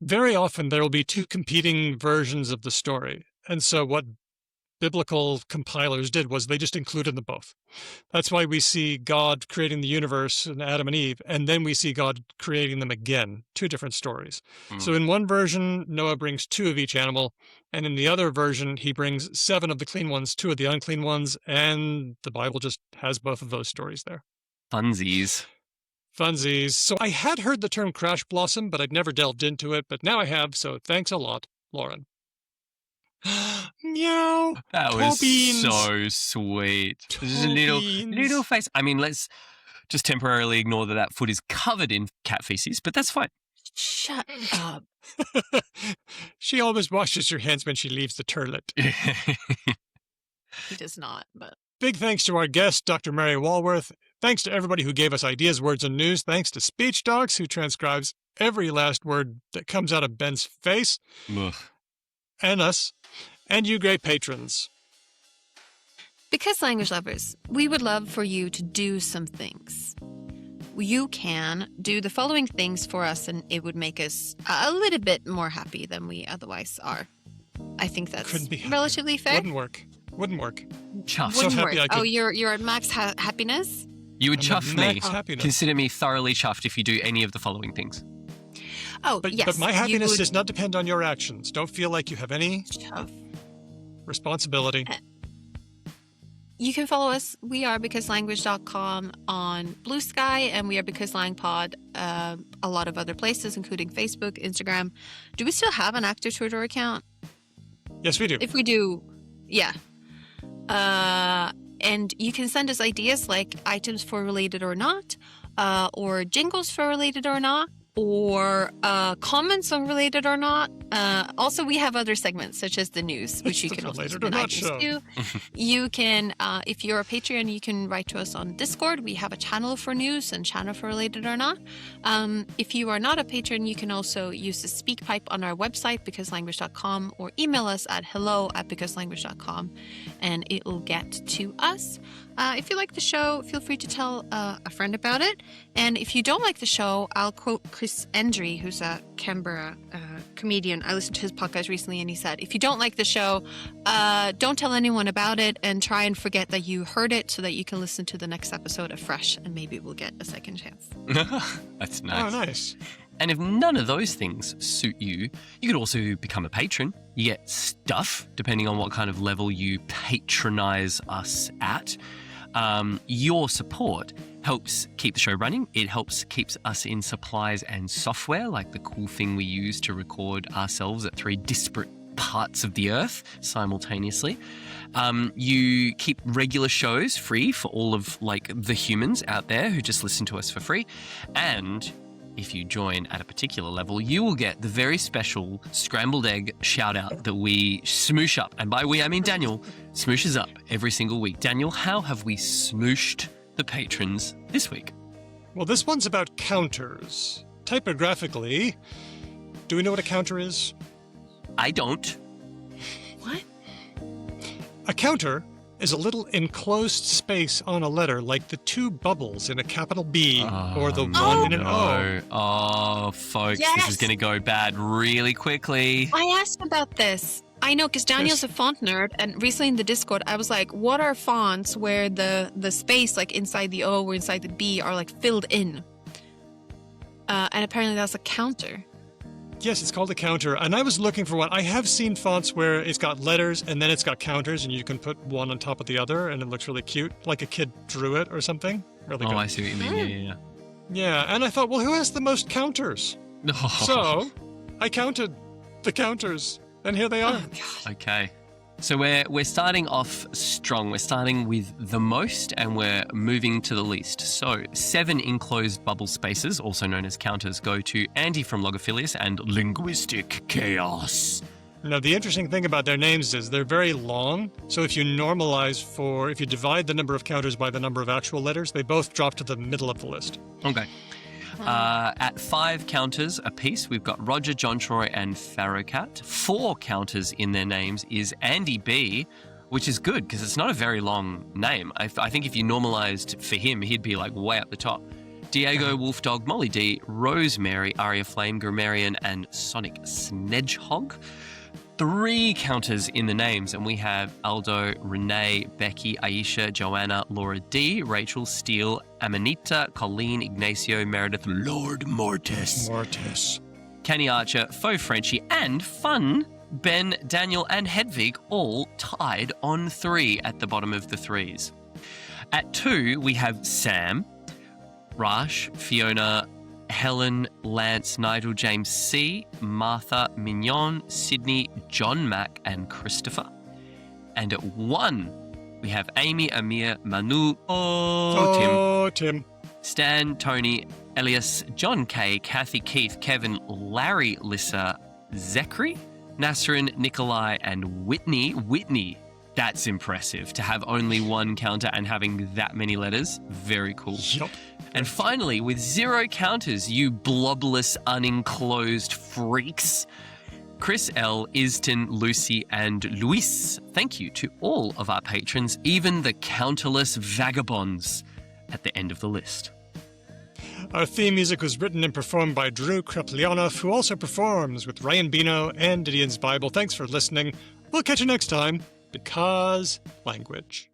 Very often there will be 2 competing versions of the story. And so what biblical compilers did was they just included them both. That's why we see God creating the universe and Adam and Eve, and then we see God creating them again, 2 different stories. So in one version, Noah brings 2 of each animal, and in the other version, he brings 7 of the clean ones, 2 of the unclean ones, and the Bible just has both of those stories there. Funsies. Funsies. So I had heard the term crash blossom, but I'd never delved into it, but now I have, so thanks a lot, Lauren. Meow. That was Beans. so sweet. Just a Beans. little face. I mean, let's just temporarily ignore that foot is covered in cat feces, but that's fine. Shut up. She always washes her hands when she leaves the toilet. He does not, but Big thanks to our guest, Dr. Mary Walworth. Thanks to everybody who gave us ideas, words, and news. Thanks to Speech Dogs, who transcribes every last word that comes out of Ben's face. Ugh. And us. And you great patrons. because language lovers, we would love for you to do some things. You can do the following things for us, and it would make us a little bit more happy than we otherwise are. I think that's Couldn't be relatively fair. Wouldn't work. Chuff. So Wouldn't happy work. I could- Oh, you're at max happiness? You would I'm chuff at me. max happiness. Consider me thoroughly chuffed if you do any of the following things. Oh, But, yes. but my you happiness would does not depend on your actions. Don't feel like you have any chuff. responsibility. You can follow us. We are becauselanguage.com on Blue Sky, and we are becauselangpod a lot of other places, including Facebook, Instagram. Do we still have an active Twitter account? Yes, we do. If we do, yeah. And you can send us ideas like items for related or not, or jingles for related or not, or comments on related or not. Also, we have other segments such as the news, which you The can also related send or not items show. to. You can, if you're a Patreon, you can write to us on Discord. We have a channel for news and channel for related or not. If you are not a patron, you can also use the speak pipe on our website, becauselanguage.com, or email us at hello@becauselanguage.com, and it will get to us. If you like the show, feel free to tell a friend about it. And if you don't like the show, I'll quote Chris Endry, who's a Canberra comedian. I listened to his podcast recently, and he said, if you don't like the show, don't tell anyone about it and try and forget that you heard it so that you can listen to the next episode afresh, and maybe we'll get a second chance. That's nice. Oh, nice. And if none of those things suit you, you could also become a patron. You get stuff, depending on what kind of level you patronize us at. Your support helps keep the show running. It helps keeps us in supplies and software, like the cool thing we use to record ourselves at 3 disparate parts of the earth simultaneously. You keep regular shows free for all of the humans out there who just listen to us for free. And if you join at a particular level, you will get the very special scrambled egg shout out that we smoosh up. And by we, I mean Daniel smooshes up every single week. Daniel, how have we smooshed the patrons this week? Well, this one's about counters. Typographically, do we know what a counter is? I don't. What? A counter is a little enclosed space on a letter, like the 2 bubbles in a capital B or the 1 in an O. Oh, folks, this is going to go bad really quickly. I asked about this. I know, because Daniel's a font nerd, and recently in the Discord, I was like, what are fonts where the space, inside the O or inside the B, are, filled in? And apparently that's a counter. Yes, it's called a counter. And I was looking for one. I have seen fonts where it's got letters and then it's got counters, and you can put one on top of the other, and it looks really cute, like a kid drew it or something. Really good. I see what you mean. Yeah. Yeah, and I thought, well, who has the most counters? So I counted the counters, and here they are. Oh, God. Okay. So we're starting off strong. We're starting with the most, and we're moving to the least. So 7 enclosed bubble spaces, also known as counters, go to Andy from Logophilius and Linguistic Chaos. Now, the interesting thing about their names is they're very long. So if you if you divide the number of counters by the number of actual letters, they both drop to the middle of the list. Okay. At 5 counters apiece, we've got Roger, John Troy, and Pharaohcat. 4 counters in their names is Andy B, which is good because it's not a very long name. I think if you normalized for him, he'd be way up the top. Diego, Wolfdog, Molly D, Rosemary, Aria Flame, Grammarian, and Sonic Snedgehog. 3 counters in the names, and we have Aldo, Renee, Becky, Aisha, Joanna, Laura D, Rachel, Steele, Amanita, Colleen, Ignacio, Meredith, Lord Mortis, Kenny Archer, Faux Frenchie, and Fun, Ben, Daniel, and Hedvig, all tied on 3 at the bottom of the 3s. At 2, we have Sam, Rash, Fiona, Helen, Lance, Nigel, James C, Martha, Mignon, Sydney, John Mac, and Christopher. And at 1, we have Amy, Amir, Manu, Tim, Stan, Tony, Elias, John K, Kathy, Keith, Kevin, Larry, Lissa, Zachary, Nasrin, Nikolai, and Whitney. Whitney, that's impressive to have only 1 counter and having that many letters. Very cool. Yup. And finally, with 0 counters, you blobless, unenclosed freaks, Chris L, Iston, Lucy, and Luis. Thank you to all of our patrons, even the counterless vagabonds at the end of the list. Our theme music was written and performed by Drew Kreplyanov, who also performs with Ryan Bino and Didion's Bible. Thanks for listening. We'll catch you next time, because language.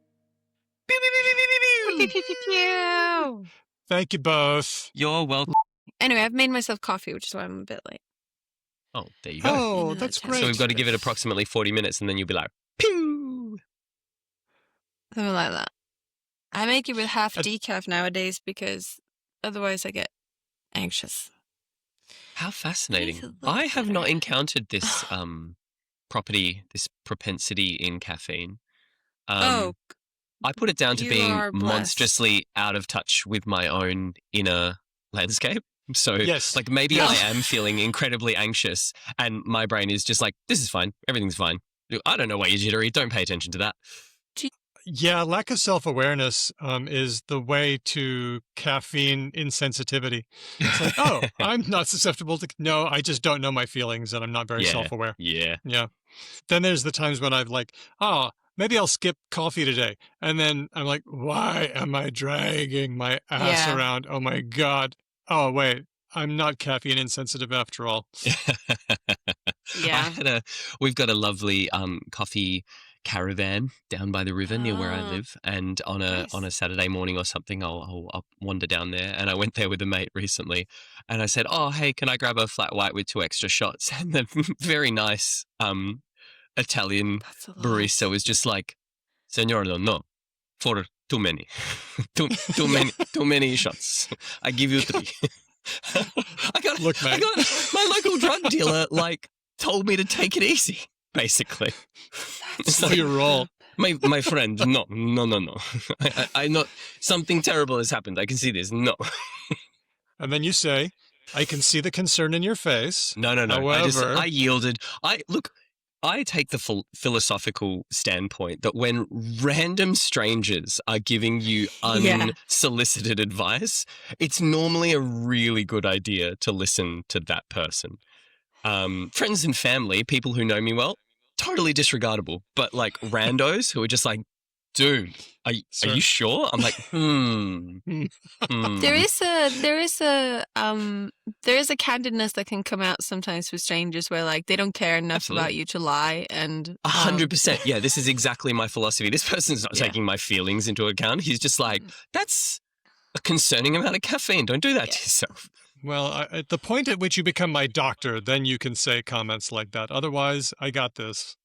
Pew, pew, pew, pew, pew, pew, Pew, pew, pew, pew. Thank you both. You're welcome. Anyway, I've made myself coffee, which is why I'm a bit late. Oh, there you go. Oh, No, that's that's great. So we've got to give it approximately 40 minutes, and then you'll be like, pew. Something like that. I make it with half Uh, decaf nowadays because otherwise I get anxious. How It's a fascinating. lot I have not better. encountered this property, this propensity in caffeine. Oh, I put it down to you being are blessed. monstrously out of touch with my own inner landscape. So, Yes. like, maybe Yeah. I am feeling incredibly anxious, and my brain is just like, this is fine. Everything's fine. I don't know why you're jittery. Don't pay attention to that. Yeah, lack of self-awareness is the way to caffeine insensitivity. It's like, oh, I'm not susceptible to... No, I just don't know my feelings, and I'm not very Yeah. self-aware. Yeah. Yeah. Then there's the times when I've like, oh, maybe I'll skip coffee today. And then I'm like, why am I dragging my ass Yeah. around? Oh, my God. Oh, wait. I'm not caffeine insensitive after all. Yeah. We've got a lovely coffee caravan down by the river near where I Ah, live, and on a nice. Saturday morning or something, I'll wander down there. And I went there with a mate recently, and I said, "Oh, hey, can I grab a flat white with 2 extra shots?" And the very nice Italian That's a lot. barista was just like, "Señor, no, for too many, too many shots. I give you 3." Look, mate. My local drug dealer told me to take it easy, basically. It's So like, you roll. my friend, no. I not something terrible has happened. I can see this. No. And then you say, I can see the concern in your face. No. However, I yielded. I take the philosophical standpoint that when random strangers are giving you Yeah. unsolicited advice, it's normally a really good idea to listen to that person. Friends and family, people who know me well, totally disregardable. But like randos who are just like, dude, are Sir. you sure? I'm like, There is a candidness that can come out sometimes with strangers where like they don't care enough Absolutely. about you to lie, and 100%. Yeah, this is exactly my philosophy. This person's not Yeah. taking my feelings into account. He's just like, that's a concerning amount of caffeine. Don't do that to yourself. well, at the point at which you become my doctor, then you can say comments like that. Otherwise, I got this.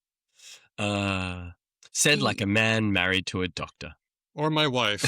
Said like a man married to a doctor. Or my wife.